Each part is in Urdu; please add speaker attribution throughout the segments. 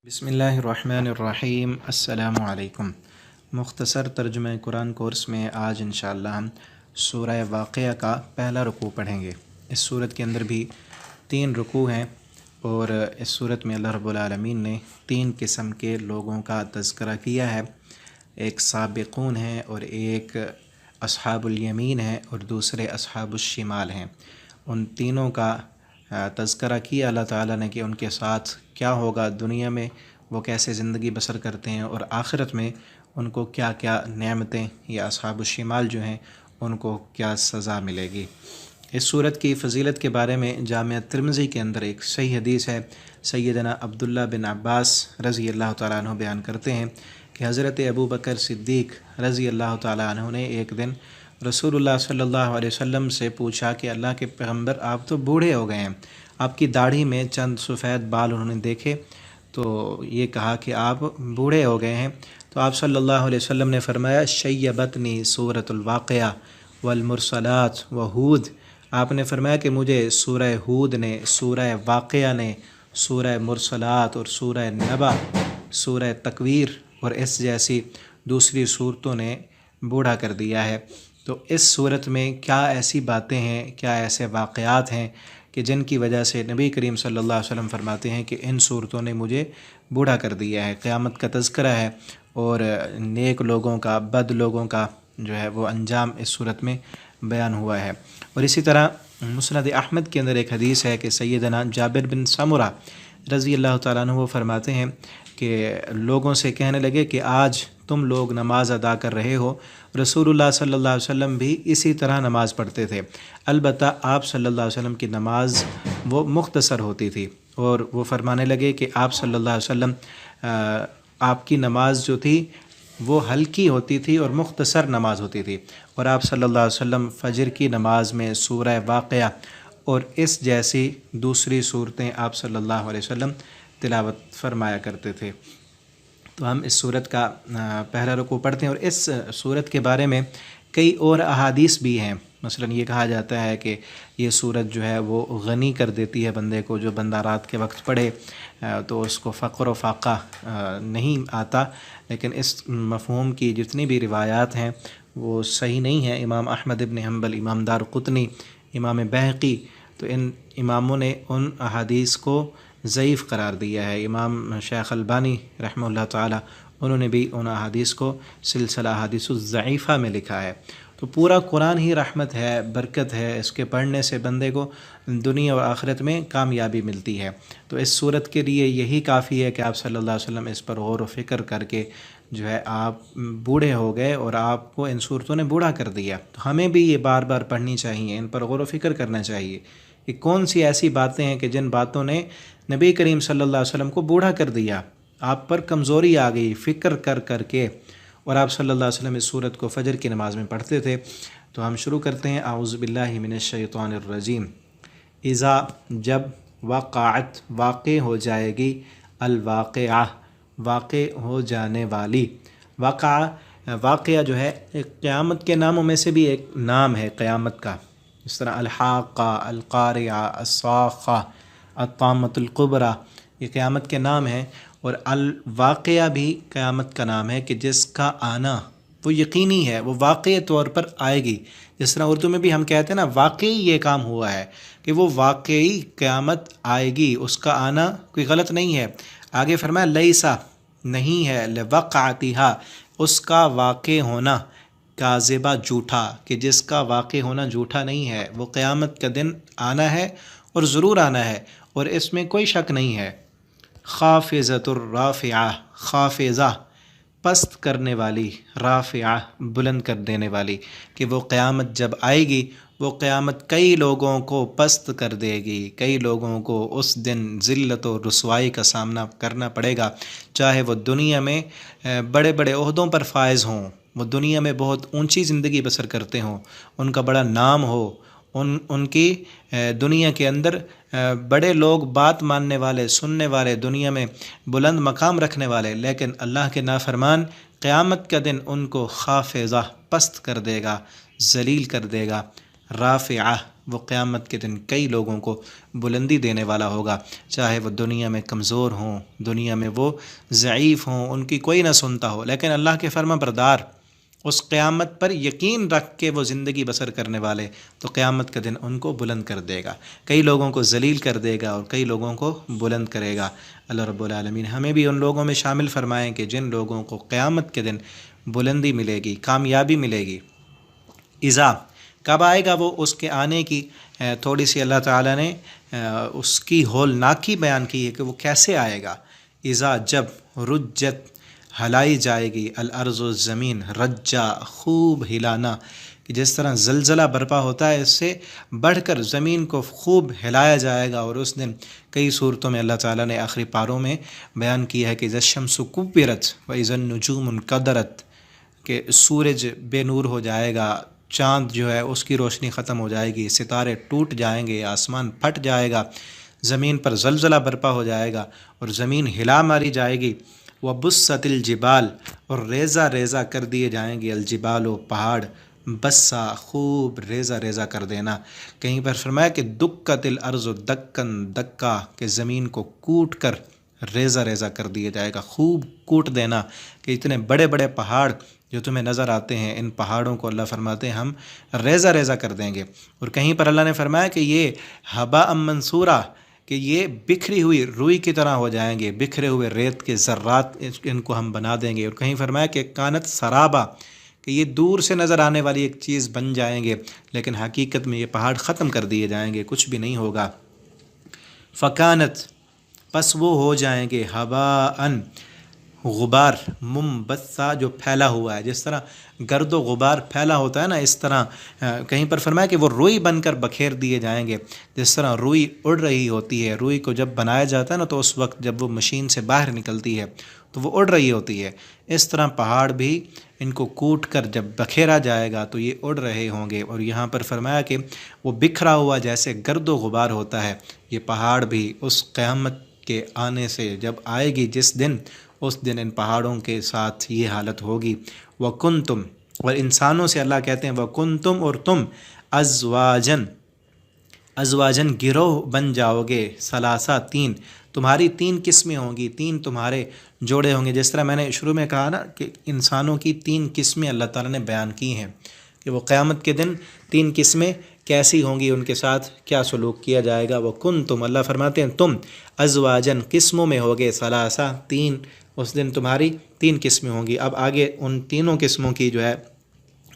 Speaker 1: بسم اللہ الرحمن الرحیم۔ السلام علیکم۔ مختصر ترجمہ قرآن کورس میں آج انشاءاللہ ہم سورہ واقعہ کا پہلا رکوع پڑھیں گے۔ اس سورت کے اندر بھی 3 رکوع ہیں اور اس سورت میں اللہ رب العالمین نے 3 قسم کے لوگوں کا تذکرہ کیا ہے۔ ایک سابقون ہے اور ایک اصحاب الیمین ہے اور دوسرے اصحاب الشمال ہیں۔ ان تینوں کا تذکرہ کیا اللہ تعالیٰ نے کہ ان کے ساتھ کیا ہوگا، دنیا میں وہ کیسے زندگی بسر کرتے ہیں اور آخرت میں ان کو کیا کیا نعمتیں یا اصحاب الشمال جو ہیں ان کو کیا سزا ملے گی۔ اس سورت کی فضیلت کے بارے میں جامعہ ترمذی کے اندر ایک صحیح حدیث ہے۔ سیدنا عبداللہ بن عباس رضی اللہ تعالیٰ عنہ بیان کرتے ہیں کہ حضرت ابو بکر صدیق رضی اللہ تعالیٰ عنہ نے ایک دن رسول اللہ صلی اللہ علیہ وسلم سے پوچھا کہ اللہ کے پیغمبر آپ تو بوڑھے ہو گئے ہیں، آپ کی داڑھی میں چند سفید بال انہوں نے دیکھے تو یہ کہا کہ آپ بوڑھے ہو گئے ہیں۔ تو آپ صلی اللہ علیہ وسلم نے فرمایا شیبتنی سورۃ الواقعہ والمرسلات وہود۔ آپ نے فرمایا کہ مجھے سورہ ہود نے، سورہ واقعہ نے، سورہ مرسلات اور سورہ نبا، سورہ تکویر اور اس جیسی دوسری صورتوں نے بوڑھا کر دیا ہے۔ تو اس صورت میں کیا ایسی باتیں ہیں، کیا ایسے واقعات ہیں کہ جن کی وجہ سے نبی کریم صلی اللہ علیہ وسلم فرماتے ہیں کہ ان صورتوں نے مجھے بوڑھا کر دیا ہے۔ قیامت کا تذکرہ ہے اور نیک لوگوں کا، بد لوگوں کا جو ہے وہ انجام اس صورت میں بیان ہوا ہے۔ اور اسی طرح مسند احمد کے اندر ایک حدیث ہے کہ سیدنا جابر بن سمرہ رضی اللہ تعالیٰ عنہ وہ فرماتے ہیں کہ لوگوں سے کہنے لگے کہ آج تم لوگ نماز ادا کر رہے ہو، رسول اللہ صلی اللہ علیہ وسلم بھی اسی طرح نماز پڑھتے تھے، البتہ آپ صلی اللہ علیہ وسلم کی نماز وہ مختصر ہوتی تھی۔ اور وہ فرمانے لگے کہ آپ صلی اللہ علیہ وسلم آپ کی نماز جو تھی وہ ہلکی ہوتی تھی اور مختصر نماز ہوتی تھی، اور آپ صلی اللہ علیہ وسلم فجر کی نماز میں سورہ واقعہ اور اس جیسی دوسری صورتیں آپ صلی اللہ علیہ وسلم تلاوت فرمایا کرتے تھے۔ تو ہم اس صورت کا پہلا رکوع پڑھتے ہیں اور اس صورت کے بارے میں کئی اور احادیث بھی ہیں۔ مثلا یہ کہا جاتا ہے کہ یہ صورت جو ہے وہ غنی کر دیتی ہے بندے کو، جو بندہ رات کے وقت پڑھے تو اس کو فقر و فاقہ نہیں آتا، لیکن اس مفہوم کی جتنی بھی روایات ہیں وہ صحیح نہیں ہیں۔ امام احمد بن حنبل، امام دارقطنی، امام بہقی، تو ان اماموں نے ان احادیث کو ضعیف قرار دیا ہے۔ امام شیخ البانی رحمہ اللہ تعالی انہوں نے بھی ان احادیث کو سلسلہ احادیث الضعیفہ میں لکھا ہے۔ تو پورا قرآن ہی رحمت ہے، برکت ہے، اس کے پڑھنے سے بندے کو دنیا اور آخرت میں کامیابی ملتی ہے۔ تو اس صورت کے لیے یہی کافی ہے کہ آپ صلی اللہ علیہ وسلم اس پر غور و فکر کر کے جو ہے آپ بوڑھے ہو گئے اور آپ کو ان صورتوں نے بوڑھا کر دیا۔ تو ہمیں بھی یہ بار بار پڑھنی چاہیے، ان پر غور و فکر کرنا چاہیے کہ کون سی ایسی باتیں ہیں کہ جن باتوں نے نبی کریم صلی اللہ علیہ وسلم کو بوڑھا کر دیا، آپ پر کمزوری آ گئی فکر کر کر کے، اور آپ صلی اللہ علیہ وسلم اس صورت کو فجر کی نماز میں پڑھتے تھے۔ تو ہم شروع کرتے ہیں۔ اعوذ باللہ من الشیطان الرجیم۔ اذا جب، وقعت واقع ہو جائے گی، الواقعہ واقع ہو جانے والی۔ واقعہ جو ہے قیامت کے ناموں میں سے بھی ایک نام ہے قیامت کا، اس طرح الحاقہ، القارعہ، الصاخہ، الطامۃ الکبریٰ، یہ قیامت کے نام ہیں۔ اور الواقعہ بھی قیامت کا نام ہے کہ جس کا آنا وہ یقینی ہے، وہ واقعی طور پر آئے گی۔ جس طرح اردو میں بھی ہم کہتے ہیں نا واقعی یہ کام ہوا ہے، کہ وہ واقعی قیامت آئے گی، اس کا آنا کوئی غلط نہیں ہے۔ آگے فرمایا لیسا نہیں ہے، لوقعتہا اس کا واقع ہونا، کاذبہ جھوٹا، کہ جس کا واقع ہونا جھوٹا نہیں ہے، وہ قیامت کا دن آنا ہے اور ضرور آنا ہے اور اس میں کوئی شک نہیں ہے۔ خافضۃ الرافعہ، خافضہ پست کرنے والی، رافعہ بلند کر دینے والی، کہ وہ قیامت جب آئے گی وہ قیامت کئی لوگوں کو پست کر دے گی، کئی لوگوں کو اس دن ذلت و رسوائی کا سامنا کرنا پڑے گا، چاہے وہ دنیا میں بڑے بڑے عہدوں پر فائز ہوں، وہ دنیا میں بہت اونچی زندگی بسر کرتے ہوں، ان کا بڑا نام ہو، ان کی دنیا کے اندر بڑے لوگ بات ماننے والے، سننے والے، دنیا میں بلند مقام رکھنے والے، لیکن اللہ کے نافرمان قیامت کا دن ان کو خافضہ پست کر دے گا، ذلیل کر دے گا۔ رافعہ، وہ قیامت کے دن کئی لوگوں کو بلندی دینے والا ہوگا، چاہے وہ دنیا میں کمزور ہوں، دنیا میں وہ ضعیف ہوں، ان کی کوئی نہ سنتا ہو، لیکن اللہ کے فرما بردار اس قیامت پر یقین رکھ کے وہ زندگی بسر کرنے والے، تو قیامت کا دن ان کو بلند کر دے گا، کئی لوگوں کو ذلیل کر دے گا اور کئی لوگوں کو بلند کرے گا۔ اللہ رب العالمین ہمیں بھی ان لوگوں میں شامل فرمائیں کہ جن لوگوں کو قیامت کے دن بلندی ملے گی، کامیابی ملے گی۔ اذا، کب آئے گا وہ؟ اس کے آنے کی تھوڑی سی اللہ تعالیٰ نے اس کی ہولناکی بیان کی ہے کہ وہ کیسے آئے گا۔ اذا، جب رجت، ہلائی جائے گی، الارض، زمین، رجا، خوب ہلانا، کہ جس طرح زلزلہ برپا ہوتا ہے اس سے بڑھ کر زمین کو خوب ہلایا جائے گا۔ اور اس دن کئی صورتوں میں اللہ تعالیٰ نے آخری پاروں میں بیان کیا ہے کہ اذا الشمس کورت واذا النجوم انکدرت، کہ سورج بے نور ہو جائے گا، چاند جو ہے اس کی روشنی ختم ہو جائے گی، ستارے ٹوٹ جائیں گے، آسمان پھٹ جائے گا، زمین پر زلزلہ برپا ہو جائے گا اور زمین ہلا ماری جائے گی۔ وبست الجبال، اور ریزہ ریزہ کر دیے جائیں گے، الجبال، و پہاڑ، بسا، خوب ریزہ ریزہ کر دینا۔ کہیں پر فرمایا کہ دکت الارض دکن دکا، کہ زمین کو کوٹ کر ریزہ ریزہ کر دیا جائے گا، خوب کوٹ دینا، کہ اتنے بڑے بڑے پہاڑ جو تمہیں نظر آتے ہیں، ان پہاڑوں کو اللہ فرماتے ہیں ہم ریزہ ریزہ کر دیں گے۔ اور کہیں پر اللہ نے فرمایا کہ یہ ہباء منصورا، کہ یہ بکھری ہوئی روئی کی طرح ہو جائیں گے، بکھرے ہوئے ریت کے ذرات ان کو ہم بنا دیں گے۔ اور کہیں فرمایا کہ کانت سرابا، کہ یہ دور سے نظر آنے والی ایک چیز بن جائیں گے، لیکن حقیقت میں یہ پہاڑ ختم کر دیے جائیں گے، کچھ بھی نہیں ہوگا۔ فکانت، پس وہ ہو جائیں گے، ہباء، غبار، منبثا، جو پھیلا ہوا ہے، جس طرح گرد و غبار پھیلا ہوتا ہے نا، اس طرح کہیں پر فرمایا کہ وہ روئی بن کر بکھیر دیے جائیں گے، جس طرح روئی اڑ رہی ہوتی ہے، روئی کو جب بنایا جاتا ہے نا تو اس وقت جب وہ مشین سے باہر نکلتی ہے تو وہ اڑ رہی ہوتی ہے، اس طرح پہاڑ بھی ان کو کوٹ کر جب بکھیرا جائے گا تو یہ اڑ رہے ہوں گے۔ اور یہاں پر فرمایا کہ وہ بکھرا ہوا جیسے گرد و غبار ہوتا ہے، یہ پہاڑ بھی اس قیامت کے آنے سے جب آئے گی جس دن، اس دن ان پہاڑوں کے ساتھ یہ حالت ہوگی۔ وَكُنْتُمْ، اور انسانوں سے اللہ کہتے ہیں وَكُنْتُمْ، اور تم، ازواجن، ازواجن، گروہ بن جاؤ گے، ثلاثہ، تین، تمہاری تین قسمیں ہوں گی، تین تمہارے جوڑے ہوں گے۔ جس طرح میں نے شروع میں کہا نا کہ انسانوں کی تین قسمیں اللہ تعالیٰ نے بیان کی ہیں، کہ وہ قیامت کے دن تین قسمیں کیسی ہوں گی، ان کے ساتھ کیا سلوک کیا جائے گا۔ وَكُنْتُمْ، اللہ فرماتے ہیں تم، ازواجن، قسموں میں ہوگے، ثلاثہ، تین، اس دن تمہاری تین قسمیں ہوں گی۔ اب آگے ان تینوں قسموں کی جو ہے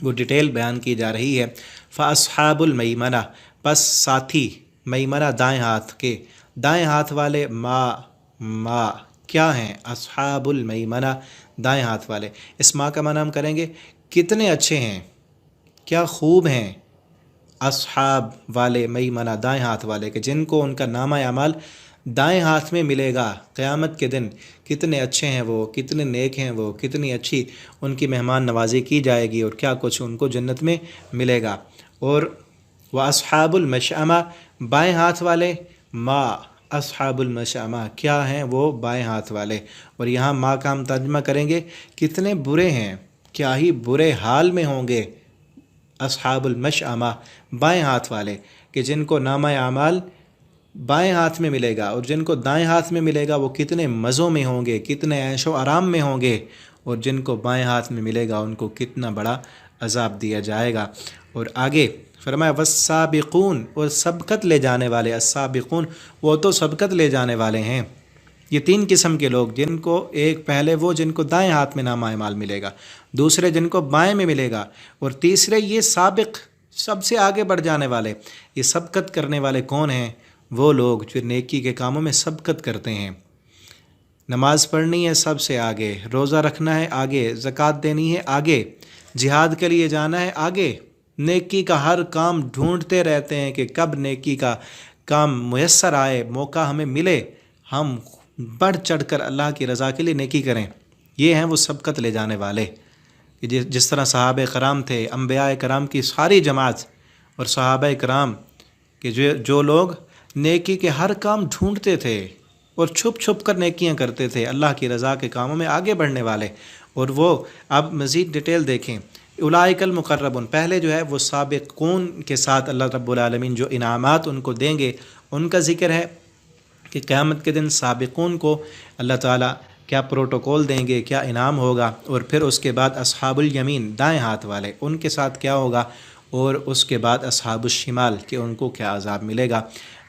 Speaker 1: وہ ڈیٹیل بیان کی جا رہی ہے۔ فَأَصْحَابُ الْمَيْمَنَةِ، پس ساتھی، میمنہ دائیں ہاتھ کے، دائیں ہاتھ والے، ما کیا ہیں؟ اصحاب المیمنہ، دائیں ہاتھ والے۔ اس ما کا معنی ہم کریں گے کتنے اچھے ہیں، کیا خوب ہیں، اصحاب والے، میمنہ، دائیں ہاتھ والے، کہ جن کو ان کا نامہ اعمال دائیں ہاتھ میں ملے گا قیامت کے دن، کتنے اچھے ہیں وہ، کتنے نیک ہیں وہ، کتنی اچھی ان کی مہمان نوازی کی جائے گی اور کیا کچھ ان کو جنت میں ملے گا۔ اور وَأَصْحَابُ الْمَشْأَمَةِ، بائیں ہاتھ والے، ما اصحاب المشأمہ، کیا ہیں وہ بائیں ہاتھ والے۔ اور یہاں ما کا ہم ترجمہ کریں گے کتنے برے ہیں، کیا ہی برے حال میں ہوں گے اصحاب المشأمہ، بائیں ہاتھ والے، کہ جن کو نامہ اعمال بائیں ہاتھ میں ملے گا، اور جن کو دائیں ہاتھ میں ملے گا وہ کتنے مزوں میں ہوں گے، کتنے عیش و آرام میں ہوں گے، اور جن کو بائیں ہاتھ میں ملے گا ان کو کتنا بڑا عذاب دیا جائے گا۔ اور آگے فرمایا والسابقون، اور سبقت لے جانے والے، السابقون، وہ تو سبقت لے جانے والے ہیں۔ یہ تین قسم کے لوگ، جن کو ایک پہلے وہ جن کو دائیں ہاتھ میں نامہ اعمال ملے گا، دوسرے جن کو بائیں میں ملے گا، اور تیسرے یہ سابق، سب سے آگے بڑھ جانے والے۔ یہ سبقت کرنے والے کون ہیں؟ وہ لوگ جو نیکی کے کاموں میں سبقت کرتے ہیں، نماز پڑھنی ہے سب سے آگے، روزہ رکھنا ہے آگے، زکوٰۃ دینی ہے آگے، جہاد کے لیے جانا ہے آگے، نیکی کا ہر کام ڈھونڈتے رہتے ہیں کہ کب نیکی کا کام میسر آئے، موقع ہمیں ملے، ہم بڑھ چڑھ کر اللہ کی رضا کے لیے نیکی کریں۔ یہ ہیں وہ سبقت لے جانے والے، کہ جس طرح صحابہ کرام تھے، انبیاء کرام کی ساری جماعت اور صحابہ کرام کہ جو لوگ نیکی کے ہر کام ڈھونڈتے تھے اور چھپ چھپ کر نیکیاں کرتے تھے، اللہ کی رضا کے کاموں میں آگے بڑھنے والے۔ اور وہ اب مزید ڈیٹیل دیکھیں اولئک المقربون، پہلے جو ہے وہ سابقون کے ساتھ اللہ رب العالمین جو انعامات ان کو دیں گے ان کا ذکر ہے کہ قیامت کے دن سابقون کو اللہ تعالیٰ کیا پروٹوکول دیں گے، کیا انعام ہوگا، اور پھر اس کے بعد اصحاب الیمین دائیں ہاتھ والے ان کے ساتھ کیا ہوگا، اور اس کے بعد اصحاب الشمال کہ ان کو کیا عذاب ملے گا۔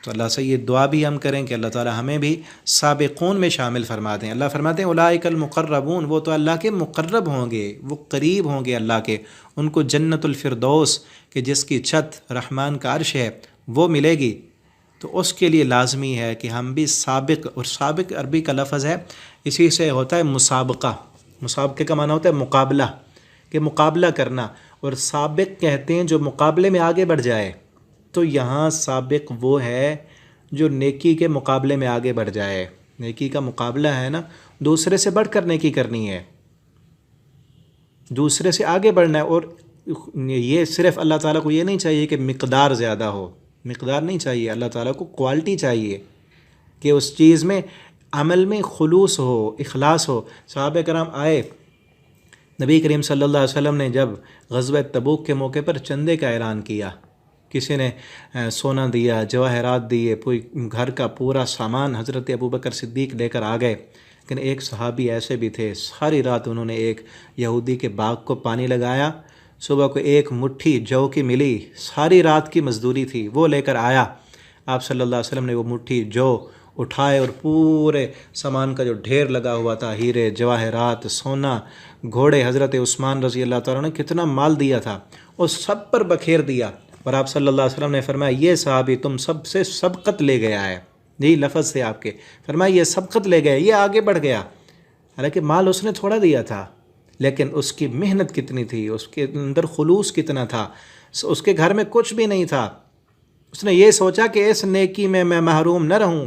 Speaker 1: تو اللہ سے یہ دعا بھی ہم کریں کہ اللہ تعالیٰ ہمیں بھی سابقون میں شامل فرما دیں۔ اللہ فرماتے ہیں اولئک المقربون، وہ تو اللہ کے مقرب ہوں گے، وہ قریب ہوں گے اللہ کے، ان کو جنت الفردوس کہ جس کی چھت رحمان کا عرش ہے وہ ملے گی۔ تو اس کے لیے لازمی ہے کہ ہم بھی سابق، اور سابق عربی کا لفظ ہے، اسی سے ہوتا ہے مسابقہ، مسابقے کا معنی ہوتا ہے مقابلہ، کہ مقابلہ کرنا، اور سابق کہتے ہیں جو مقابلے میں آگے بڑھ جائے۔ تو یہاں سابق وہ ہے جو نیکی کے مقابلے میں آگے بڑھ جائے۔ نیکی کا مقابلہ ہے نا، دوسرے سے بڑھ کر نیکی کرنی ہے، دوسرے سے آگے بڑھنا ہے۔ اور یہ صرف اللہ تعالیٰ کو یہ نہیں چاہیے کہ مقدار زیادہ ہو، مقدار نہیں چاہیے، اللہ تعالیٰ کو کوالٹی چاہیے کہ اس چیز میں عمل میں خلوص ہو، اخلاص ہو۔ صحابہ کرام آئے، نبی کریم صلی اللہ علیہ وسلم نے جب غزوہ تبوک کے موقع پر چندے کا اعلان کیا، کسی نے سونا دیا، جواہرات دیے، کوئی گھر کا پورا سامان حضرت ابوبکر صدیق لے کر آ گئے۔ لیکن ایک صحابی ایسے بھی تھے، ساری رات انہوں نے ایک یہودی کے باغ کو پانی لگایا، صبح کو ایک مٹھی جو کی ملی، ساری رات کی مزدوری تھی، وہ لے کر آیا۔ آپ صلی اللہ علیہ وسلم نے وہ مٹھی جو اٹھائے، اور پورے سامان کا جو ڈھیر لگا ہوا تھا، ہیرے، جواہرات، سونا، گھوڑے، حضرت عثمان رضی اللہ تعالیٰ نے کتنا مال دیا تھا، اس سب پر بکھیر دیا۔ اور آپ صلی اللہ علیہ وسلم نے فرمایا یہ صحابی تم سب سے سبقت لے گیا ہے، یہی لفظ سے آپ کے، فرمایا یہ سبقت لے گیا، یہ آگے بڑھ گیا۔ حالانکہ مال اس نے تھوڑا دیا تھا، لیکن اس کی محنت کتنی تھی، اس کے اندر خلوص کتنا تھا، اس کے گھر میں کچھ بھی نہیں تھا، اس نے یہ سوچا کہ اس نیکی میں میں محروم نہ رہوں۔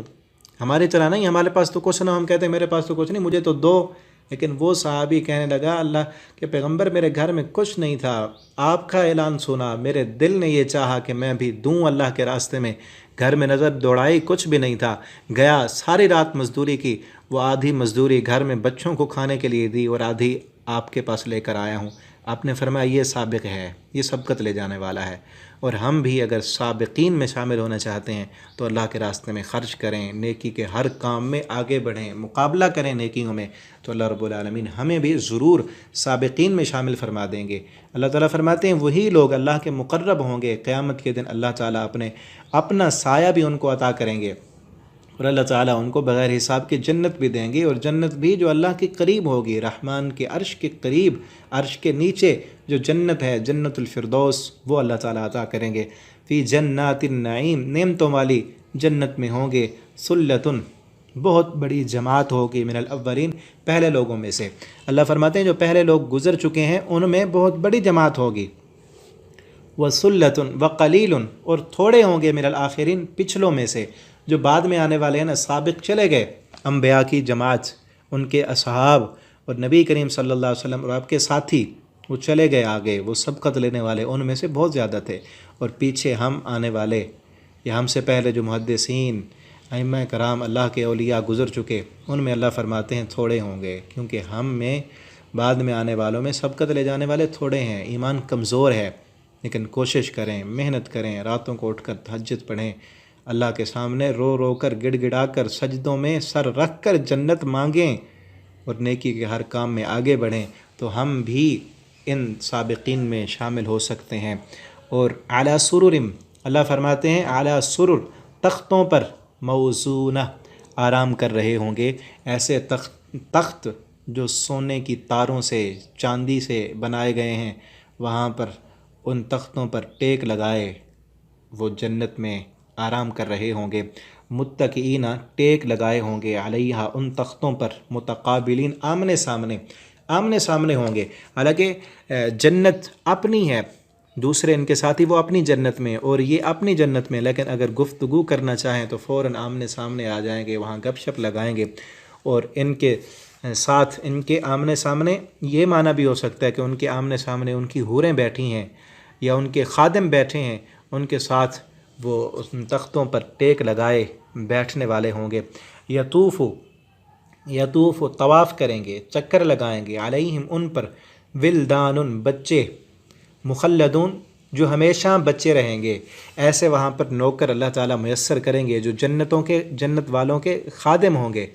Speaker 1: ہمارے طرح نہیں، ہمارے پاس تو کچھ نہ، ہم کہتے ہیں میرے پاس تو کچھ نہیں، مجھے تو دو۔ لیکن وہ صحابی کہنے لگا اللہ کے پیغمبر میرے گھر میں کچھ نہیں تھا، آپ کا اعلان سنا، میرے دل نے یہ چاہا کہ میں بھی دوں اللہ کے راستے میں، گھر میں نظر دوڑائی کچھ بھی نہیں تھا، گیا ساری رات مزدوری کی، وہ آدھی مزدوری گھر میں بچوں کو کھانے کے لیے دی اور آدھی آپ کے پاس لے کر آیا ہوں۔ آپ نے فرمایا یہ سابق ہے، یہ سبقت لے جانے والا ہے۔ اور ہم بھی اگر سابقین میں شامل ہونا چاہتے ہیں تو اللہ کے راستے میں خرچ کریں، نیکی کے ہر کام میں آگے بڑھیں، مقابلہ کریں نیکیوں میں، تو اللہ رب العالمین ہمیں بھی ضرور سابقین میں شامل فرما دیں گے۔ اللہ تعالیٰ فرماتے ہیں وہی لوگ اللہ کے مقرب ہوں گے، قیامت کے دن اللہ تعالیٰ اپنا سایہ بھی ان کو عطا کریں گے، اور اللہ تعالیٰ ان کو بغیر حساب کی جنت بھی دیں گے، اور جنت بھی جو اللہ کے قریب ہوگی، رحمان کے عرش کے قریب، عرش کے نیچے جو جنت ہے، جنت الفردوس، وہ اللہ تعالیٰ عطا کریں گے۔ فی جنات النعیم، نعمتوں والی جنت میں ہوں گے، ثلۃ، بہت بڑی جماعت ہوگی، من الاولین، پہلے لوگوں میں سے۔ اللہ فرماتے ہیں جو پہلے لوگ گزر چکے ہیں ان میں بہت بڑی جماعت ہوگی، وَثُلَّةٌ وَقَلِيلٌ، اور تھوڑے ہوں گے، من الآخرین، پچھلوں میں سے، جو بعد میں آنے والے ہیں نا، سابق چلے گئے، انبیاء کی جماعت، ان کے اصحاب اور نبی کریم صلی اللہ علیہ وسلم اور آپ کے ساتھی، وہ چلے گئے آگے، وہ سبقت لینے والے ان میں سے بہت زیادہ تھے، اور پیچھے ہم آنے والے یا ہم سے پہلے جو محدثین، ائمہ کرام، اللہ کے اولیاء گزر چکے، ان میں اللہ فرماتے ہیں تھوڑے ہوں گے، کیونکہ ہم میں بعد میں آنے والوں میں سبقت لے جانے والے تھوڑے ہیں، ایمان کمزور ہے۔ لیکن کوشش کریں، محنت کریں، راتوں کو اٹھ کر تہجد پڑھیں، اللہ کے سامنے رو رو کر، گڑ گڑا کر، سجدوں میں سر رکھ کر جنت مانگیں، اور نیکی کے ہر کام میں آگے بڑھیں، تو ہم بھی ان سابقین میں شامل ہو سکتے ہیں۔ اور اعلیٰ سرر، اللہ فرماتے ہیں اعلیٰ سرر، تختوں پر، موزونہ، آرام کر رہے ہوں گے، ایسے تخت جو سونے کی تاروں سے، چاندی سے بنائے گئے ہیں، وہاں پر ان تختوں پر ٹیک لگائے وہ جنت میں آرام کر رہے ہوں گے، متکئین، ٹیک لگائے ہوں گے، علیہا، ان تختوں پر، متقابلین، آمنے سامنے ہوں گے۔ حالانکہ جنت اپنی ہے، دوسرے ان کے ساتھی وہ اپنی جنت میں اور یہ اپنی جنت میں، لیکن اگر گفتگو کرنا چاہیں تو فوراً آمنے سامنے آ جائیں گے، وہاں گپ شپ لگائیں گے، اور ان کے ساتھ، ان کے آمنے سامنے یہ معنی بھی ہو سکتا ہے کہ ان کے آمنے سامنے ان کی حوریں بیٹھی ہیں یا ان کے خادم بیٹھے ہیں، ان کے ساتھ وہ ان تختوں پر ٹیک لگائے بیٹھنے والے ہوں گے۔ یطوف، طواف کریں گے، چکر لگائیں گے، علیہم، ان پر، ولدان، بچے، مخلدون جو ہمیشہ بچے رہیں گے، ایسے وہاں پر نوکر اللہ تعالیٰ میسر کریں گے جو جنت والوں کے خادم ہوں گے،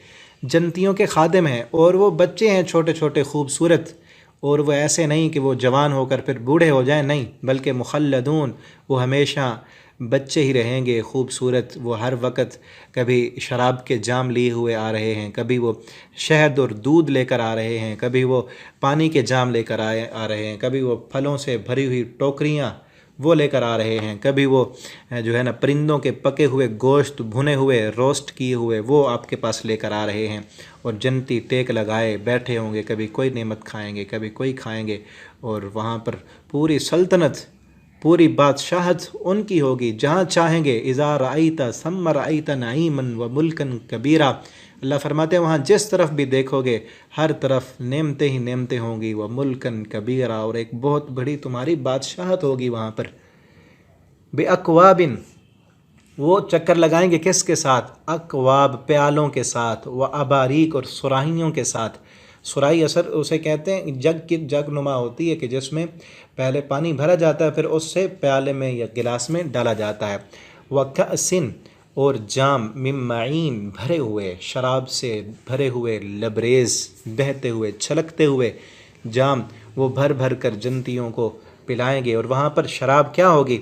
Speaker 1: جنتیوں کے خادم ہیں، اور وہ بچے ہیں چھوٹے چھوٹے خوبصورت، اور وہ ایسے نہیں کہ وہ جوان ہو کر پھر بوڑھے ہو جائیں، نہیں، بلکہ مخلدون وہ ہمیشہ بچے ہی رہیں گے خوبصورت۔ وہ ہر وقت کبھی شراب کے جام لیے ہوئے آ رہے ہیں، کبھی وہ شہد اور دودھ لے کر آ رہے ہیں، کبھی وہ پانی کے جام لے کر آ رہے ہیں، کبھی وہ پھلوں سے بھری ہوئی ٹوکریاں وہ لے کر آ رہے ہیں، کبھی وہ جو ہے نا پرندوں کے پکے ہوئے گوشت بھنے ہوئے روسٹ کیے ہوئے وہ آپ کے پاس لے کر آ رہے ہیں، اور جنتی ٹیک لگائے بیٹھے ہوں گے، کبھی کوئی نعمت کھائیں گے، کبھی کوئی کھائیں گے، اور وہاں پر پوری سلطنت، پوری بادشاہت ان کی ہوگی جہاں چاہیں گے۔ اذا رأیت ثم رأیت نعیما و ملکا کبیرا، اللہ فرماتے ہیں وہاں جس طرف بھی دیکھو گے ہر طرف نعمتیں ہی نعمتیں ہوں گی، و ملکا کبیرا، اور ایک بہت بڑی تمہاری بادشاہت ہوگی وہاں پر۔ باکواب، وہ چکر لگائیں گے کس کے ساتھ؟ اکواب، پیالوں کے ساتھ، و اباریک، اور سراہیوں کے ساتھ۔ سراہی اثر اسے کہتے ہیں جگ کی جگ نما ہوتی ہے کہ جس میں پہلے پانی بھرا جاتا ہے پھر اس سے پیالے میں یا گلاس میں ڈالا جاتا ہے۔ وکأس، اور جام، من معین، بھرے ہوئے شراب سے بھرے ہوئے، لبریز، بہتے ہوئے، چھلکتے ہوئے جام، وہ بھر بھر کر جنتیوں کو پلائیں گے۔ اور وہاں پر شراب کیا ہوگی؟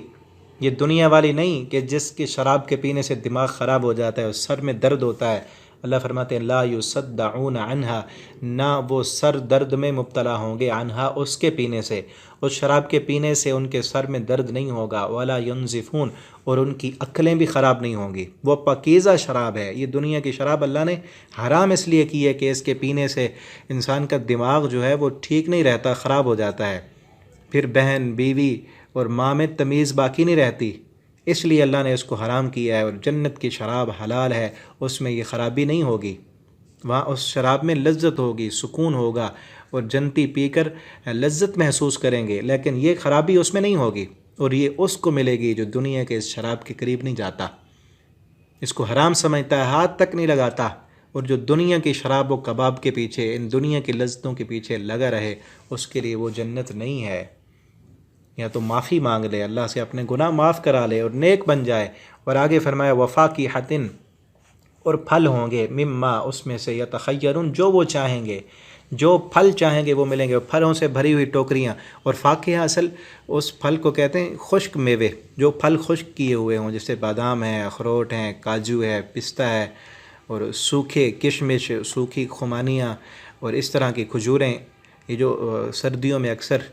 Speaker 1: یہ دنیا والی نہیں کہ جس کے شراب کے پینے سے دماغ خراب ہو جاتا ہے اور سر میں درد ہوتا ہے۔ اللہ فرماتے ہیں لا یصدعون عنہا، نہ وہ سر درد میں مبتلا ہوں گے، عنہا، اس کے پینے سے، اس شراب کے پینے سے ان کے سر میں درد نہیں ہوگا، ولا ینزفون، اور ان کی عقلیں بھی خراب نہیں ہوں گی۔ وہ پاکیزہ شراب ہے۔ یہ دنیا کی شراب اللہ نے حرام اس لیے کی ہے کہ اس کے پینے سے انسان کا دماغ جو ہے وہ ٹھیک نہیں رہتا، خراب ہو جاتا ہے، پھر بہن، بیوی اور ماں میں تمیز باقی نہیں رہتی، اس لیے اللہ نے اس کو حرام کیا ہے۔ اور جنت کی شراب حلال ہے، اس میں یہ خرابی نہیں ہوگی، وہاں اس شراب میں لذت ہوگی، سکون ہوگا، اور جنتی پی کر لذت محسوس کریں گے، لیکن یہ خرابی اس میں نہیں ہوگی، اور یہ اس کو ملے گی جو دنیا کے اس شراب کے قریب نہیں جاتا، اس کو حرام سمجھتا ہے، ہاتھ تک نہیں لگاتا، اور جو دنیا کی شراب و کباب کے پیچھے، ان دنیا کی لذتوں کے پیچھے لگا رہے، اس کے لیے وہ جنت نہیں ہے۔ یا تو معافی مانگ لے، اللہ سے اپنے گناہ معاف کرا لے اور نیک بن جائے۔ اور آگے فرمایا وفاکہۃ، اور پھل ہوں گے، مما، اس میں سے، یتخیرون، جو وہ چاہیں گے، جو پھل چاہیں گے وہ ملیں گے، پھلوں سے بھری ہوئی ٹوکریاں۔ اور فاکہہ اصل اس پھل کو کہتے ہیں خشک میوے، جو پھل خشک کیے ہوئے ہوں، جیسے بادام ہے، اخروٹ ہیں، کاجو ہے، پستہ ہے، اور سوکھے کشمش، سوکھی خمانیاں، اور اس طرح کی کھجوریں، یہ جو سردیوں میں اکثر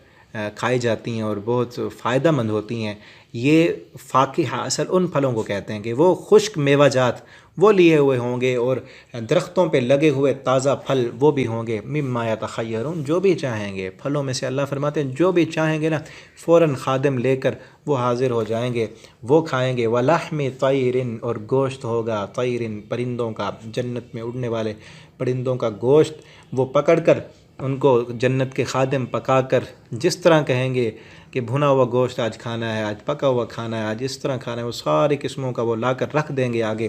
Speaker 1: کھائی جاتی ہیں اور بہت فائدہ مند ہوتی ہیں۔ یہ فاکہہ اصل ان پھلوں کو کہتے ہیں کہ وہ خشک میوہ جات وہ لیے ہوئے ہوں گے، اور درختوں پہ لگے ہوئے تازہ پھل وہ بھی ہوں گے، مما یتخیرون، جو بھی چاہیں گے پھلوں میں سے۔ اللہ فرماتے ہیں جو بھی چاہیں گے نا فوراً خادم لے کر وہ حاضر ہو جائیں گے، وہ کھائیں گے۔ وَلَحْمِ طَيْرٍ، اور گوشت ہوگا، طَيْرٍ، پرندوں کا، جنت میں اڑنے والے پرندوں کا گوشت، وہ پکڑ کر ان کو جنت کے خادم پکا کر جس طرح کہیں گے کہ بھنا ہوا گوشت آج کھانا ہے، آج پکا ہوا کھانا ہے، آج اس طرح کھانا ہے، وہ ساری قسموں کا وہ لا کر رکھ دیں گے آگے۔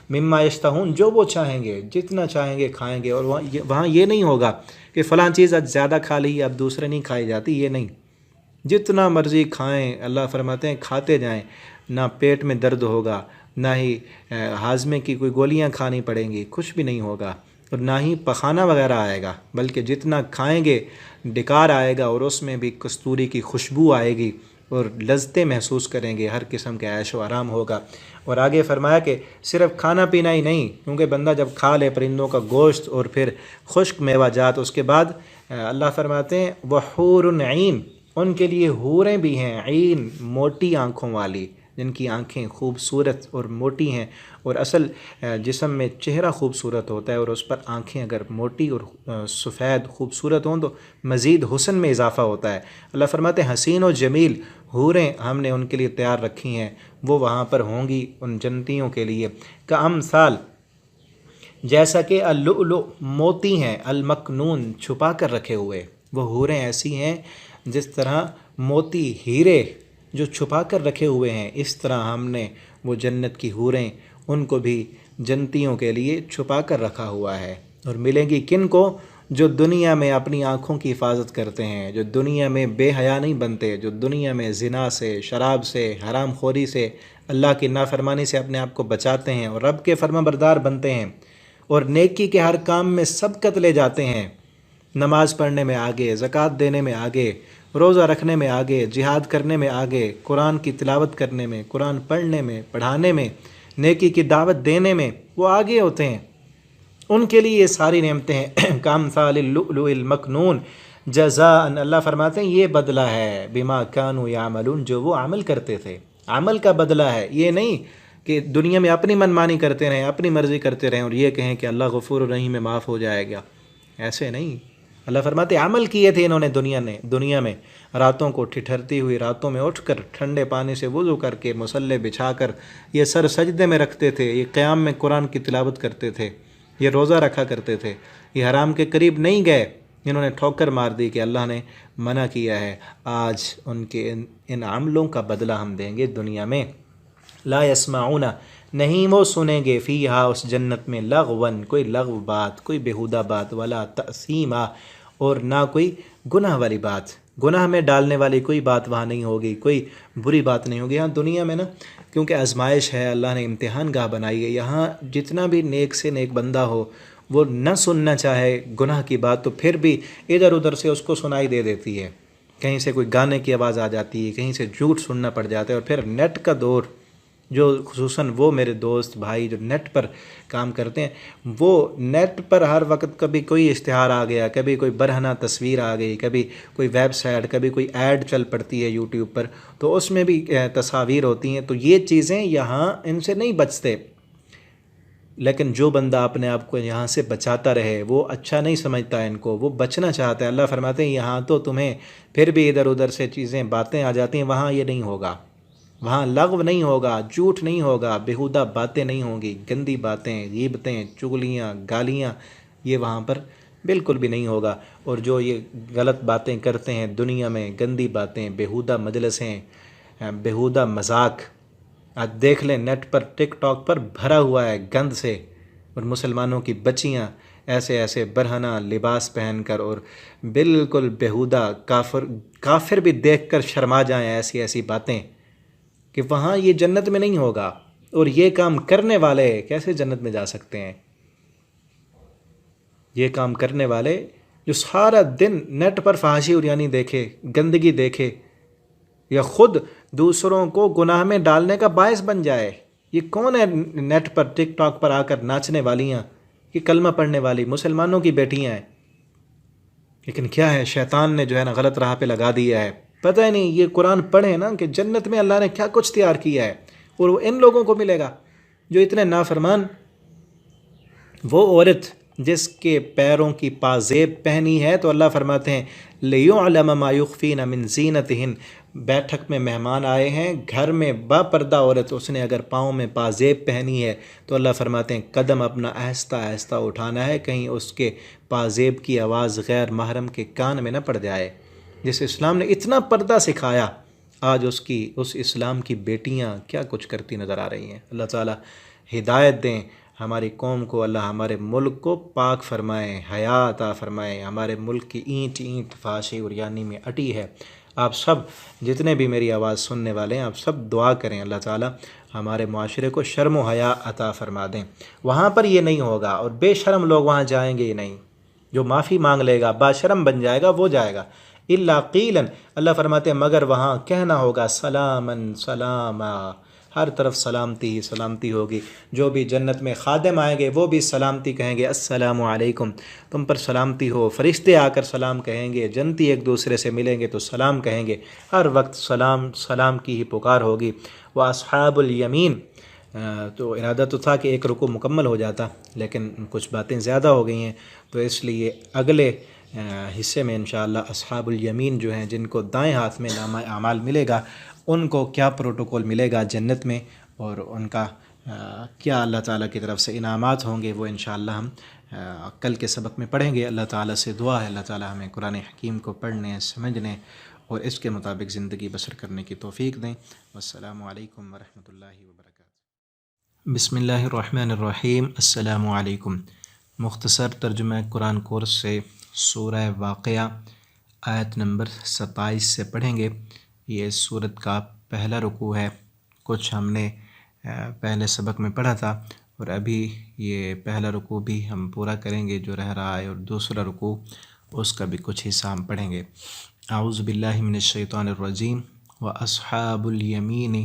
Speaker 1: مما یشتہون، جو وہ چاہیں گے، جتنا چاہیں گے کھائیں گے۔ اور وہاں یہ نہیں ہوگا کہ فلاں چیز آج زیادہ کھا لی اب دوسرے نہیں کھائی جاتی، یہ نہیں، جتنا مرضی کھائیں، اللہ فرماتے ہیں کھاتے جائیں، نہ پیٹ میں درد ہوگا، نہ ہی ہاضمے کی کوئی گولیاں کھانی پڑیں گی، کچھ بھی نہیں ہوگا، اور نہ ہی پخانہ وغیرہ آئے گا، بلکہ جتنا کھائیں گے ڈکار آئے گا، اور اس میں بھی کستوری کی خوشبو آئے گی، اور لذتیں محسوس کریں گے، ہر قسم کے عیش و آرام ہوگا۔ اور آگے فرمایا کہ صرف کھانا پینا ہی نہیں، کیونکہ بندہ جب کھا لے پرندوں کا گوشت اور پھر خشک میوہ جات، اس کے بعد اللہ فرماتے ہیں وحور عین، ان کے لیے حوریں بھی ہیں، عین، موٹی آنکھوں والی، جن کی آنکھیں خوبصورت اور موٹی ہیں، اور اصل جسم میں چہرہ خوبصورت ہوتا ہے، اور اس پر آنکھیں اگر موٹی اور سفید خوبصورت ہوں تو مزید حسن میں اضافہ ہوتا ہے۔ اللہ فرماتے ہیں حسین و جمیل حوریں ہم نے ان کے لیے تیار رکھی ہیں، وہ وہاں پر ہوں گی ان جنتیوں کے لیے، کامثال، جیسا کہ اللؤلؤ، موتی ہیں، المکنون، چھپا کر رکھے ہوئے، وہ حوریں ایسی ہیں جس طرح موتی، ہیرے جو چھپا کر رکھے ہوئے ہیں، اس طرح ہم نے وہ جنت کی حوریں ان کو بھی جنتیوں کے لیے چھپا کر رکھا ہوا ہے۔ اور ملیں گی کن کو؟ جو دنیا میں اپنی آنکھوں کی حفاظت کرتے ہیں، جو دنیا میں بے حیا نہیں بنتے، جو دنیا میں زنا سے، شراب سے، حرام خوری سے، اللہ کی نافرمانی سے اپنے آپ کو بچاتے ہیں اور رب کے فرما بردار بنتے ہیں اور نیکی کے ہر کام میں سبقت لے جاتے ہیں، نماز پڑھنے میں آگے، زکوٰۃ دینے میں آگے، روزہ رکھنے میں آگے، جہاد کرنے میں آگے، قرآن کی تلاوت کرنے میں، قرآن پڑھنے میں، پڑھانے میں، نیکی کی دعوت دینے میں وہ آگے ہوتے ہیں، ان کے لیے یہ ساری نعمتیں ہیں کامثال اللؤلؤ المکنون جزاء، اللہ فرماتے ہیں یہ بدلہ ہے بما کانوا یعملون، جو وہ عمل کرتے تھے، عمل کا بدلہ ہے، یہ نہیں کہ دنیا میں اپنی منمانی کرتے رہیں، اپنی مرضی کرتے رہیں اور یہ کہیں کہ اللہ غفور الرحیم میں معاف ہو جائے گا، ایسے نہیں۔ اللہ فرماتے عمل کیے تھے انہوں نے دنیا میں راتوں کو ٹھٹھرتی ہوئی راتوں میں اٹھ کر ٹھنڈے پانی سے وضو کر کے مصلے بچھا کر یہ سر سجدے میں رکھتے تھے، یہ قیام میں قرآن کی تلاوت کرتے تھے، یہ روزہ رکھا کرتے تھے، یہ حرام کے قریب نہیں گئے، انہوں نے ٹھوکر مار دی کہ اللہ نے منع کیا ہے، آج ان کے ان عملوں کا بدلہ ہم دیں گے دنیا میں۔ لا یسمعون، نہیں وہ سنیں گے، فیہا اس جنت میں، لغون کوئی لغو بات، کوئی بیہودہ بات، ولا تأثیما اور نہ کوئی گناہ والی بات، گناہ میں ڈالنے والی کوئی بات وہاں نہیں ہوگی، کوئی بری بات نہیں ہوگی۔ ہاں دنیا میں نا کیونکہ آزمائش ہے، اللہ نے امتحان گاہ بنائی ہے، یہاں جتنا بھی نیک سے نیک بندہ ہو وہ نہ سننا چاہے گناہ کی بات تو پھر بھی ادھر ادھر سے اس کو سنائی دے دیتی ہے، کہیں سے کوئی گانے کی آواز آ جاتی ہے، کہیں سے جھوٹ سننا پڑ جاتا ہے، اور پھر نیٹ کا دور، جو خصوصاً وہ میرے دوست بھائی جو نیٹ پر کام کرتے ہیں، وہ نیٹ پر ہر وقت کبھی کوئی اشتہار آ گیا، کبھی کوئی برہنہ تصویر آ گئی، کبھی کوئی ویب سائٹ، کبھی کوئی ایڈ چل پڑتی ہے یوٹیوب پر، تو اس میں بھی تصاویر ہوتی ہیں، تو یہ چیزیں یہاں ان سے نہیں بچتے، لیکن جو بندہ اپنے آپ کو یہاں سے بچاتا رہے وہ اچھا نہیں سمجھتا ان کو، وہ بچنا چاہتا ہے۔ اللہ فرماتے ہیں یہاں تو تمہیں پھر بھی ادھر ادھر سے چیزیں باتیں آ جاتی ہیں، وہاں یہ نہیں ہوگا، وہاں لغو نہیں ہوگا، جھوٹ نہیں ہوگا، بیہودہ باتیں نہیں ہوں گی، گندی باتیں، غیبتیں، چغلیاں، گالیاں، یہ وہاں پر بالکل بھی نہیں ہوگا۔ اور جو یہ غلط باتیں کرتے ہیں دنیا میں، گندی باتیں، بیہودہ مجلسیں، بیہودہ مذاق، آج دیکھ لیں نیٹ پر ٹک ٹاک پر بھرا ہوا ہے گند سے، اور مسلمانوں کی بچیاں ایسے ایسے برہنہ لباس پہن کر اور بالکل بیہودہ، کافر بھی دیکھ کر شرما جائیں ایسی ایسی باتیں، کہ وہاں یہ جنت میں نہیں ہوگا، اور یہ کام کرنے والے کیسے جنت میں جا سکتے ہیں؟ یہ کام کرنے والے جو سارا دن نیٹ پر فحاشی اریانی دیکھے، گندگی دیکھے، یا خود دوسروں کو گناہ میں ڈالنے کا باعث بن جائے۔ یہ کون ہے نیٹ پر ٹک ٹاک پر آ کر ناچنے والیاں، یہ کلمہ پڑھنے والی مسلمانوں کی بیٹیاں ہیں، لیکن کیا ہے شیطان نے جو ہے نا غلط راہ پہ لگا دیا ہے، پتہ ہی نہیں۔ یہ قرآن پڑھیں نا کہ جنت میں اللہ نے کیا کچھ تیار کیا ہے، اور وہ ان لوگوں کو ملے گا جو اتنے نافرمان۔ وہ عورت جس کے پیروں کی پازیب پہنی ہے، تو اللہ فرماتے ہیں لِيُعْلَمَ مَا يُخْفِينَ مِن زِينَتِهِنَّ، بیٹھک میں مہمان آئے ہیں، گھر میں با پردہ عورت، اس نے اگر پاؤں میں پازیب پہنی ہے تو اللہ فرماتے ہیں قدم اپنا آہستہ آہستہ اٹھانا ہے، کہیں اس کے پازیب کی آواز غیر محرم کے کان میں نہ پڑ جائے۔ جس اسلام نے اتنا پردہ سکھایا، آج اس اسلام کی بیٹیاں کیا کچھ کرتی نظر آ رہی ہیں۔ اللہ تعالی ہدایت دیں ہماری قوم کو، اللہ ہمارے ملک کو پاک فرمائیں، حیا عطا فرمائیں۔ ہمارے ملک کی اینٹ اینٹ فحاشی اریانی میں اٹی ہے۔ آپ سب جتنے بھی میری آواز سننے والے ہیں، آپ سب دعا کریں اللہ تعالی ہمارے معاشرے کو شرم و حیا عطا فرما دیں۔ وہاں پر یہ نہیں ہوگا، اور بے شرم لوگ وہاں جائیں گے ہی نہیں۔ جو معافی مانگ لے گا، باشرم بن جائے گا، وہ جائے گا۔ الا قیلا، اللہ فرماتے ہیں مگر وہاں کہنا ہوگا سلامن سلاما، ہر طرف سلامتی ہی سلامتی ہوگی۔ جو بھی جنت میں خادم آئیں گے وہ بھی سلامتی کہیں گے، السلام علیکم، تم پر سلامتی ہو۔ فرشتے آ کر سلام کہیں گے، جنتی ایک دوسرے سے ملیں گے تو سلام کہیں گے، ہر وقت سلام سلام کی ہی پکار ہوگی۔ واصحاب الیمین، تو ارادہ تو تھا کہ ایک رکوع مکمل ہو جاتا، لیکن کچھ باتیں زیادہ ہو گئی ہیں، تو اس لیے اگلے حصے میں انشاءاللہ اصحاب الیمین جو ہیں، جن کو دائیں ہاتھ میں نامہ اعمال ملے گا، ان کو کیا پروٹوکول ملے گا جنت میں، اور ان کا کیا اللہ تعالیٰ کی طرف سے انعامات ہوں گے، وہ انشاءاللہ ہم کل کے سبق میں پڑھیں گے۔ اللہ تعالیٰ سے دعا ہے اللہ تعالیٰ ہمیں قرآن حکیم کو پڑھنے، سمجھنے اور اس کے مطابق زندگی بسر کرنے کی توفیق دیں۔ والسلام علیکم ورحمۃ اللہ وبرکاتہ۔ بسم اللہ الرحمن الرحیم۔ السلام علیکم۔ مختصر ترجمہ قرآن کورس سے سورہ واقعہ آیت نمبر 27 سے پڑھیں گے۔ یہ اس سورت کا پہلا رکوع ہے۔ کچھ ہم نے پہلے سبق میں پڑھا تھا اور ابھی یہ پہلا رکوع بھی ہم پورا کریں گے جو رہ رہا ہے، اور دوسرا رکوع اس کا بھی کچھ حصہ ہم پڑھیں گے۔ اعوذ باللہ من الشیطان الرجیم واصحاب الیمین،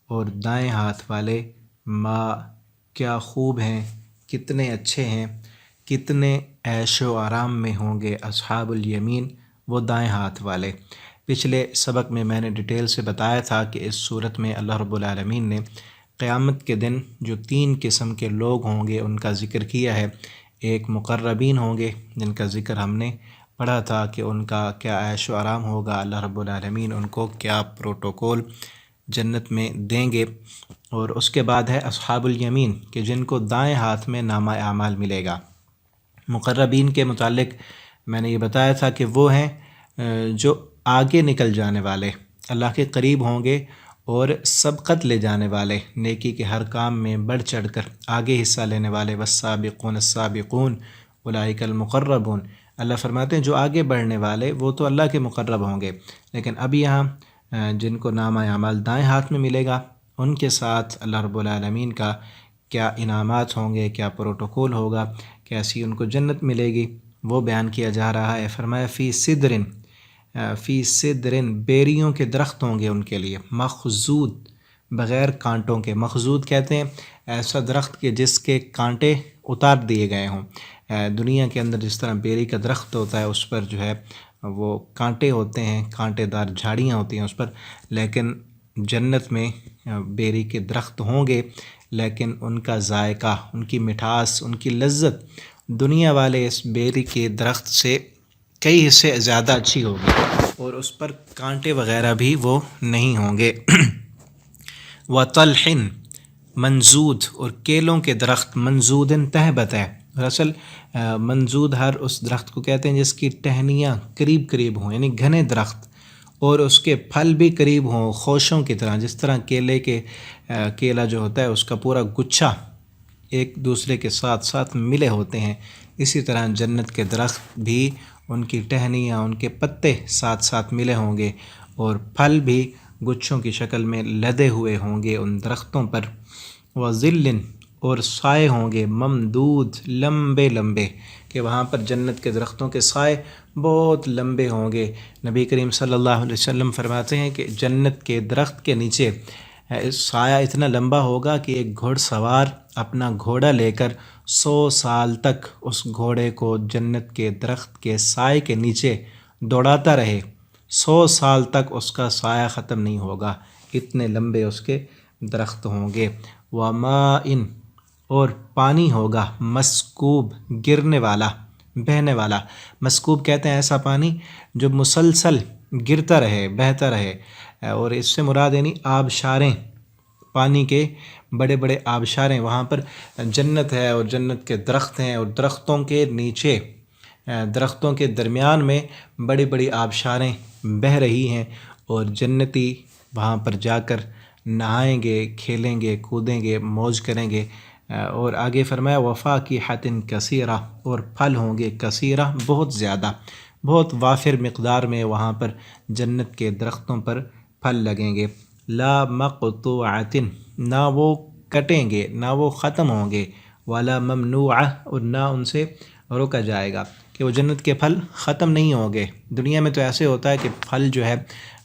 Speaker 1: اور دائیں ہاتھ والے، ما کیا خوب ہیں، کتنے اچھے ہیں، کتنے عیش و آرام میں ہوں گے اصحاب الیمین، وہ دائیں ہاتھ والے۔ پچھلے سبق میں نے ڈیٹیل سے بتایا تھا کہ اس صورت میں اللہ رب العالمین نے قیامت کے دن جو 3 قسم کے لوگ ہوں گے ان کا ذکر کیا ہے۔ ایک مقربین ہوں گے جن کا ذکر ہم نے پڑھا تھا کہ ان کا کیا عیش و آرام ہوگا، اللہ رب العالمین ان کو کیا پروٹوکول جنت میں دیں گے۔ اور اس کے بعد ہے اصحاب الیمین کہ جن کو دائیں ہاتھ میں نامہ اعمال ملے گا۔ مقربین کے متعلق میں نے یہ بتایا تھا کہ وہ ہیں جو آگے نکل جانے والے، اللہ کے قریب ہوں گے اور سبقت لے جانے والے، نیکی کے ہر کام میں بڑھ چڑھ کر آگے حصہ لینے والے۔ والسابقون السابقون اولئک المقربون، اللہ فرماتے ہیں جو آگے بڑھنے والے وہ تو اللہ کے مقرب ہوں گے، لیکن اب یہاں جن کو نامہ اعمال دائیں ہاتھ میں ملے گا ان کے ساتھ اللہ رب العالمین کا کیا انعامات ہوں گے، کیا پروٹوکول ہوگا، کیسی ان کو جنت ملے گی، وہ بیان کیا جا رہا ہے۔ فرمایا فی صدرن، بیریوں کے درخت ہوں گے ان کے لیے، مخضود، بغیر کانٹوں کے۔ مخضود کہتے ہیں ایسا درخت کہ جس کے کانٹے اتار دیے گئے ہوں۔ دنیا کے اندر جس طرح بیری کا درخت ہوتا ہے اس پر جو ہے وہ کانٹے ہوتے ہیں، کانٹے دار جھاڑیاں ہوتی ہیں اس پر، لیکن جنت میں بیری کے درخت ہوں گے، لیکن ان کا ذائقہ، ان کی مٹھاس، ان کی لذت دنیا والے اس بیری کے درخت سے کئی حصے زیادہ اچھی ہوگی، اور اس پر کانٹے وغیرہ بھی وہ نہیں ہوں گے۔ وطلح منضود، اور کیلوں کے درخت، منضود تہ بتہ، دراصل منضود ہر اس درخت کو کہتے ہیں جس کی ٹہنیاں قریب قریب ہوں، یعنی گھنے درخت، اور اس کے پھل بھی قریب ہوں، خوشوں کی طرح، جس طرح کیلا جو ہوتا ہے اس کا پورا گچھا ایک دوسرے کے ساتھ ساتھ ملے ہوتے ہیں، اسی طرح جنت کے درخت بھی ان کی ٹہنیاں، ان کے پتے ساتھ ساتھ ملے ہوں گے، اور پھل بھی گچھوں کی شکل میں لدے ہوئے ہوں گے ان درختوں پر۔ وظل، اور سائے ہوں گے، ممدود، لمبے لمبے، کہ وہاں پر جنت کے درختوں کے سائے بہت لمبے ہوں گے۔ نبی کریم صلی اللہ علیہ وسلم فرماتے ہیں کہ جنت کے درخت کے نیچے سایہ اتنا لمبا ہوگا کہ ایک گھوڑ سوار اپنا گھوڑا لے کر 100 سال تک اس گھوڑے کو جنت کے درخت کے سائے کے نیچے دوڑاتا رہے، 100 سال تک اس کا سایہ ختم نہیں ہوگا، اتنے لمبے اس کے درخت ہوں گے۔ وماء، اور پانی ہوگا، مسکوب، گرنے والا، بہنے والا۔ مسکوب کہتے ہیں ایسا پانی جو مسلسل گرتا رہے، بہتا رہے، اور اس سے مراد یعنی آبشاریں، پانی کے بڑے بڑے آبشاریں وہاں پر جنت ہے، اور جنت کے درخت ہیں، اور درختوں کے نیچے، درختوں کے درمیان میں بڑی بڑی آبشاریں بہہ رہی ہیں، اور جنتی وہاں پر جا کر نہائیں گے، کھیلیں گے، کودیں گے، موج کریں گے۔ اور آگے فرمایا وفاکہۃ کثیرہ، اور پھل ہوں گے کثیرہ، بہت زیادہ، بہت وافر مقدار میں وہاں پر جنت کے درختوں پر پھل لگیں گے۔ لا مقطوعۃ، نہ وہ کٹیں گے، نہ وہ ختم ہوں گے، ولا ممنوعہ، اور نہ ان سے روکا جائے گا، کہ وہ جنت کے پھل ختم نہیں ہوں گے۔ دنیا میں تو ایسے ہوتا ہے کہ پھل جو ہے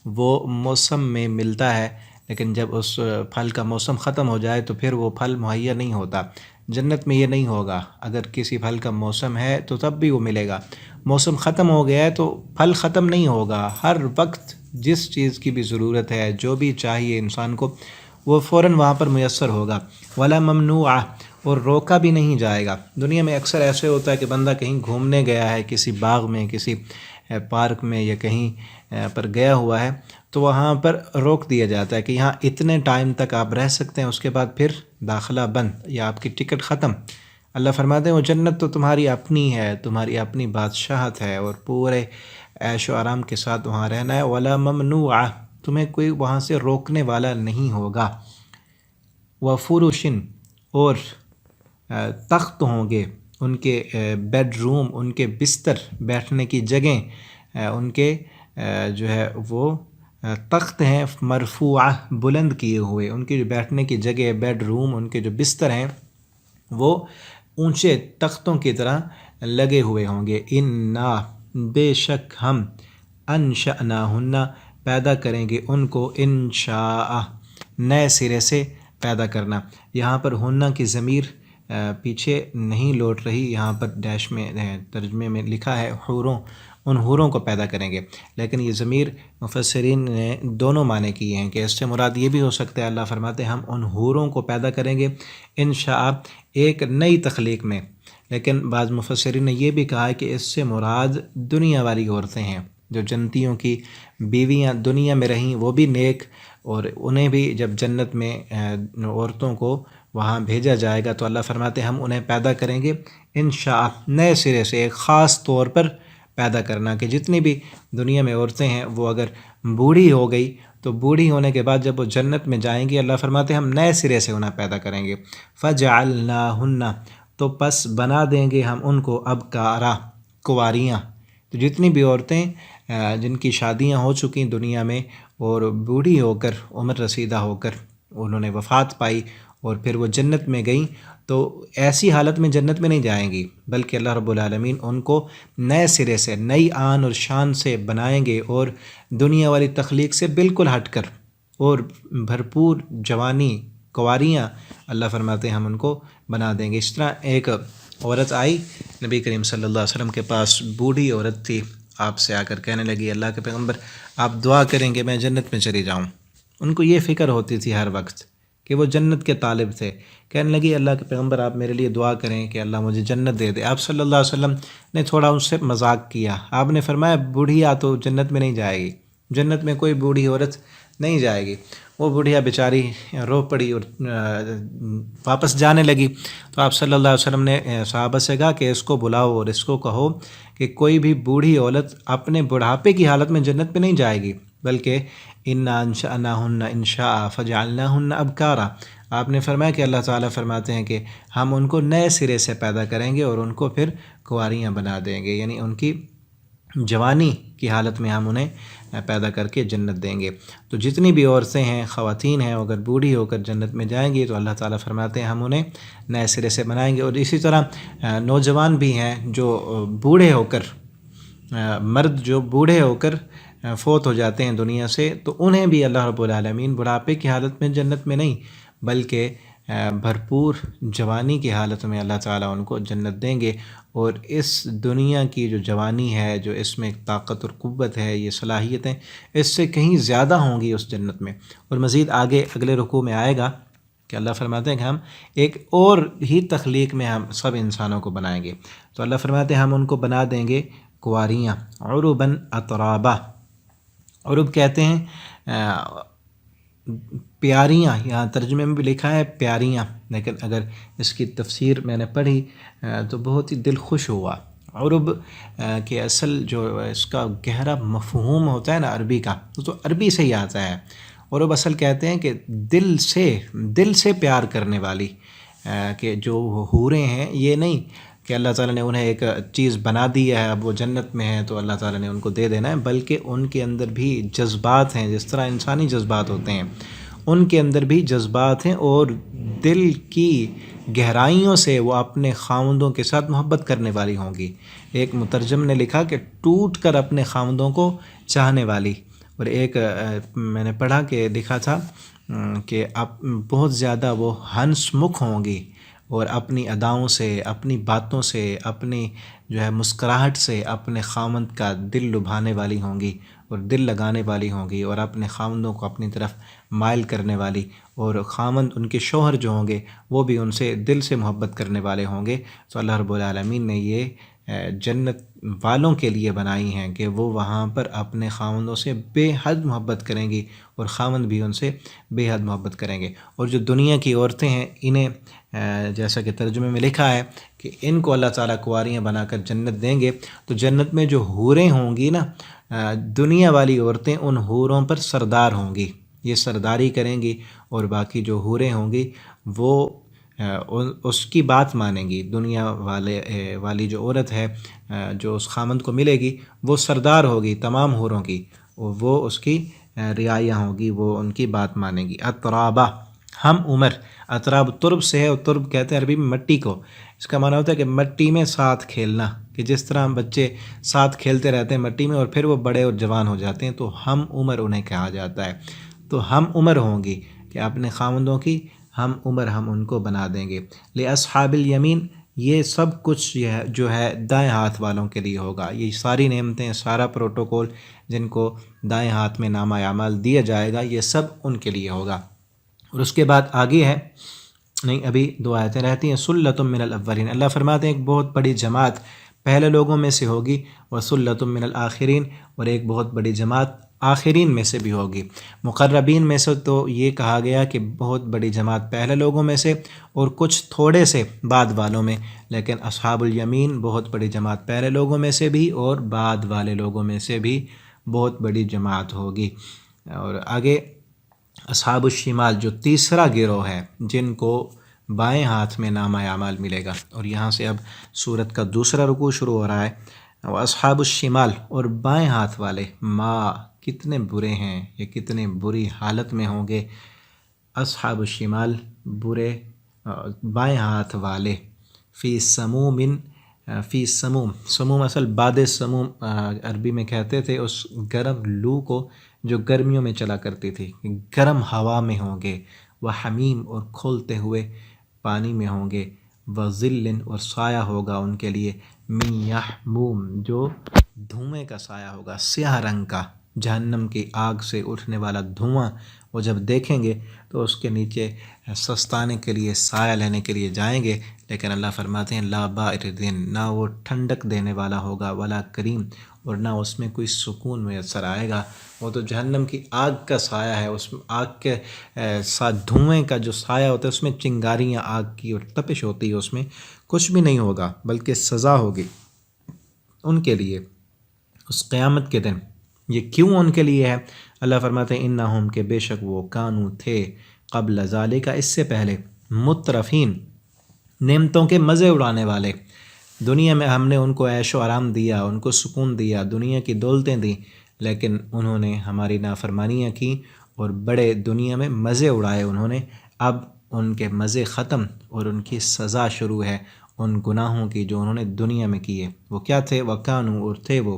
Speaker 1: وہ موسم میں ملتا ہے، لیکن جب اس پھل کا موسم ختم ہو جائے تو پھر وہ پھل مہیا نہیں ہوتا۔ جنت میں یہ نہیں ہوگا، اگر کسی پھل کا موسم ہے تو تب بھی وہ ملے گا، موسم ختم ہو گیا ہے تو پھل ختم نہیں ہوگا، ہر وقت جس چیز کی بھی ضرورت ہے، جو بھی چاہیے انسان کو، وہ فوراً وہاں پر میسر ہوگا۔ ولا ممنوعہ، اور روکا بھی نہیں جائے گا۔ دنیا میں اکثر ایسے ہوتا ہے کہ بندہ کہیں گھومنے گیا ہے، کسی باغ میں، کسی پارک میں، یا کہیں پر گیا ہوا ہے، تو وہاں پر روک دیا جاتا ہے کہ یہاں اتنے ٹائم تک آپ رہ سکتے ہیں، اس کے بعد پھر داخلہ بند، یا آپ کی ٹکٹ ختم۔ اللہ فرماتے ہیں وہ جنت تو تمہاری اپنی ہے، تمہاری اپنی بادشاہت ہے، اور پورے عیش و آرام کے ساتھ وہاں رہنا ہے۔ ولا ممنوعہ، تمہیں کوئی وہاں سے روکنے والا نہیں ہوگا۔ وفرش، اور تخت ہوں گے، ان کے بیڈ روم، ان کے بستر، بیٹھنے کی جگہیں، ان کے جو ہے وہ تخت ہیں مرفوعہ، بلند کیے ہوئے، ان کی جو بیٹھنے کی جگہ، بیڈ روم، ان کے جو بستر ہیں وہ اونچے تختوں کی طرح لگے ہوئے ہوں گے۔ انا، بے شک ہم، انشأناہن، پیدا کریں گے ان کو، انشاء، نئے سرے سے پیدا کرنا۔ یہاں پر ہنہ کی ضمیر پیچھے نہیں لوٹ رہی، یہاں پر ڈیش میں ترجمے میں لکھا ہے حوروں، ان حوروں کو پیدا کریں گے، لیکن یہ ضمیر مفسرین نے دونوں معنی کیے ہیں کہ اس سے مراد یہ بھی ہو سکتا ہے، اللہ فرماتے ہیں ہم ان حوروں کو پیدا کریں گے انشاء، ایک نئی تخلیق میں، لیکن بعض مفسرین نے یہ بھی کہا ہے کہ اس سے مراد دنیا والی عورتیں ہیں، جو جنتیوں کی بیویاں دنیا میں رہیں وہ بھی نیک، اور انہیں بھی جب جنت میں عورتوں کو وہاں بھیجا جائے گا تو اللہ فرماتے ہیں ہم انہیں پیدا کریں گے انشاء، نئے سرے سے، ایک خاص طور پر پیدا کرنا، کہ جتنی بھی دنیا میں عورتیں ہیں وہ اگر بوڑھی ہو گئی تو بوڑھی ہونے کے بعد جب وہ جنت میں جائیں گی اللہ فرماتے ہیں ہم نئے سرے سے انہیں پیدا کریں گے۔ فَجَعَلْنَاهُنَّ، تو پس بنا دیں گے ہم ان کو ابکارا، کنواریاں۔ تو جتنی بھی عورتیں جن کی شادیاں ہو چکی دنیا میں اور بوڑھی ہو کر، عمر رسیدہ ہو کر انہوں نے وفات پائی اور پھر وہ جنت میں گئیں، تو ایسی حالت میں جنت میں نہیں جائیں گی، بلکہ اللہ رب العالمین ان کو نئے سرے سے، نئی آن اور شان سے بنائیں گے، اور دنیا والی تخلیق سے بالکل ہٹ کر، اور بھرپور جوانی، کنواریاں اللہ فرماتے ہیں ہم ان کو بنا دیں گے۔ اس طرح ایک عورت آئی نبی کریم صلی اللہ علیہ وسلم کے پاس، بوڑھی عورت تھی، آپ سے آ کر کہنے لگی اللہ کے پیغمبر آپ دعا کریں کہ میں جنت میں چلی جاؤں۔ ان کو یہ فکر ہوتی تھی ہر وقت کہ وہ جنت کے طالب تھے، کہنے لگی اللہ کے پیغمبر آپ میرے لیے دعا کریں کہ اللہ مجھے جنت دے دے۔ آپ صلی اللہ علیہ وسلم نے تھوڑا اس سے مذاق کیا، آپ نے فرمایا بوڑھیا تو جنت میں نہیں جائے گی، جنت میں کوئی بوڑھی عورت نہیں جائے گی۔ وہ بوڑھیا بیچاری رو پڑی اور واپس جانے لگی، تو آپ صلی اللہ علیہ وسلم نے صحابہ سے کہا کہ اس کو بلاؤ اور اس کو کہو کہ کوئی بھی بوڑھی عورت اپنے بڑھاپے کی حالت میں جنت میں نہیں جائے گی، بلکہ انا انشأناہن انشاء فجعلناہن ابکارا۔ آپ نے فرمایا کہ اللہ تعالیٰ فرماتے ہیں کہ ہم ان کو نئے سرے سے پیدا کریں گے اور ان کو پھر کنواریاں بنا دیں گے، یعنی ان کی جوانی کی حالت میں ہم انہیں پیدا کر کے جنت دیں گے۔ تو جتنی بھی عورتیں ہیں، خواتین ہیں، اگر بوڑھی ہو کر جنت میں جائیں گی تو اللہ تعالیٰ فرماتے ہیں ہم انہیں نئے سرے سے بنائیں گے۔ اور اسی طرح نوجوان بھی ہیں جو بوڑھے ہو کر، مرد جو بوڑھے ہو کر فوت ہو جاتے ہیں دنیا سے، تو انہیں بھی اللہ رب العالمین بڑھاپے کی حالت میں جنت میں نہیں بلکہ بھرپور جوانی کی حالت میں اللہ تعالیٰ ان کو جنت دیں گے۔ اور اس دنیا کی جو جوانی ہے، جو اس میں طاقت اور قوت ہے، یہ صلاحیتیں اس سے کہیں زیادہ ہوں گی اس جنت میں۔ اور مزید آگے اگلے رکوع میں آئے گا کہ اللہ فرماتے ہیں کہ ہم ایک اور ہی تخلیق میں ہم سب انسانوں کو بنائیں گے۔ تو اللہ فرماتے ہیں ہم ان کو بنا دیں گے کنواریاں، عرباً اترابا۔ عرب کہتے ہیں پیاریاں، یہاں ترجمے میں بھی لکھا ہے پیاریاں، لیکن اگر اس کی تفسیر میں نے پڑھی تو بہت ہی دل خوش ہوا۔ عرب کے اصل جو اس کا گہرا مفہوم ہوتا ہے نا عربی کا، تو عربی سے ہی آتا ہے۔ عرب اصل کہتے ہیں کہ دل سے پیار کرنے والی، کہ جو حوریں ہیں یہ نہیں کہ اللہ تعالیٰ نے انہیں ایک چیز بنا دی ہے اب وہ جنت میں ہے تو اللہ تعالیٰ نے ان کو دے دینا ہے، بلکہ ان کے اندر بھی جذبات ہیں، جس طرح انسانی جذبات ہوتے ہیں ان کے اندر بھی جذبات ہیں، اور دل کی گہرائیوں سے وہ اپنے خاوندوں کے ساتھ محبت کرنے والی ہوں گی۔ ایک مترجم نے لکھا کہ ٹوٹ کر اپنے خاوندوں کو چاہنے والی، اور ایک میں نے پڑھا کہ لکھا تھا کہ بہت زیادہ وہ ہنس مکھ ہوں گی، اور اپنی اداؤں سے، اپنی باتوں سے، اپنی جو ہے مسکراہٹ سے اپنے خاوند کا دل لبھانے والی ہوں گی اور دل لگانے والی ہوں گی، اور اپنے خاوندوں کو اپنی طرف مائل کرنے والی، اور خاوند ان کے شوہر جو ہوں گے وہ بھی ان سے دل سے محبت کرنے والے ہوں گے۔ تو اللہ رب العالمین نے یہ جنت والوں کے لیے بنائی ہیں کہ وہ وہاں پر اپنے خاوندوں سے بے حد محبت کریں گی اور خاوند بھی ان سے بے حد محبت کریں گے۔ اور جو دنیا کی عورتیں ہیں انہیں جیسا کہ ترجمے میں لکھا ہے کہ ان کو اللہ تعالیٰ کنواریاں بنا کر جنت دیں گے، تو جنت میں جو حوریں ہوں گی نا، دنیا والی عورتیں ان حوروں پر سردار ہوں گی، یہ سرداری کریں گی، اور باقی جو حوریں ہوں گی وہ اس کی بات مانیں گی. دنیا والی جو عورت ہے جو اس خامند کو ملے گی وہ سردار ہوگی تمام حوروں کی، وہ اس کی رعایا ہوگی، وہ ان کی بات مانیں گی. اترابہ ہم عمر، اطراب ترب سے ہے، اور ترب کہتے ہیں عربی میں مٹی کو. اس کا معنی ہوتا ہے کہ مٹی میں ساتھ کھیلنا، کہ جس طرح بچے ساتھ کھیلتے رہتے ہیں مٹی میں اور پھر وہ بڑے اور جوان ہو جاتے ہیں، تو ہم عمر انہیں کہا جاتا ہے. تو ہم عمر ہوں گی کہ اپنے خامندوں کی ہم عمر ہم ان کو بنا دیں گے. لاصحاب الیمین، یہ سب کچھ جو ہے دائیں ہاتھ والوں کے لیے ہوگا. یہ ساری نعمتیں، سارا پروٹوکول جن کو دائیں ہاتھ میں نامہ اعمال دیا جائے گا، یہ سب ان کے لیے ہوگا. اور اس کے بعد آگے ہے، نہیں ابھی 2 آیتیں رہتی ہیں. سلۃ من الاولین، اللہ فرماتے ہیں ایک بہت بڑی جماعت پہلے لوگوں میں سے ہوگی، وسلۃ من الآخرین، اور ایک بہت بڑی جماعت آخرین میں سے بھی ہوگی. مقربین میں سے تو یہ کہا گیا کہ بہت بڑی جماعت پہلے لوگوں میں سے اور کچھ تھوڑے سے بعد والوں میں، لیکن اصحاب الیمین بہت بڑی جماعت پہلے لوگوں میں سے بھی اور بعد والے لوگوں میں سے بھی بہت بڑی جماعت ہوگی. اور آگے اصحاب الشمال جو تیسرا گروہ ہے جن کو بائیں ہاتھ میں نامہ اعمال ملے گا. اور یہاں سے اب سورت کا دوسرا رکوع شروع ہو رہا ہے. اصحاب الشمال، اور بائیں ہاتھ والے، ما کتنے برے ہیں، یہ کتنے بری حالت میں ہوں گے. اصحاب الشمال برے بائیں ہاتھ والے. فی سموم، فی سموم، سموم اصل باد سموم عربی میں کہتے تھے اس گرم لو کو جو گرمیوں میں چلا کرتی تھی، گرم ہوا میں ہوں گے. وہ حمیم، اور کھولتے ہوئے پانی میں ہوں گے. وظل، اور سایہ ہوگا ان کے لیے. من یحموم، جو دھوئیں کا سایہ ہوگا، سیاہ رنگ کا، جہنم کی آگ سے اٹھنے والا دھواں. وہ جب دیکھیں گے تو اس کے نیچے سستانے کے لیے، سایہ لینے کے لیے جائیں گے. لیکن اللہ فرماتے ہیں لا باردن، نہ وہ ٹھنڈک دینے والا ہوگا، ولا کریم، اور نہ اس میں کوئی سکون میسر آئے گا. وہ تو جہنم کی آگ کا سایہ ہے، اس آگ کے ساتھ دھوئیں کا جو سایہ ہوتا ہے اس میں چنگاریاں آگ کی اور تپش ہوتی ہے، اس میں کچھ بھی نہیں ہوگا بلکہ سزا ہوگی ان کے لیے اس قیامت کے دن. یہ کیوں ان کے لیے ہے؟ اللہ فرماتے ہیں انہم، کہ بے شک وہ، کانو تھے، قبل ذالک، اس سے پہلے، مترفین، نعمتوں کے مزے اڑانے والے. دنیا میں ہم نے ان کو عیش و آرام دیا، ان کو سکون دیا، دنیا کی دولتیں دیں، لیکن انہوں نے ہماری نافرمانیاں کی اور بڑے دنیا میں مزے اڑائے انہوں نے. اب ان کے مزے ختم اور ان کی سزا شروع ہے ان گناہوں کی جو انہوں نے دنیا میں کیے. وہ کیا تھے؟ وَكَانُوا، اور تھے وہ،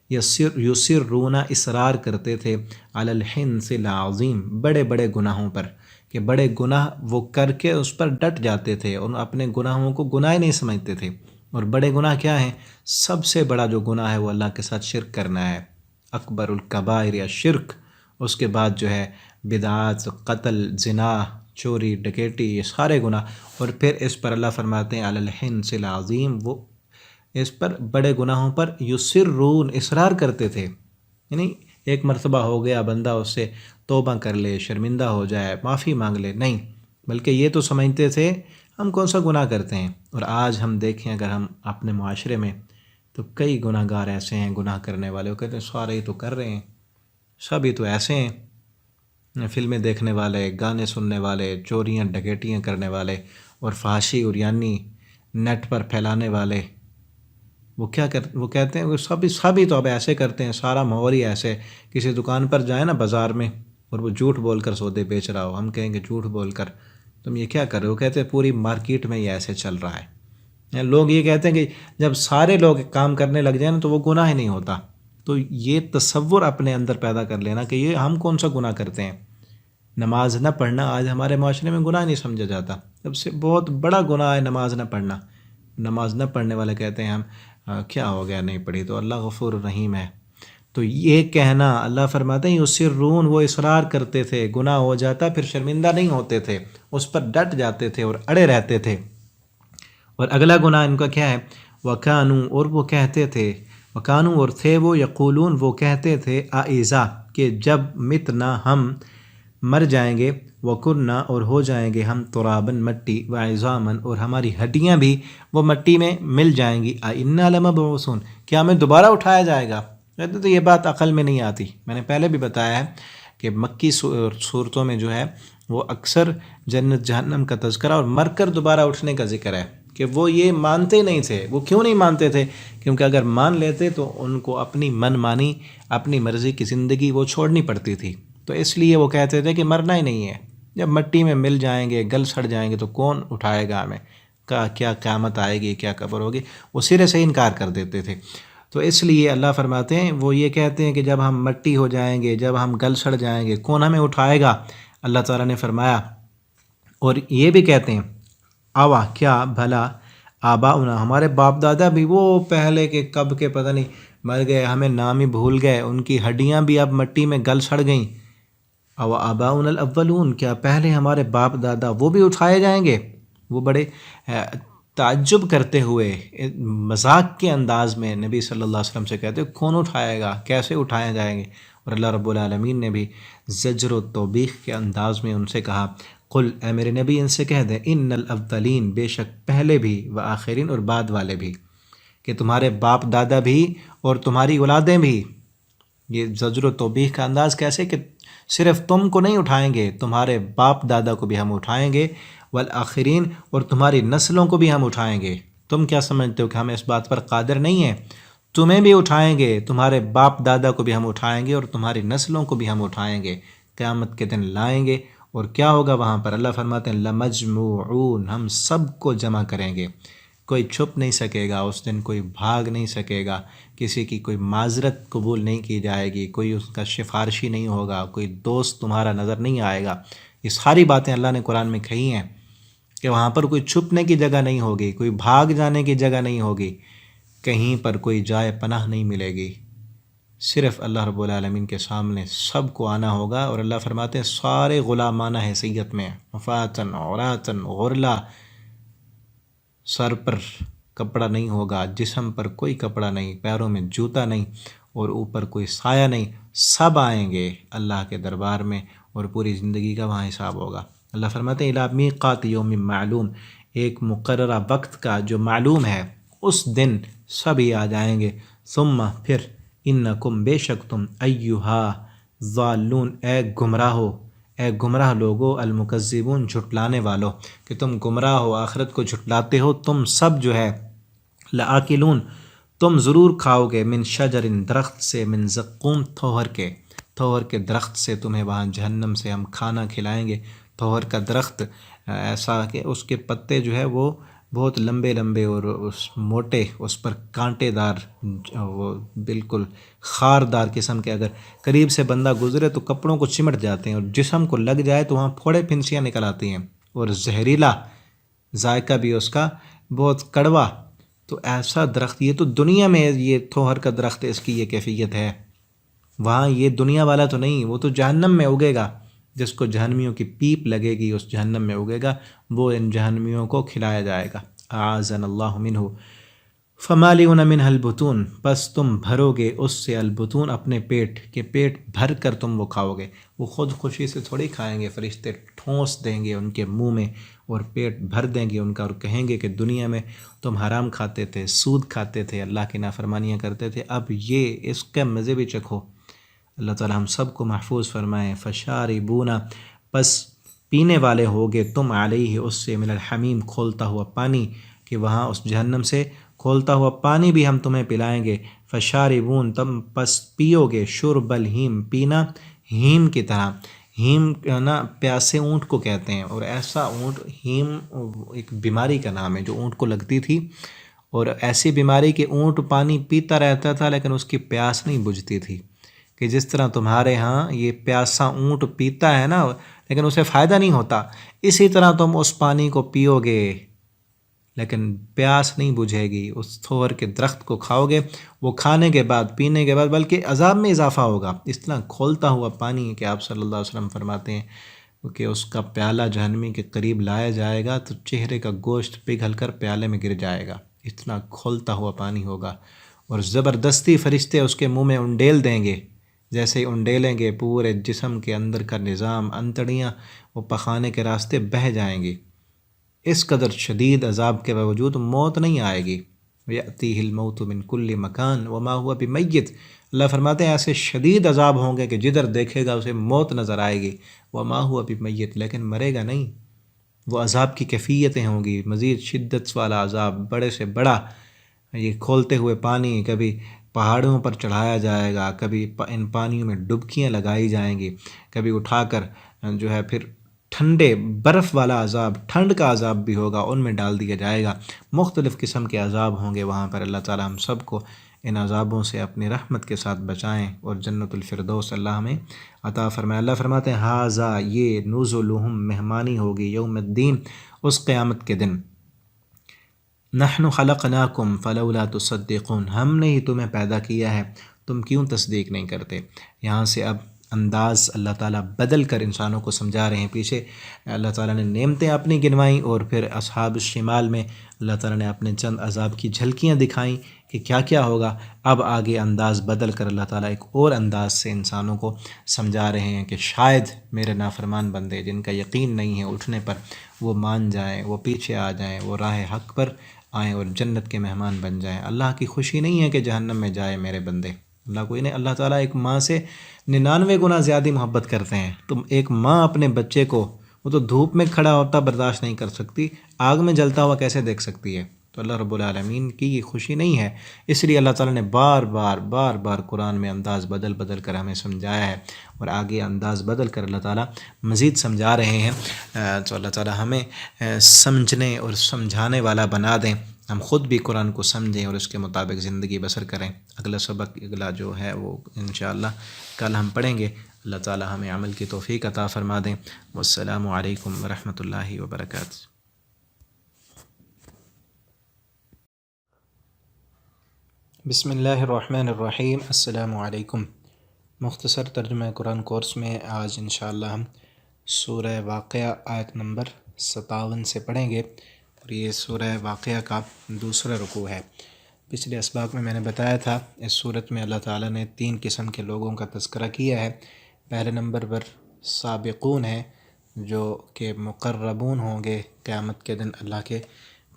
Speaker 1: یصرون، اصرار کرتے تھے، علی الحنث العظیم، بڑے بڑے گناہوں پر، کہ بڑے گناہ وہ کر کے اس پر ڈٹ جاتے تھے اور اپنے گناہوں کو گناہ نہیں سمجھتے تھے. اور بڑے گناہ کیا ہیں؟ سب سے بڑا جو گناہ ہے وہ اللہ کے ساتھ شرک کرنا ہے. اکبر الکبائر یا شرک. اس کے بعد جو ہے بدعات، قتل، زنا، چوری، ڈکیٹی، یہ سارے گناہ. اور پھر اس پر اللہ فرماتے ہیں علی الحنث العظیم، وہ اس پر بڑے گناہوں پر یصرون، اصرار کرتے تھے. یعنی ایک مرتبہ ہو گیا بندہ اس سے توبہ کر لے، شرمندہ ہو جائے، معافی مانگ لے، نہیں، بلکہ یہ تو سمجھتے تھے ہم کون سا گناہ کرتے ہیں. اور آج ہم دیکھیں اگر ہم اپنے معاشرے میں تو کئی گناہ گار ایسے ہیں، گناہ کرنے والے، وہ کہتے ہیں سارے ہی تو کر رہے ہیں، سب ہی تو ایسے ہیں. فلمیں دیکھنے والے، گانے سننے والے، چوریاں ڈکیٹیاں کرنے والے، اور فحاشی اور یعنی نیٹ پر پھیلانے والے، وہ کہتے ہیں وہ سب ہی تو اب ایسے کرتے ہیں، سارا ماحول ہی ایسے. کسی دکان پر جائیں نا بازار میں اور وہ جھوٹ بول کر سودے بیچ رہا ہو، ہم کہیں گے جھوٹ بول کر تم یہ کیا کر رہے ہو؟ کہتے ہیں پوری مارکیٹ میں یہ ایسے چل رہا ہے. لوگ یہ کہتے ہیں کہ جب سارے لوگ کام کرنے لگ جائیں نا تو وہ گناہ ہی نہیں ہوتا. تو یہ تصور اپنے اندر پیدا کر لینا کہ یہ ہم کون سا گناہ کرتے ہیں. نماز نہ پڑھنا آج ہمارے معاشرے میں گناہ نہیں سمجھا جاتا. سب سے بہت بڑا گناہ ہے نماز نہ پڑھنا. نماز نہ پڑھنے والے کہتے ہیں ہم کیا ہو گیا نہیں پڑھی تو، اللہ غفور رحیم ہے. تو یہ کہنا، اللہ فرماتے ہیں یصرون، وہ اصرار کرتے تھے، گناہ ہو جاتا پھر شرمندہ نہیں ہوتے تھے، اس پر ڈٹ جاتے تھے اور اڑے رہتے تھے. اور اگلا گناہ ان کا کیا ہے؟ وَكَانُوا، اور وہ کہتے تھے، وَكَانُوا، اور تھے وہ، یقولون، وہ کہتے تھے، اَإِذَا، کہ جب متنا، ہم مر جائیں گے، وَكُنَّا، اور ہو جائیں گے ہم، تُرَابًا، مٹی، وَعِظَامًا، اور ہماری ہڈیاں بھی وہ مٹی میں مل جائیں گی، أَإِنَّا لَمَبْعُوثُونَ، کیا ہمیں دوبارہ اٹھایا جائے گا؟ کہتے تو یہ بات عقل میں نہیں آتی. میں نے پہلے بھی بتایا ہے کہ مکی صورتوں میں جو ہے وہ اکثر جنت جہنم کا تذکرہ اور مر کر دوبارہ اٹھنے کا ذکر ہے کہ وہ یہ مانتے نہیں تھے. وہ کیوں نہیں مانتے تھے؟ کیونکہ اگر مان لیتے تو ان کو اپنی من مانی اپنی مرضی کی زندگی وہ چھوڑنی پڑتی تھی. تو اس لیے وہ کہتے تھے کہ مرنا ہی نہیں ہے. جب مٹی میں مل جائیں گے گل سڑ جائیں گے تو کون اٹھائے گا ہمیں؟ کیا قیامت آئے گی، کیا قبر ہوگی؟ وہ سرے سے انکار کر دیتے تھے. تو اس لیے اللہ فرماتے ہیں وہ یہ کہتے ہیں کہ جب ہم مٹی ہو جائیں گے، جب ہم گل سڑ جائیں گے، کون ہمیں اٹھائے گا؟ اللہ تعالیٰ نے فرمایا، اور یہ بھی کہتے ہیں آوا کیا بھلا آباؤنا، ہمارے باپ دادا بھی وہ پہلے کے کب کے پتہ نہیں مر گئے، ہمیں نام ہی بھول گئے، ان کی ہڈیاں بھی اب مٹی میں گل سڑ گئیں. او آباؤنا الاولون، کیا پہلے ہمارے باپ دادا وہ بھی اٹھائے جائیں گے؟ وہ بڑے تعجب کرتے ہوئے مذاق کے انداز میں نبی صلی اللہ علیہ وسلم سے کہتے کون اٹھائے گا، کیسے اٹھائے جائیں گے؟ اور اللہ رب العالمین نے بھی زجر و توبیخ کے انداز میں ان سے کہا قل، اے میرے نبی ان سے کہہ دیں ان الاولین، بے شک پہلے بھی، و آخرین اور بعد والے بھی، کہ تمہارے باپ دادا بھی اور تمہاری اولادیں بھی. یہ زجر و توبیخ کا انداز کیسے کہ صرف تم کو نہیں اٹھائیں گے، تمہارے باپ دادا کو بھی ہم اٹھائیں گے، والآخرین اور تمہاری نسلوں کو بھی ہم اٹھائیں گے. تم کیا سمجھتے ہو کہ ہم اس بات پر قادر نہیں ہیں؟ تمہیں بھی اٹھائیں گے، تمہارے باپ دادا کو بھی ہم اٹھائیں گے اور تمہاری نسلوں کو بھی ہم اٹھائیں گے، قیامت کے دن لائیں گے. اور کیا ہوگا وہاں پر؟ اللہ فرماتے ہیں لمجموعون، ہم سب کو جمع کریں گے. کوئی چھپ نہیں سکے گا اس دن، کوئی بھاگ نہیں سکے گا، کسی کی کوئی معذرت قبول نہیں کی جائے گی، کوئی اس کا سفارشی نہیں ہوگا، کوئی دوست تمہارا نظر نہیں آئے گا. یہ ساری باتیں اللہ نے قرآن میں کہی ہیں کہ وہاں پر کوئی چھپنے کی جگہ نہیں ہوگی، کوئی بھاگ جانے کی جگہ نہیں ہوگی، کہیں پر کوئی جائے پناہ نہیں ملے گی. صرف اللہ رب العالمین کے سامنے سب کو آنا ہوگا. اور اللہ فرماتے ہیں سارے غلامانہ حیثیت میں، مفاتن عوراتن غرلا، سر پر کپڑا نہیں ہوگا، جسم پر کوئی کپڑا نہیں، پیروں میں جوتا نہیں اور اوپر کوئی سایہ نہیں، سب آئیں گے اللہ کے دربار میں اور پوری زندگی کا وہاں حساب ہوگا. اللہ فرماتے ہیں الی میقات یوم معلوم، ایک مقررہ وقت کا جو معلوم ہے اس دن سبھی آ جائیں گے. ثم پھر انکم، بے شک تم، ایہا ضالون، اے گمراہو، اے گمراہ لوگو، المکذبون، جھٹلانے والو، کہ تم گمراہ ہو، آخرت کو جھٹلاتے ہو، تم سب جو ہے لآکلون، تم ضرور کھاؤ گے، من شجر، درخت سے، من زقوم، تھوہر کے درخت سے تمہیں وہاں جہنم سے ہم کھانا کھلائیں گے. تھوہر کا درخت ایسا کہ اس کے پتے جو ہے وہ بہت لمبے لمبے اور اس موٹے، اس پر کانٹے دار، وہ بالکل خاردار قسم کے، اگر قریب سے بندہ گزرے تو کپڑوں کو چمٹ جاتے ہیں، اور جسم کو لگ جائے تو وہاں پھوڑے پھنسیاں نکل آتی ہیں، اور زہریلا ذائقہ بھی اس کا، بہت کڑوا. تو ایسا درخت، یہ تو دنیا میں یہ تھوہر کا درخت اس کی یہ کیفیت ہے، وہاں یہ دنیا والا تو نہیں، وہ تو جہنم میں اگے گا. جس کو جہنمیوں کی پیپ لگے گی اس جہنم میں اگے گا، وہ ان جہنمیوں کو کھلایا جائے گا. اعاذنا اللہ منہ. فمالئون منہ البطون، پس تم بھرو گے اس سے البطون، اپنے پیٹ کے، پیٹ بھر کر تم وہ کھاؤ گے. وہ خود خوشی سے تھوڑی کھائیں گے، فرشتے ٹھونس دیں گے ان کے منہ میں اور پیٹ بھر دیں گے ان کا، اور کہیں گے کہ دنیا میں تم حرام کھاتے تھے، سود کھاتے تھے، اللہ کی نافرمانیاں کرتے تھے، اب یہ اس کے مزے بھی چکھو. اللہ تعالی ہم سب کو محفوظ فرمائیں. فشاربون، پس پینے والے ہوگے تم، علیہ اس سے، من الحمیم، کھولتا ہوا پانی، کہ وہاں اس جہنم سے کھولتا ہوا پانی بھی ہم تمہیں پلائیں گے. فشاربون، تم پس پیو گے، شرب الہیم، پینا ہیم کی طرح. ہیم نا پیاسے اونٹ کو کہتے ہیں، اور ایسا اونٹ، ہیم ایک بیماری کا نام ہے جو اونٹ کو لگتی تھی، اور ایسی بیماری کہ اونٹ پانی پیتا رہتا تھا لیکن اس کی پیاس نہیں بجھتی تھی، کہ جس طرح تمہارے ہاں یہ پیاسا اونٹ پیتا ہے نا لیکن اسے فائدہ نہیں ہوتا، اسی طرح تم اس پانی کو پیو گے لیکن پیاس نہیں بجھے گی. اس تھور کے درخت کو کھاؤ گے، وہ کھانے کے بعد، پینے کے بعد، بلکہ عذاب میں اضافہ ہوگا. اس طرح کھولتا ہوا پانی کہ آپ صلی اللہ علیہ وسلم فرماتے ہیں کہ اس کا پیالہ جہنمی کے قریب لایا جائے گا تو چہرے کا گوشت پگھل کر پیالے میں گر جائے گا، اتنا کھولتا ہوا پانی ہوگا. اور زبردستی فرشتے اس کے منہ میں انڈیل دیں گے، جیسے ہی انڈیلیں گے پورے جسم کے اندر کا نظام، انتڑیاں وہ پخانے کے راستے بہہ جائیں گی. اس قدر شدید عذاب کے باوجود موت نہیں آئے گی. وَيَأْتِيهِ الْمَوْتُ مِنْ كُلِّ مَكَانٍ وَمَا هُوَ بِمَيِّتٍ، اللہ فرماتے ہیں ایسے شدید عذاب ہوں گے کہ جدھر دیکھے گا اسے موت نظر آئے گی، وَمَا هُوَ بِمَيِّتٍ، لیکن مرے گا نہیں۔ وہ عذاب کی کیفیتیں ہوں گی، مزید شدت والا عذاب، بڑے سے بڑا، یہ کھولتے ہوئے پانی، کبھی پہاڑوں پر چڑھایا جائے گا، کبھی ان پانیوں میں ڈبکیاں لگائی جائیں گی، کبھی اٹھا کر جو ہے پھر ٹھنڈے برف والا عذاب، ٹھنڈ کا عذاب بھی ہوگا، ان میں ڈال دیا جائے گا۔ مختلف قسم کے عذاب ہوں گے وہاں پر۔ اللہ تعالی ہم سب کو ان عذابوں سے اپنی رحمت کے ساتھ بچائیں اور جنت الفردوس اللہ ہمیں عطا فرمائے۔ اللہ فرماتے ہیں ہاذا، یہ نزلہم، مہمانی ہوگی، یوم الدین، اس قیامت کے دن۔ نحن خلقناکم فلولا تصدقون، ہم نے ہی تمہیں پیدا کیا ہے، تم کیوں تصدیق نہیں کرتے۔ یہاں سے اب انداز اللہ تعالیٰ بدل کر انسانوں کو سمجھا رہے ہیں۔ پیچھے اللہ تعالیٰ نے نعمتیں اپنی گنوائیں اور پھر اصحاب الشمال میں اللہ تعالیٰ نے اپنے چند عذاب کی جھلکیاں دکھائیں کہ کیا کیا ہوگا۔ اب آگے انداز بدل کر اللہ تعالیٰ ایک اور انداز سے انسانوں کو سمجھا رہے ہیں کہ شاید میرے نافرمان بندے جن کا یقین نہیں ہے اٹھنے پر، وہ مان جائیں، وہ پیچھے آ جائیں، وہ راہ حق پر آئیں اور جنت کے مہمان بن جائیں۔ اللہ کی خوشی نہیں ہے کہ جہنم میں جائے میرے بندے، اللہ کوئی نہیں۔ اللہ تعالیٰ ایک ماں سے 99 گنا زیادہ محبت کرتے ہیں۔ تم ایک ماں اپنے بچے کو، وہ تو دھوپ میں کھڑا ہوتا برداشت نہیں کر سکتی، آگ میں جلتا ہوا کیسے دیکھ سکتی ہے؟ تو اللہ رب العالمین کی یہ خوشی نہیں ہے، اس لیے اللہ تعالیٰ نے بار بار قرآن میں انداز بدل بدل کر ہمیں سمجھایا ہے، اور آگے انداز بدل کر اللہ تعالیٰ مزید سمجھا رہے ہیں۔ تو اللہ تعالیٰ ہمیں سمجھنے اور سمجھانے والا بنا دیں، ہم خود بھی قرآن کو سمجھیں اور اس کے مطابق زندگی بسر کریں۔ اگلا سبق، اگلا جو ہے وہ انشاءاللہ کل ہم پڑھیں گے۔ اللہ تعالیٰ ہمیں عمل کی توفیق عطا فرما دیں۔ والسلام علیکم ورحمۃ اللہ وبرکاتہ۔ بسم اللہ الرحمن الرحیم۔ السلام علیکم۔ مختصر ترجمہ قرآن کورس میں آج انشاءاللہ ہم سورہ واقعہ آیت نمبر 57 سے پڑھیں گے، اور یہ سورہ واقعہ کا دوسرا رکوع ہے۔ پچھلے اسباق میں نے بتایا تھا اس صورت میں اللہ تعالیٰ نے 3 قسم کے لوگوں کا تذکرہ کیا ہے۔ پہلے نمبر پر سابقون ہیں، جو کہ مقربون ہوں گے، قیامت کے دن اللہ کے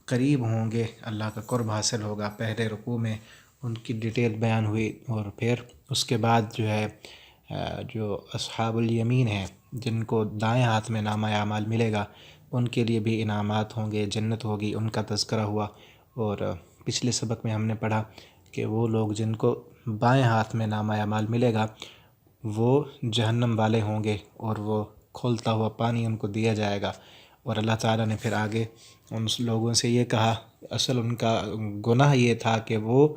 Speaker 1: قریب ہوں گے، اللہ کا قرب حاصل ہوگا۔ پہلے رکوع میں ان کی ڈیٹیل بیان ہوئی، اور پھر اس کے بعد جو ہے جو اصحاب الیمین ہیں، جن کو دائیں ہاتھ میں نامہ اعمال ملے گا، ان کے لیے بھی انعامات ہوں گے، جنت ہوگی، ان کا تذکرہ ہوا۔ اور پچھلے سبق میں ہم نے پڑھا کہ وہ لوگ جن کو بائیں ہاتھ میں نامہ اعمال ملے گا وہ جہنم والے ہوں گے، اور وہ کھولتا ہوا پانی ان کو دیا جائے گا۔ اور اللہ تعالیٰ نے پھر آگے ان لوگوں سے یہ کہا، اصل ان کا گناہ یہ تھا کہ وہ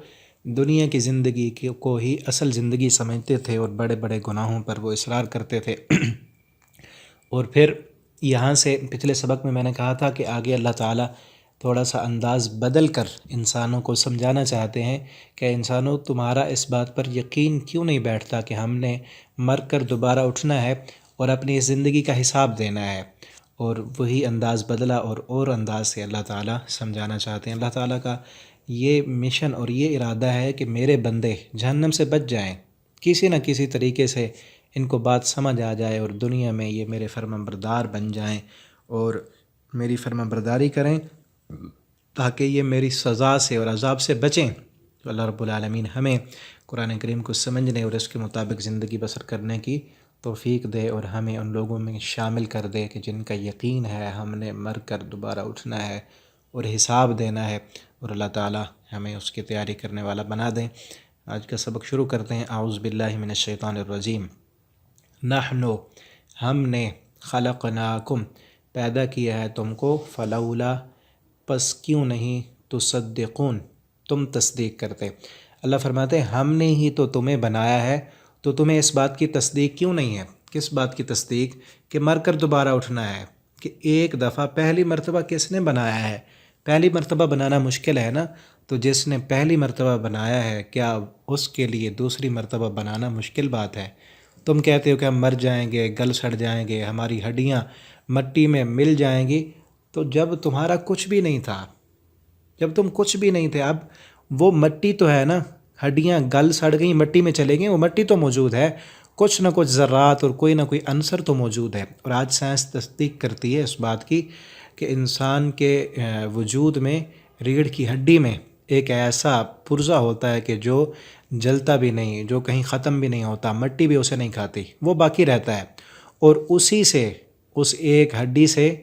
Speaker 1: دنیا کی زندگی کو ہی اصل زندگی سمجھتے تھے، اور بڑے بڑے گناہوں پر وہ اصرار کرتے تھے۔ اور پھر یہاں سے پچھلے سبق میں نے کہا تھا کہ آگے اللہ تعالیٰ تھوڑا سا انداز بدل کر انسانوں کو سمجھانا چاہتے ہیں کہ انسانوں، تمہارا اس بات پر یقین کیوں نہیں بیٹھتا کہ ہم نے مر کر دوبارہ اٹھنا ہے اور اپنی اس زندگی کا حساب دینا ہے۔ اور وہی انداز بدلا، اور انداز سے اللہ تعالیٰ سمجھانا چاہتے ہیں۔ اللہ تعالیٰ کا یہ مشن اور یہ ارادہ ہے کہ میرے بندے جہنم سے بچ جائیں، کسی نہ کسی طریقے سے ان کو بات سمجھ آ جائے، اور دنیا میں یہ میرے فرمانبردار بن جائیں اور میری فرمانبرداری کریں، تاکہ یہ میری سزا سے اور عذاب سے بچیں۔ تو اللہ رب العالمین ہمیں قرآن کریم کو سمجھنے اور اس کے مطابق زندگی بسر کرنے کی توفیق دے، اور ہمیں ان لوگوں میں شامل کر دے کہ جن کا یقین ہے ہم نے مر کر دوبارہ اٹھنا ہے اور حساب دینا ہے، اور اللہ تعالیٰ ہمیں اس کی تیاری کرنے والا بنا دیں۔ آج کا سبق شروع کرتے ہیں۔ اعوذ باللہ من الشیطان الرجیم۔ نحن، ہم نے، خلقناکم، پیدا کیا ہے تم کو، فلولا، پس کیوں نہیں، تصدقون، تم تصدیق کرتے۔ اللہ فرماتے ہیں ہم نے ہی تو تمہیں بنایا ہے، تو تمہیں اس بات کی تصدیق کیوں نہیں ہے؟ کس بات کی تصدیق؟ کہ مر کر دوبارہ اٹھنا ہے، کہ ایک دفعہ پہلی مرتبہ کس نے بنایا ہے؟ پہلی مرتبہ بنانا مشکل ہے نا، تو جس نے پہلی مرتبہ بنایا ہے، کیا اس کے لیے دوسری مرتبہ بنانا مشکل بات ہے؟ تم کہتے ہو کہ ہم مر جائیں گے، گل سڑ جائیں گے، ہماری ہڈیاں مٹی میں مل جائیں گی، تو جب تمہارا کچھ بھی نہیں تھا، جب تم کچھ بھی نہیں تھے، اب وہ مٹی تو ہے نا، ہڈیاں گل سڑ گئیں، مٹی میں چلے گئیں، وہ مٹی تو موجود ہے، کچھ نہ کچھ ذرات اور کوئی نہ کوئی عنصر تو موجود ہے۔ اور آج سائنس تصدیق کرتی ہے اس بات کی کہ انسان کے وجود میں ریڑھ کی ہڈی میں ایک ایسا پرزہ ہوتا ہے کہ جو جلتا بھی نہیں، جو کہیں ختم بھی نہیں ہوتا، مٹی بھی اسے نہیں کھاتی، وہ باقی رہتا ہے، اور اسی سے، اس ایک ہڈی سے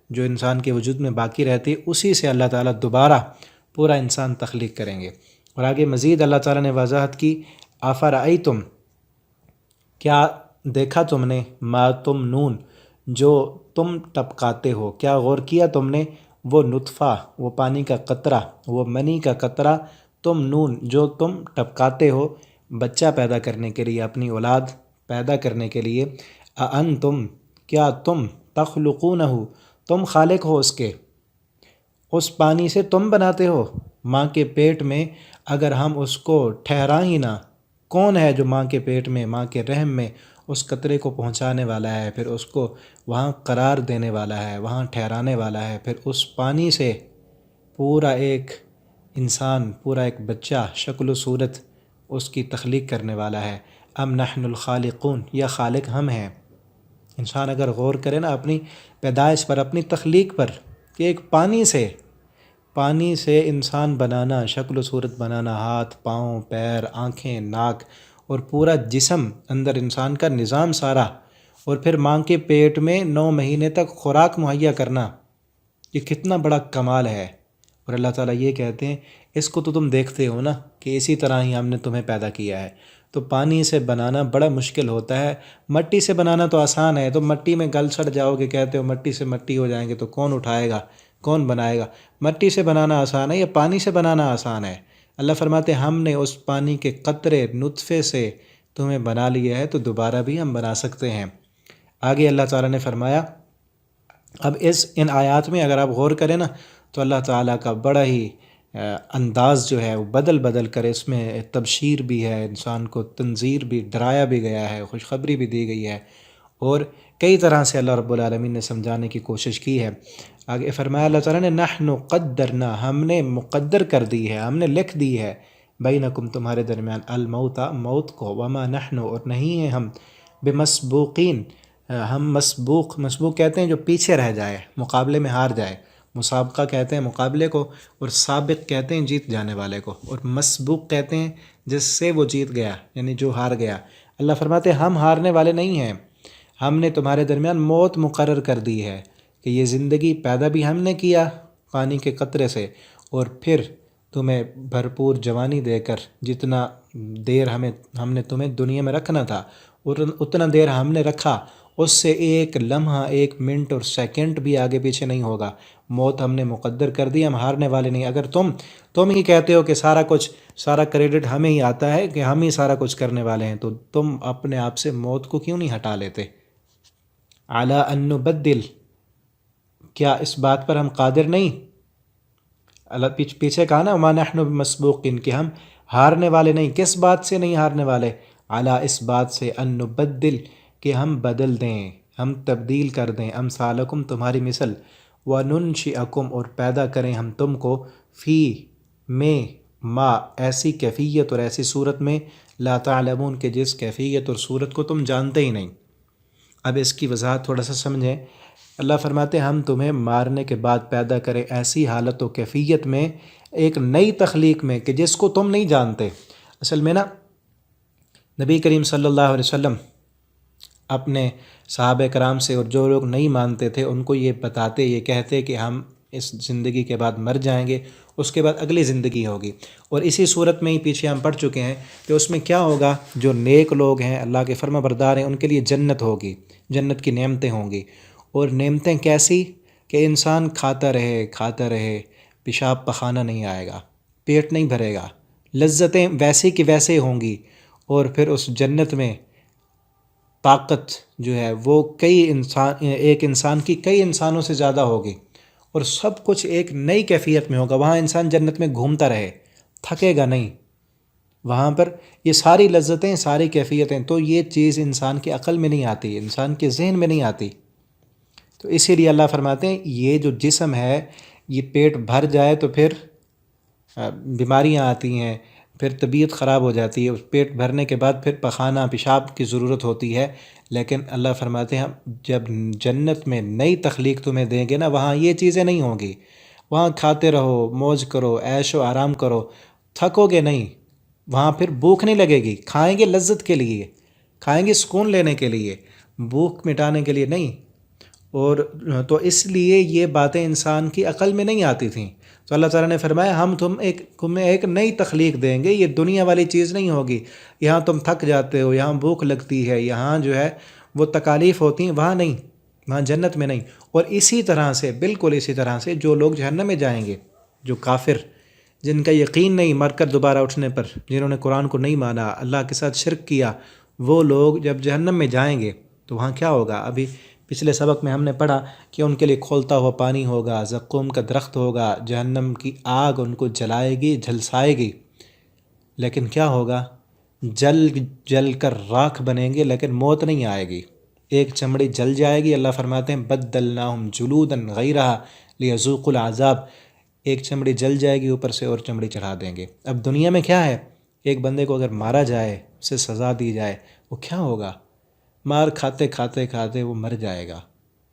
Speaker 1: جو انسان کے وجود میں باقی رہتی ہے، اسی سے اللہ تعالیٰ دوبارہ پورا انسان تخلیق کریں گے۔ اور آگے مزید اللہ تعالیٰ نے وضاحت کی، افرأیتم، کیا دیکھا تم نے، ما تم نون، جو تم ٹپکاتے ہو، کیا غور کیا تم نے، وہ نطفہ، وہ پانی کا قطرہ، وہ منی کا قطرہ، تم نون جو تم ٹپکاتے ہو بچہ پیدا کرنے کے لیے، اپنی اولاد پیدا کرنے کے لیے، اانتم، کیا تم، تخلقونہ، تم خالق ہو اس کے، اس پانی سے تم بناتے ہو؟ ماں کے پیٹ میں اگر ہم اس کو ٹھہرا ہی نہ، کون ہے جو ماں کے پیٹ میں، ماں کے رحم میں اس قطرے کو پہنچانے والا ہے، پھر اس کو وہاں قرار دینے والا ہے، وہاں ٹھہرانے والا ہے، پھر اس پانی سے پورا ایک انسان، پورا ایک بچہ، شکل و صورت اس کی تخلیق کرنے والا ہے۔ ام نحن الخالقون، یا خالق ہم ہیں؟ انسان اگر غور کرے نا اپنی پیدائش پر، اپنی تخلیق پر، کہ ایک پانی سے انسان بنانا، شکل و صورت بنانا، ہاتھ، پاؤں، پیر، آنکھیں، ناک اور پورا جسم، اندر انسان کا نظام سارا، اور پھر ماں کے پیٹ میں 9 مہینے تک خوراک مہیا کرنا، یہ کتنا بڑا کمال ہے۔ اور اللہ تعالیٰ یہ کہتے ہیں اس کو تو تم دیکھتے ہو نا کہ اسی طرح ہی ہم نے تمہیں پیدا کیا ہے۔ تو پانی سے بنانا بڑا مشکل ہوتا ہے، مٹی سے بنانا تو آسان ہے، تو مٹی میں گل سڑ جاؤ گے، کہتے ہو مٹی سے مٹی ہو جائیں گے تو کون اٹھائے گا، کون بنائے گا؟ مٹی سے بنانا آسان ہے یا پانی سے بنانا آسان ہے؟ اللہ فرماتے ہیں ہم نے اس پانی کے قطرے، نطفے سے تمہیں بنا لیا ہے، تو دوبارہ بھی ہم بنا سکتے ہیں۔ آگے اللہ تعالیٰ نے فرمایا، اب ان آیات میں اگر آپ غور کریں نا تو اللہ تعالیٰ کا بڑا ہی انداز جو ہے وہ بدل کر، اس میں تبشیر بھی ہے، انسان کو تنذیر بھی، ڈرایا بھی گیا ہے، خوشخبری بھی دی گئی ہے، اور کئی طرح سے اللہ رب العالمین نے سمجھانے کی کوشش کی ہے۔ آگے فرمایا اللہ تعالیٰ نے، نحن قدرنا، ہم نے مقدر کر دی ہے، ہم نے لکھ دی ہے، بینکم، تمہارے درمیان، الموت، موت کو، وما نحن، اور نہیں ہیں ہم، بمسبوقین، ہم مسبوق کہتے ہیں جو پیچھے رہ جائے، مقابلے میں ہار جائے، مسابقہ کہتے ہیں مقابلے کو، اور سابق کہتے ہیں جیت جانے والے کو، اور مسبوق کہتے ہیں جس سے وہ جیت گیا، یعنی جو ہار گیا۔ اللہ فرماتے ہیں ہم ہارنے والے نہیں ہیں، ہم نے تمہارے درمیان موت مقرر کر دی ہے، کہ یہ زندگی پیدا بھی ہم نے کیا پانی کے قطرے سے، اور پھر تمہیں بھرپور جوانی دے کر، جتنا دیر ہم نے تمہیں دنیا میں رکھنا تھا اور اتنا دیر ہم نے رکھا، اس سے ایک لمحہ، ایک منٹ اور سیکنڈ بھی آگے پیچھے نہیں ہوگا، موت ہم نے مقدر کر دی، ہم ہارنے والے نہیں۔ اگر تم ہی کہتے ہو کہ سارا کریڈٹ ہمیں ہی آتا ہے، کہ ہم ہی سارا کچھ کرنے والے ہیں، تو تم اپنے آپ سے موت کو کیوں نہیں ہٹا لیتے؟ علی ان نبدل، کیا اس بات پر ہم قادر نہیں؟ اللہ پیچھے کہا نا، وما نحن بمسبوقین، کہ ہم ہارنے والے نہیں۔ کس بات سے نہیں ہارنے والے؟ علی، اس بات سے، ان نبدل، کہ ہم بدل دیں، ہم تبدیل کر دیں، امثالکم، تمہاری مثل، وننشئکم، اور پیدا کریں ہم تم کو، فی، میں، ما، ایسی کیفیت اور ایسی صورت میں، لا تعلمون، کہ جس کیفیت اور صورت کو تم جانتے ہی نہیں۔ اب اس کی وضاحت تھوڑا سا سمجھیں۔ اللہ فرماتے ہیں ہم تمہیں مارنے کے بعد پیدا کریں ایسی حالت و کیفیت میں، ایک نئی تخلیق میں، کہ جس کو تم نہیں جانتے۔ اصل میں نا نبی کریم صلی اللہ علیہ وسلم اپنے صحابہ کرام سے، اور جو لوگ نہیں مانتے تھے ان کو یہ بتاتے، یہ کہتے کہ ہم اس زندگی کے بعد مر جائیں گے، اس کے بعد اگلی زندگی ہوگی، اور اسی صورت میں ہی پیچھے ہم پڑھ چکے ہیں کہ اس میں کیا ہوگا، جو نیک لوگ ہیں، اللہ کے فرما بردار ہیں، ان کے لیے جنت ہوگی، جنت کی نعمتیں ہوں گی۔ اور نعمتیں کیسی؟ کہ انسان کھاتا رہے، پیشاب پخانہ نہیں آئے گا، پیٹ نہیں بھرے گا، لذتیں ویسی کی ویسے ہوں گی، اور پھر اس جنت میں طاقت جو ہے وہ ایک انسان کی کئی انسانوں سے زیادہ ہوگی، اور سب کچھ ایک نئی کیفیت میں ہوگا۔ وہاں انسان جنت میں گھومتا رہے، تھکے گا نہیں، وہاں پر یہ ساری لذتیں، ساری کیفیتیں، تو یہ چیز انسان کی عقل میں نہیں آتی، انسان کے ذہن میں نہیں آتی۔ تو اسی لیے اللہ فرماتے ہیں یہ جو جسم ہے، یہ پیٹ بھر جائے تو پھر بیماریاں آتی ہیں، پھر طبیعت خراب ہو جاتی ہے، پیٹ بھرنے کے بعد پھر پخانہ، پیشاب کی ضرورت ہوتی ہے۔ لیکن اللہ فرماتے ہیں جب جنت میں نئی تخلیق تمہیں دیں گے نا، وہاں یہ چیزیں نہیں ہوں گی، وہاں کھاتے رہو، موج کرو، عیش و آرام کرو، تھکو گے نہیں، وہاں پھر بھوک نہیں لگے گی، کھائیں گے لذت کے لیے، کھائیں گے سکون لینے کے لیے، بھوک مٹانے کے لیے نہیں۔ اور تو اس لیے یہ باتیں انسان کی عقل میں نہیں آتی تھیں، تو اللہ تعالیٰ نے فرمایا ہم تمہیں ایک نئی تخلیق دیں گے، یہ دنیا والی چیز نہیں ہوگی، یہاں تم تھک جاتے ہو، یہاں بھوک لگتی ہے، یہاں جو ہے وہ تکالیف ہوتی ہیں، وہاں نہیں، وہاں جنت میں نہیں۔ اور اسی طرح سے، بالکل اسی طرح سے جو لوگ جہنم میں جائیں گے، جو کافر، جن کا یقین نہیں مر کر دوبارہ اٹھنے پر، جنہوں نے قرآن کو نہیں مانا، اللہ کے ساتھ شرک کیا، وہ لوگ جب جہنم میں جائیں گے تو وہاں کیا ہوگا؟ ابھی پچھلے سبق میں ہم نے پڑھا کہ ان کے لیے کھولتا ہوا پانی ہوگا، زقوم کا درخت ہوگا، جہنم کی آگ ان کو جلائے گی، جھلسائے گی، لیکن کیا ہوگا؟ جل جل کر راکھ بنیں گے، لیکن موت نہیں آئے گی، ایک چمڑی جل جائے گی۔ اللہ فرماتے ہیں بدلناہم جلودا غیرہا لیذوقوا العذاب، ایک چمڑی جل جائے گی، اوپر سے اور چمڑی چڑھا دیں گے۔ اب دنیا میں کیا ہے، ایک بندے کو اگر مارا جائے، اسے سزا دی جائے، وہ کیا ہوگا؟ مار کھاتے کھاتے کھاتے وہ مر جائے گا،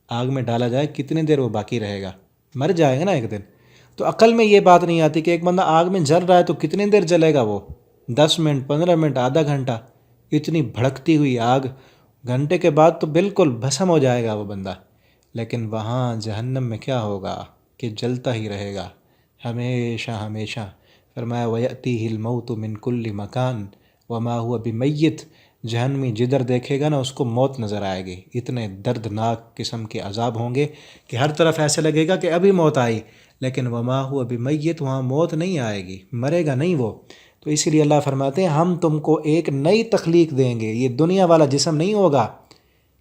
Speaker 1: آگ میں ڈالا جائے کتنی دیر وہ باقی رہے گا؟ مر جائے گا نا ایک دن۔ تو عقل میں یہ بات نہیں آتی کہ ایک بندہ آگ میں جل رہا ہے تو کتنی دیر جلے گا وہ؟ 10 منٹ، 15 منٹ، آدھا گھنٹہ، اتنی بھڑکتی ہوئی آگ، گھنٹے کے بعد تو بالکل بھسم ہو جائے گا وہ بندہ۔ لیکن وہاں جہنم میں کیا ہوگا کہ جلتا ہی رہے گا ہمیشہ ہمیشہ۔ فرمایا وَيَأْتِيهِ الْمَوْتُ مِنْ كُلِّ مَكَانٍ وَمَا هُوَ بِمَيِّتٍ، جہنمی جدھر دیکھے گا نا اس کو موت نظر آئے گی، اتنے دردناک قسم کے عذاب ہوں گے کہ ہر طرف ایسے لگے گا کہ ابھی موت آئی، لیکن وما هو بمیت، وہاں موت نہیں آئے گی، مرے گا نہیں وہ۔ تو اسی لیے اللہ فرماتے ہیں ہم تم کو ایک نئی تخلیق دیں گے، یہ دنیا والا جسم نہیں ہوگا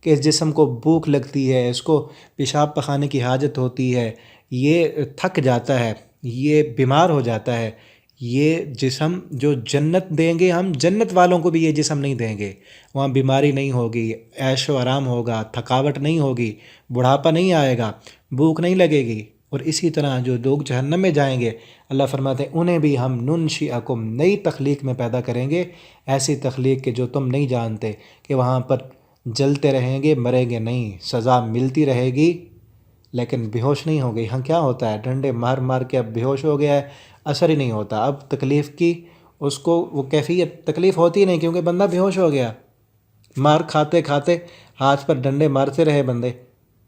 Speaker 1: کہ اس جسم کو بھوک لگتی ہے، اس کو پیشاب پخانے کی حاجت ہوتی ہے، یہ تھک جاتا ہے، یہ بیمار ہو جاتا ہے۔ یہ جسم جو جنت دیں گے، ہم جنت والوں کو بھی یہ جسم نہیں دیں گے، وہاں بیماری نہیں ہوگی، عیش و آرام ہوگا، تھکاوٹ نہیں ہوگی، بڑھاپا نہیں آئے گا، بھوک نہیں لگے گی۔ اور اسی طرح جو لوگ جہنم میں جائیں گے، اللہ فرماتے ہیں انہیں بھی ہم ننشئکم، نئی تخلیق میں پیدا کریں گے، ایسی تخلیق کہ جو تم نہیں جانتے، کہ وہاں پر جلتے رہیں گے، مریں گے نہیں، سزا ملتی رہے گی لیکن بے ہوش نہیں ہو گئی۔ ہاں کیا ہوتا ہے، ڈنڈے مار مار کے اب بے ہوش ہو گیا ہے، اثر ہی نہیں ہوتا، اب تکلیف کی اس کو وہ کیفیت تکلیف ہوتی نہیں، کیونکہ بندہ بے ہوش ہو گیا، مار کھاتے کھاتے ہاتھ پر ڈنڈے مارتے رہے بندے،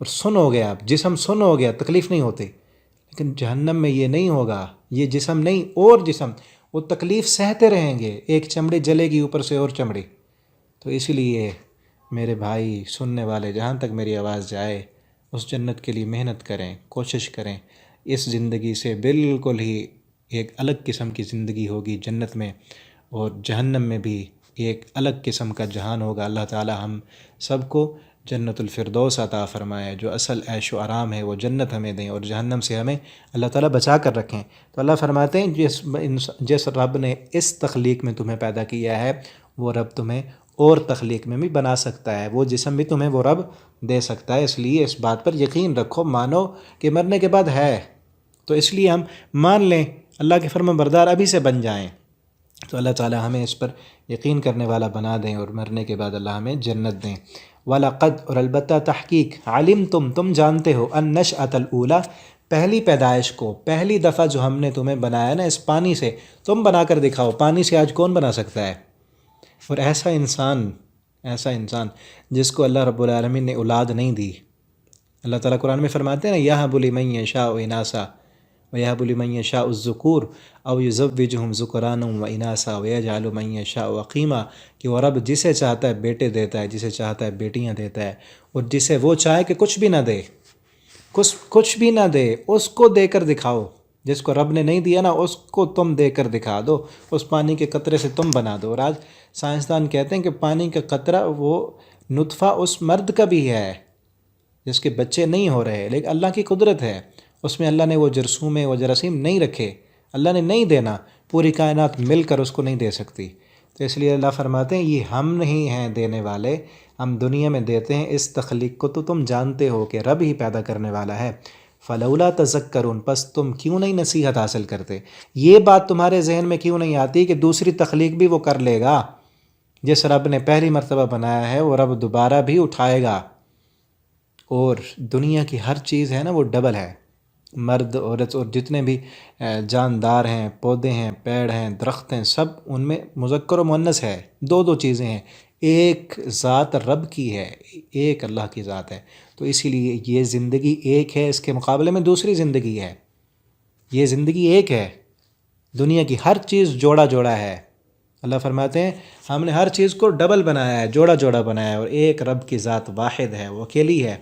Speaker 1: اور سن ہو گیا، اب جسم سن ہو گیا، تکلیف نہیں ہوتی۔ لیکن جہنم میں یہ نہیں ہوگا، یہ جسم نہیں اور جسم، وہ تکلیف سہتے رہیں گے، ایک چمڑی جلے گی اوپر سے اور چمڑی۔ تو اسی لیے میرے بھائی سننے والے، جہاں تک میری آواز جائے، اس جنت کے لیے محنت کریں، کوشش کریں۔ اس زندگی سے بالکل ہی ایک الگ قسم کی زندگی ہوگی جنت میں، اور جہنم میں بھی ایک الگ قسم کا جہان ہوگا۔ اللہ تعالی ہم سب کو جنت الفردوس عطا فرمائے، جو اصل عیش و آرام ہے وہ جنت ہمیں دیں، اور جہنم سے ہمیں اللہ تعالیٰ بچا کر رکھیں۔ تو اللہ فرماتے ہیں جس رب نے اس تخلیق میں تمہیں پیدا کیا ہے، وہ رب تمہیں اور تخلیق میں بھی بنا سکتا ہے، وہ جسم بھی تمہیں وہ رب دے سکتا ہے۔ اس لیے اس بات پر یقین رکھو، مانو کہ مرنے کے بعد ہے، تو اس لیے ہم مان لیں، اللہ کے فرمان بردار ابھی سے بن جائیں، تو اللہ تعالی ہمیں اس پر یقین کرنے والا بنا دیں، اور مرنے کے بعد اللہ ہمیں جنت دیں۔ وَلَقَدْ، اور البتہ تحقیق، عَلِمْتُمْ، تم جانتے ہو، النَّشْأَةَ الْأُولَى، پہلی پیدائش کو، پہلی دفعہ جو ہم نے تمہیں بنایا نا اس پانی سے، تم بنا کر دکھاؤ، پانی سے آج کون بنا سکتا ہے؟ اور ایسا انسان جس کو اللہ رب العالمین نے اولاد نہیں دی۔ اللہ تعالیٰ قرآن میں فرماتے ہیں نا یَهْبُ لِمَن یَشَاءُ إِنَاثًا وَيَهْبُ لِمَن يَشَاءُ الذُّكُورَ أَوْ يُزَوِّجُهُمْ ذُكْرَانًا وَإِنَاثًا وَيَجْعَلُ مَن يَشَاءُ عَقِيمًا، کہ وہ رب جسے چاہتا ہے بیٹے دیتا ہے، جسے چاہتا ہے بیٹیاں دیتا ہے، اور جسے وہ چاہے کہ کچھ بھی نہ دے، کچھ بھی نہ دے، اس کو دے کر دکھاؤ۔ جس کو رب نے نہیں دیا نا، اس کو تم دے کر دکھا دو، اس پانی کے قطرے سے تم بنا دو۔ اور آج سائنسدان کہتے ہیں کہ پانی کا قطرہ، وہ نطفہ اس مرد کا بھی ہے جس کے بچے نہیں ہو رہے، لیکن اللہ کی قدرت ہے، اس میں اللہ نے وہ جرثومے، وہ جراثیم نہیں رکھے، اللہ نے نہیں دینا، پوری کائنات مل کر اس کو نہیں دے سکتی۔ تو اس لیے اللہ فرماتے ہیں یہ ہم نہیں ہیں دینے والے، ہم دنیا میں دیتے ہیں، اس تخلیق کو تو تم جانتے ہو کہ رب ہی پیدا کرنے والا ہے۔ فلولا تذکرون، پس تم کیوں نہیں نصیحت حاصل کرتے؟ یہ بات تمہارے ذہن میں کیوں نہیں آتی کہ دوسری تخلیق بھی وہ کر لے گا؟ جس رب نے پہلی مرتبہ بنایا ہے وہ رب دوبارہ بھی اٹھائے گا، اور دنیا کی ہر چیز ہے نا وہ ڈبل ہے، مرد عورت اور جتنے بھی جاندار ہیں، پودے ہیں، پیڑ ہیں، درخت ہیں، سب ان میں مذکر و مؤنث ہے، دو دو چیزیں ہیں، ایک ذات رب کی ہے، ایک اللہ کی ذات ہے۔ تو اسی لیے یہ زندگی ایک ہے، اس کے مقابلے میں دوسری زندگی ہے، یہ زندگی ایک ہے، دنیا کی ہر چیز جوڑا جوڑا ہے۔ اللہ فرماتے ہیں ہم نے ہر چیز کو ڈبل بنایا ہے، جوڑا جوڑا بنایا ہے، اور ایک رب کی ذات واحد ہے، وہ اکیلی ہے۔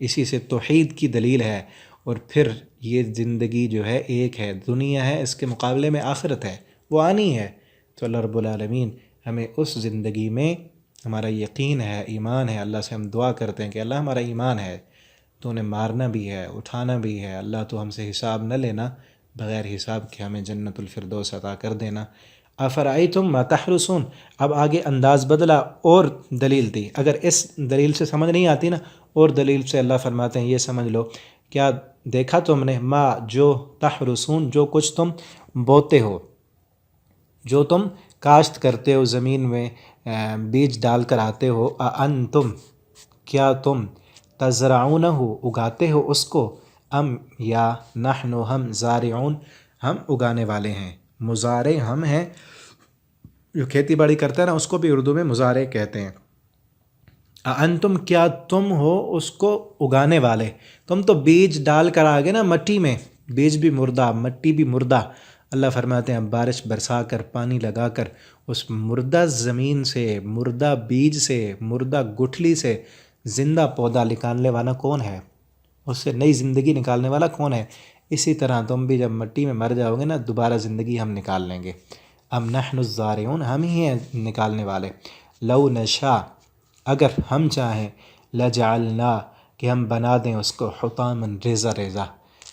Speaker 1: اسی سے توحید کی دلیل ہے۔ اور پھر یہ زندگی جو ہے ایک ہے، دنیا ہے، اس کے مقابلے میں آخرت ہے، وہ آنی ہے۔ تو اللہ رب العالمین ہمیں اس زندگی میں ہمارا یقین ہے، ایمان ہے، اللہ سے ہم دعا کرتے ہیں کہ اللہ ہمارا ایمان ہے، تو انہیں مارنا بھی ہے، اٹھانا بھی ہے، اللہ تو ہم سے حساب نہ لینا، بغیر حساب کے ہمیں جنت الفردوس عطا کر دینا۔ افرأیتم ما تحرسون، اب آگے انداز بدلا اور دلیل دی۔ اگر اس دلیل سے سمجھ نہیں آتی نا، اور دلیل سے اللہ فرماتے ہیں یہ سمجھ لو، کیا دیکھا تم نے، ما جو تحرسون جو کچھ تم بوتے ہو، جو تم کاشت کرتے ہو، زمین میں بیج ڈال کر آتے ہو، انتم کیا تم تزرعونہ اگاتے ہو اس کو، ام یا نحن ہم زارعون ہم اگانے والے ہیں، مزارع ہم ہیں، جو کھیتی باڑی کرتا ہے نا اس کو بھی اردو میں مزارع کہتے ہیں۔ انتم کیا تم ہو اس کو اگانے والے، تم تو بیج ڈال کر آگے نا مٹی میں، بیج بھی مردہ، مٹی بھی مردہ۔ اللہ فرماتے ہیں بارش برسا کر، پانی لگا کر، اس مردہ زمین سے، مردہ بیج سے، مردہ گٹھلی سے زندہ پودا نکالنے والا کون ہے؟ اس سے نئی زندگی نکالنے والا کون ہے؟ اسی طرح تم بھی جب مٹی میں مر جاؤ گے نا، دوبارہ زندگی ہم نکال لیں گے۔ ام نحن الزارعون، ہم ہی ہیں نکالنے والے۔ لو نشاء، اگر ہم چاہیں، لجعلنا، کہ ہم بنا دیں اس کو حطاما ریزہ ریزہ،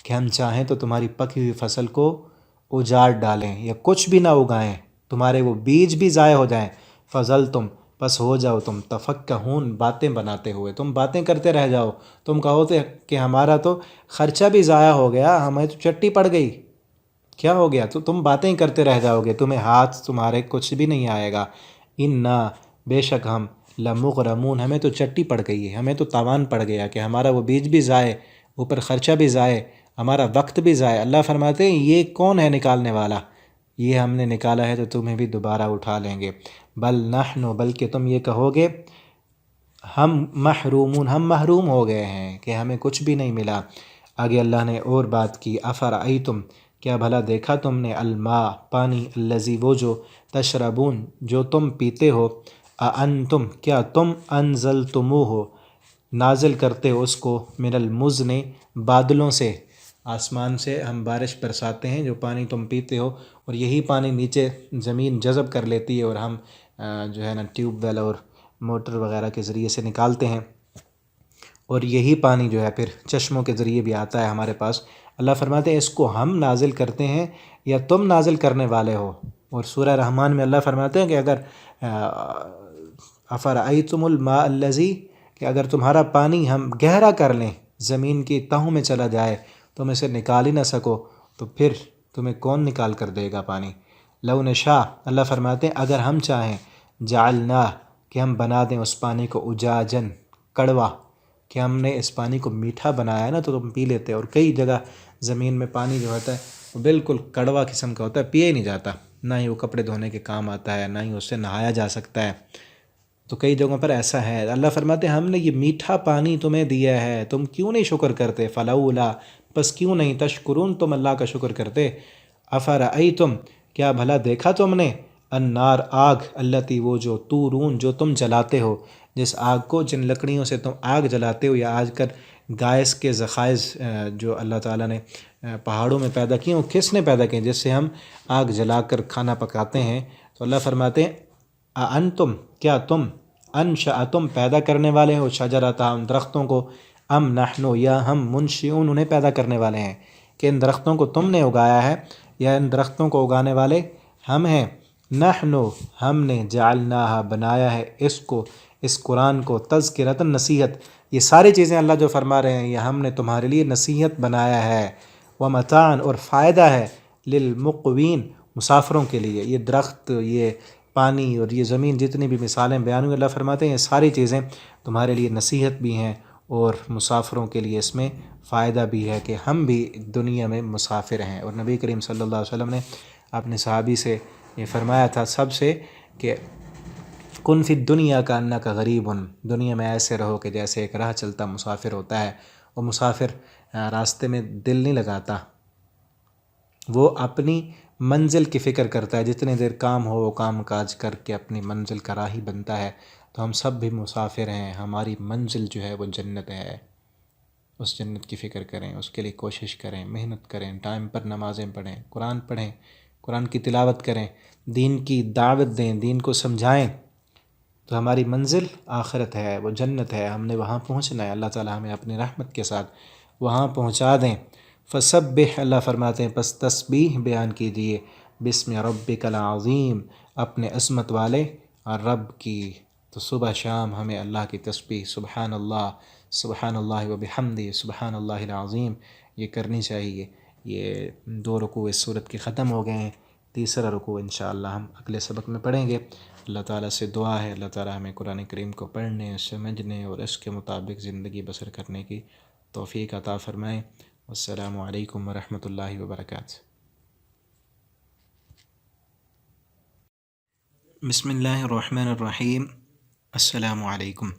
Speaker 1: کہ ہم چاہیں تو تمہاری پکی ہوئی فصل کو اجاڑ ڈالیں یا کچھ بھی نہ اگائیں، تمہارے وہ بیج بھی ضائع ہو جائیں، فضل تم، پس ہو جاؤ تم تفکہون، باتیں بناتے ہوئے، تم باتیں کرتے رہ جاؤ، تم کہو کہ ہمارا تو خرچہ بھی ضائع ہو گیا، ہمیں تو چٹی پڑ گئی، کیا ہو گیا؟ تو تم باتیں کرتے رہ جاؤ گے، تمہیں ہاتھ تمہارے کچھ بھی نہیں آئے گا۔ انا، بے شک ہم، لمغرمون، ہمیں تو چٹی پڑ گئی ہے، ہمیں تو تاوان پڑ گیا کہ ہمارا وہ بیج بھی ضائع، اوپر خرچہ بھی ضائع، ہمارا وقت بھی ضائع۔ اللہ فرماتے ہیں یہ کون ہے نکالنے والا؟ یہ ہم نے نکالا ہے تو تمہیں بھی دوبارہ اٹھا لیں گے۔ بل نحن، بلکہ تم یہ کہو گے ہم محرومون، ہم محروم ہو گئے ہیں کہ ہمیں کچھ بھی نہیں ملا۔ آگے اللہ نے اور بات کی، افرأیتم، کیا بھلا دیکھا تم نے، الماء، پانی، الذی، وہ جو، تشربون، جو تم پیتے ہو، انتم، کیا تم انزلتموہ، نازل کرتے ہو اس کو، من المزن، بادلوں سے، آسمان سے ہم بارش برساتے ہیں، جو پانی تم پیتے ہو، اور یہی پانی نیچے زمین جذب کر لیتی ہے، اور ہم جو ہے نا ٹیوب ویل اور موٹر وغیرہ کے ذریعے سے نکالتے ہیں، اور یہی پانی جو ہے پھر چشموں کے ذریعے بھی آتا ہے ہمارے پاس۔ اللہ فرماتے ہیں اس کو ہم نازل کرتے ہیں یا تم نازل کرنے والے ہو؟ اور سورہ رحمان میں اللہ فرماتے ہیں کہ اگر افرأیتم الماء الذی، کہ اگر تمہارا پانی ہم گہرا کر لیں، زمین کی تہوں میں چلا جائے، تم اسے نکال ہی نہ سکو، تو پھر تمہیں کون نکال کر دے گا پانی؟ لو نشاء، اللہ فرماتے ہیں اگر ہم چاہیں، جعلنا، کہ ہم بنا دیں اس پانی کو اجاجن، کڑوا، کہ ہم نے اس پانی کو میٹھا بنایا ہے نا تو تم پی لیتے۔ اور کئی جگہ زمین میں پانی جو ہوتا ہے وہ بالکل کڑوا قسم کا ہوتا ہے، پیا ہی نہیں جاتا، نہ ہی وہ کپڑے دھونے کے کام آتا ہے، نہ ہی اس سے نہایا جا سکتا ہے۔ تو کئی جگہوں پر ایسا ہے۔ اللہ فرماتے ہیں ہم نے یہ میٹھا پانی تمہیں دیا ہے، تم کیوں نہیں شکر کرتے؟ فلولا، پس کیوں نہیں، تشکرون، تم اللہ کا شکر کرتے۔ افرأیتم، کیا بھلا دیکھا تم نے، النار، آگ، التی، وہ جو، تورون، جو تم جلاتے ہو، جس آگ کو، جن لکڑیوں سے تم آگ جلاتے ہو، یا آج کل گیس کے ذخائر جو اللہ تعالیٰ نے پہاڑوں میں پیدا کیے، وہ کس نے پیدا کیے جس سے ہم آگ جلا کر کھانا پکاتے ہیں؟ تو اللہ فرماتے ہیں انتم، کیا تم، انشأتم، پیدا کرنے والے ہو، شجرتھا، ان درختوں کو، ام نحن، یا ہم، منشئون، انہیں پیدا کرنے والے ہیں، کہ ان درختوں کو تم نے اگایا ہے یا ان درختوں کو اگانے والے ہم ہیں؟ نحن، ہم نے، جعلناہا، بنایا ہے اس کو، اس قرآن کو، تذکرۃ، نصیحت، یہ ساری چیزیں اللہ جو فرما رہے ہیں یہ ہم نے تمہارے لیے نصیحت بنایا ہے، ومتاعا، اور فائدہ ہے، للمقوین، مسافروں کے لیے۔ یہ درخت، یہ پانی اور یہ زمین، جتنی بھی مثالیں بیان ہوئی، اللہ فرماتے ہیں یہ ساری چیزیں تمہارے لیے نصیحت بھی ہیں اور مسافروں کے لیے اس میں فائدہ بھی ہے کہ ہم بھی دنیا میں مسافر ہیں۔ اور نبی کریم صلی اللہ علیہ وسلم نے اپنے صحابی سے یہ فرمایا تھا سب سے کہ کن فی دنیا کا انک غریب، دنیا میں ایسے رہو کہ جیسے ایک راہ چلتا مسافر ہوتا ہے۔ وہ مسافر راستے میں دل نہیں لگاتا، وہ اپنی منزل کی فکر کرتا ہے، جتنے دیر کام ہو وہ کام کاج کر کے اپنی منزل کا راہی بنتا ہے۔ تو ہم سب بھی مسافر ہیں، ہماری منزل جو ہے وہ جنت ہے، اس جنت کی فکر کریں، اس کے لیے کوشش کریں، محنت کریں، ٹائم پر نمازیں پڑھیں، قرآن کی تلاوت کریں، دین کی دعوت دیں، دین کو سمجھائیں، تو ہماری منزل آخرت ہے، وہ جنت ہے، ہم نے وہاں پہنچنا ہے۔ اللہ تعالی ہمیں اپنی رحمت کے ساتھ وہاں پہنچا دیں۔ فسبح، اللہ فرماتے ہیں پس تسبیح بیان کیجیے، بسم ربک العظیم، اپنے عظمت والے اور رب کی۔ تو صبح شام ہمیں اللہ کی تسبیح سبحان اللہ و بحمدہ سبحان اللہ العظیم یہ کرنی چاہیے۔ یہ 2 رکوع اس صورت کے ختم ہو گئے ہیں، تیسرا رکوع انشاءاللہ ہم اگلے سبق میں پڑھیں گے۔ اللہ تعالیٰ سے دعا ہے اللہ تعالیٰ ہمیں قرآن کریم کو پڑھنے، سمجھنے اور اس کے مطابق زندگی بسر کرنے کی توفیق عطا فرمائے۔ السلام علیکم ورحمۃ اللہ وبرکاتہ۔ بسم اللہ الرحمن الرحیم۔ السلام علیکم۔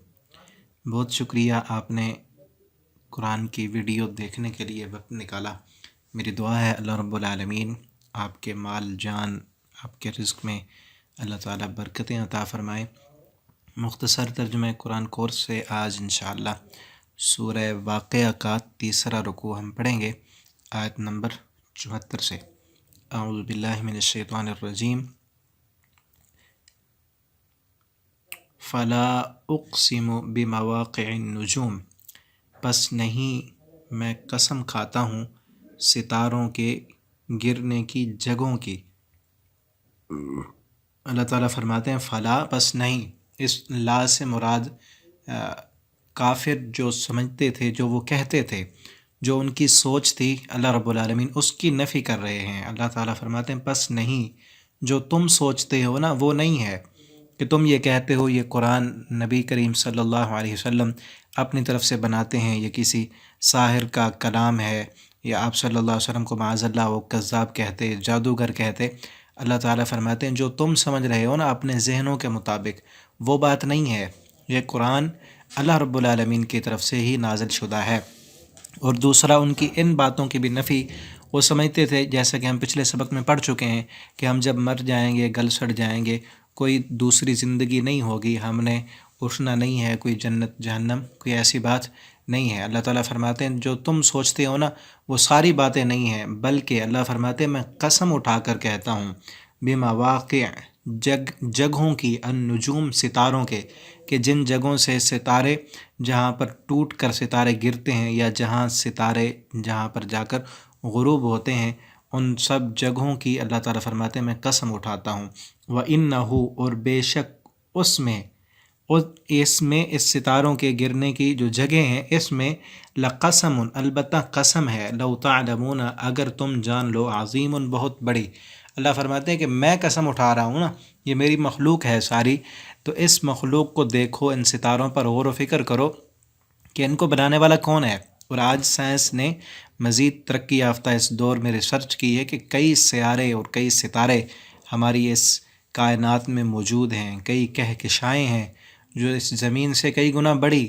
Speaker 1: بہت شکریہ آپ نے قرآن کی ویڈیو دیکھنے کے لیے وقت نکالا۔ میری دعا ہے اللہ رب العالمین آپ کے مال جان، آپ کے رزق میں اللہ تعالیٰ برکتیں عطا فرمائے۔ مختصر ترجمہ قرآن کورس سے آج انشاءاللہ سورہ واقعہ کا تیسرا رکوع ہم پڑھیں گے، آیت نمبر 74 سے۔ اعوذ باللہ من الشیطان الرجیم۔ فلا اقسم بمواقع النجوم، پس نہیں میں قسم کھاتا ہوں ستاروں کے گرنے کی جگہوں کی۔ اللہ تعالیٰ فرماتے ہیں فلا، پس نہیں، اس لا سے مراد کافر جو سمجھتے تھے، جو وہ کہتے تھے، جو ان کی سوچ تھی، اللہ رب العالمین اس کی نفی کر رہے ہیں۔ اللہ تعالیٰ فرماتے ہیں پس نہیں، جو تم سوچتے ہو نا وہ نہیں ہے کہ تم یہ کہتے ہو یہ قرآن نبی کریم صلی اللہ علیہ وسلم اپنی طرف سے بناتے ہیں، یہ کسی ساحر کا کلام ہے، یا آپ صلی اللہ علیہ وسلم کو معاذ اللہ وہ کذاب کہتے، جادوگر کہتے۔ اللہ تعالیٰ فرماتے ہیں جو تم سمجھ رہے ہو نا اپنے ذہنوں کے مطابق، وہ بات نہیں ہے، یہ قرآن اللہ رب العالمین کی طرف سے ہی نازل شدہ ہے۔ اور دوسرا ان کی ان باتوں کی بھی نفی، وہ سمجھتے تھے جیسا کہ ہم پچھلے سبق میں پڑھ چکے ہیں کہ ہم جب مر جائیں گے، گل سڑ جائیں گے، کوئی دوسری زندگی نہیں ہوگی، ہم نے اٹھنا نہیں ہے، کوئی جنت جہنم، کوئی ایسی بات نہیں ہے۔ اللہ تعالیٰ فرماتے ہیں جو تم سوچتے ہو نا وہ ساری باتیں نہیں ہیں، بلکہ اللہ فرماتے ہیں میں قسم اٹھا کر کہتا ہوں بمواقع، جگہوں کی، النجوم ستاروں کے، کہ جن جگہوں سے ستارے، جہاں پر ٹوٹ کر ستارے گرتے ہیں، یا جہاں ستارے جہاں پر جا کر غروب ہوتے ہیں، ان سب جگہوں کی اللہ تعالیٰ فرماتے ہیں میں قسم اٹھاتا ہوں۔ وَإِنَّهُ، اور بے شک اس میں، اس ستاروں کے گرنے کی جو جگہ ہیں، اس میں لقسم، البتہ قسم ہے، لو تعلمون، اگر تم جان لو، عظیم، بہت بڑی۔ اللہ فرماتے ہیں کہ میں قسم اٹھا رہا ہوں نا، یہ میری مخلوق ہے ساری، تو اس مخلوق کو دیکھو، ان ستاروں پر غور و فکر کرو کہ ان کو بنانے والا کون ہے۔ اور آج سائنس نے مزید ترقی یافتہ اس دور میں ریسرچ کی ہے کہ کئی سیارے اور کئی ستارے ہماری اس کائنات میں موجود ہیں، کئی کہکشائیں ہیں جو اس زمین سے کئی گنا بڑی،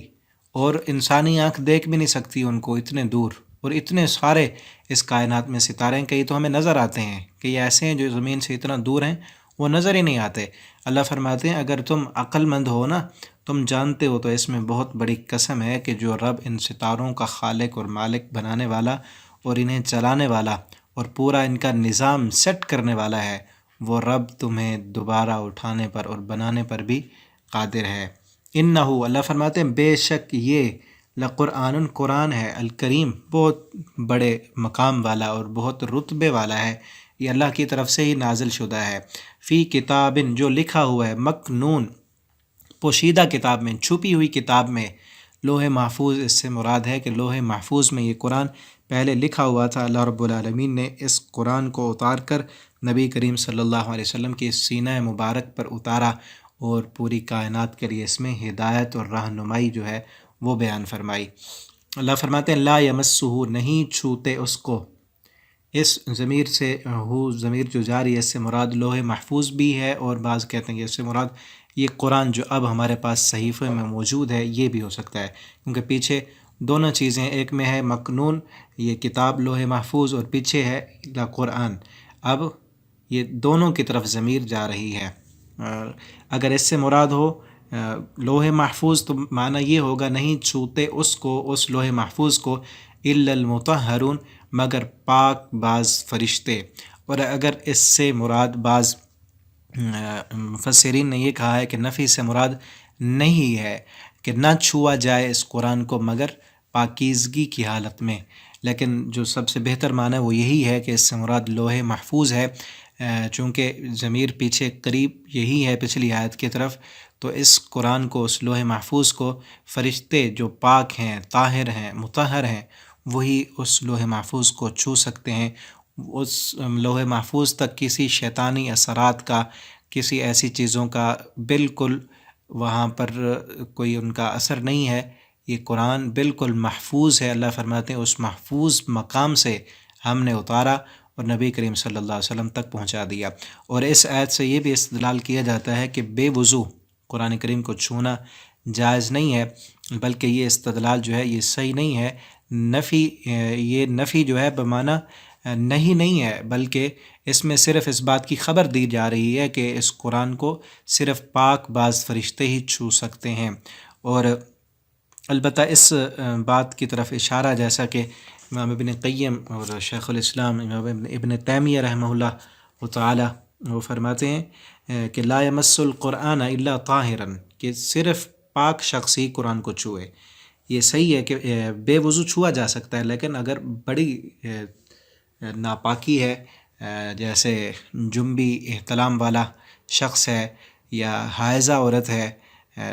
Speaker 1: اور انسانی آنکھ دیکھ بھی نہیں سکتی ان کو، اتنے دور، اور اتنے سارے اس کائنات میں ستارے ہیں، کئی تو ہمیں نظر آتے ہیں، کئی ایسے ہیں جو زمین سے اتنا دور ہیں وہ نظر ہی نہیں آتے۔ اللہ فرماتے ہیں اگر تم عقل مند ہو نا، تم جانتے ہو تو اس میں بہت بڑی قسم ہے کہ جو رب ان ستاروں کا خالق اور مالک، بنانے والا اور انہیں چلانے والا اور پورا ان کا نظام سیٹ کرنے والا ہے، وہ رب تمہیں دوبارہ اٹھانے پر اور بنانے پر بھی قادر ہے۔ انہو، اللہ فرماتے ہیں بے شک یہ لقرآن، قرآن ہے، الکریم، بہت بڑے مقام والا اور بہت رتبے والا ہے، یہ اللہ کی طرف سے ہی نازل شدہ ہے۔ فی کتاب، جو لکھا ہوا ہے، مکنون، پوشیدہ کتاب میں، چھپی ہوئی کتاب میں، لوح محفوظ اس سے مراد ہے کہ لوح محفوظ میں یہ قرآن پہلے لکھا ہوا تھا۔ اللہ رب العالمین نے اس قرآن کو اتار کر نبی کریم صلی اللہ علیہ وسلم کی سینہ مبارک پر اتارا، اور پوری کائنات کے لیے اس میں ہدایت اور رہنمائی جو ہے وہ بیان فرمائی۔ اللہ فرماتے ہیں لا یمسہ، نہیں چھوتے اس کو، اس ضمیر سے ہو ضمیر جو جاری ہے اس سے مراد لوح محفوظ بھی ہے، اور بعض کہتے ہیں کہ اس سے مراد یہ قرآن جو اب ہمارے پاس صحیفے میں موجود ہے یہ بھی ہو سکتا ہے، کیونکہ پیچھے دونوں چیزیں، ایک میں ہے مکنون یہ کتاب لوح محفوظ، اور پیچھے ہے قرآن، اب یہ دونوں کی طرف ضمیر جا رہی ہے۔ اگر اس سے مراد ہو لوح محفوظ تو معنی یہ ہوگا نہیں چھوتے اس کو، اس لوح محفوظ کو، الا المطہرون، مگر پاک باز فرشتے۔ اور اگر اس سے مراد بعض مفسرین نے یہ کہا ہے کہ نفی سے مراد نہیں ہے کہ نہ چھوا جائے اس قرآن کو مگر پاکیزگی کی حالت میں، لیکن جو سب سے بہتر معنی وہ یہی ہے کہ اس سے مراد لوح محفوظ ہے، چونکہ ضمیر پیچھے قریب یہی ہے پچھلی آیت کی طرف، تو اس قرآن کو، اس لوح محفوظ کو فرشتے جو پاک ہیں، طاہر ہیں، مطہر ہیں، وہی اس لوح محفوظ کو چھو سکتے ہیں۔ اس لوح محفوظ تک کسی شیطانی اثرات کا، کسی ایسی چیزوں کا بالکل وہاں پر کوئی ان کا اثر نہیں ہے، یہ قرآن بالکل محفوظ ہے۔ اللہ فرماتے ہیں اس محفوظ مقام سے ہم نے اتارا اور نبی کریم صلی اللہ علیہ وسلم تک پہنچا دیا۔ اور اس آیت سے یہ بھی استدلال کیا جاتا ہے کہ بے وضو قرآن کریم کو چھونا جائز نہیں ہے، بلکہ یہ استدلال جو ہے یہ صحیح نہیں ہے، یہ نفی جو ہے بمعنی نہیں ہے، بلکہ اس میں صرف اس بات کی خبر دی جا رہی ہے کہ اس قرآن کو صرف پاک باز فرشتے ہی چھو سکتے ہیں۔ اور البتہ اس بات کی طرف اشارہ جیسا کہ امام ابن قیم اور شیخ الاسلام امام ابن تیمیہ رحمہ اللہ تعالی وہ فرماتے ہیں کہ لا یمس القرآن الا طاہرا، کہ صرف پاک شخص ہی قرآن کو چھوئے۔ یہ صحیح ہے کہ بے وضو چھوا جا سکتا ہے، لیکن اگر بڑی ناپاکی ہے، جیسے جنبی احتلام والا شخص ہے یا حائضہ عورت ہے،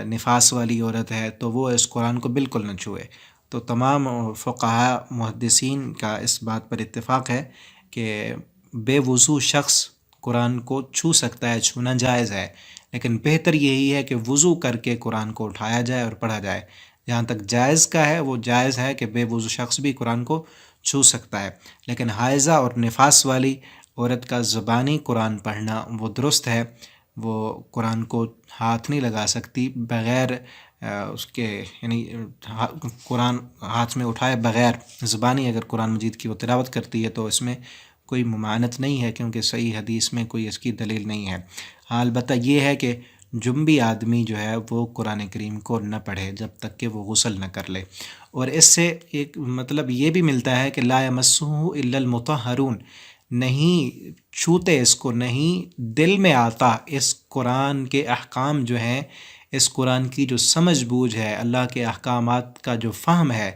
Speaker 1: نفاس والی عورت ہے، تو وہ اس قرآن کو بالکل نہ چھوئے۔ تو تمام فقہاء محدثین کا اس بات پر اتفاق ہے کہ بے وضو شخص قرآن کو چھو سکتا ہے، چھونا جائز ہے، لیکن بہتر یہی ہے کہ وضو کر کے قرآن کو اٹھایا جائے اور پڑھا جائے۔ جہاں تک جائز کا ہے وہ جائز ہے کہ بے وضو شخص بھی قرآن کو چھو سکتا ہے، لیکن حائضہ اور نفاس والی عورت کا زبانی قرآن پڑھنا وہ درست ہے، وہ قرآن کو ہاتھ نہیں لگا سکتی بغیر اس کے، یعنی قرآن ہاتھ میں اٹھائے بغیر زبانی اگر قرآن مجید کی وہ تلاوت کرتی ہے تو اس میں کوئی ممانعت نہیں ہے، کیونکہ صحیح حدیث میں کوئی اس کی دلیل نہیں ہے۔ ہاں البتہ یہ ہے کہ جنبی آدمی جو ہے وہ قرآن کریم کو نہ پڑھے جب تک کہ وہ غسل نہ کر لے۔ اور اس سے ایک مطلب یہ بھی ملتا ہے کہ لا یمسہ الا المطہرون، نہیں چھوتے اس کو، نہیں دل میں آتا اس قرآن کے احکام جو ہیں، اس قرآن کی جو سمجھ بوجھ ہے، اللہ کے احکامات کا جو فہم ہے،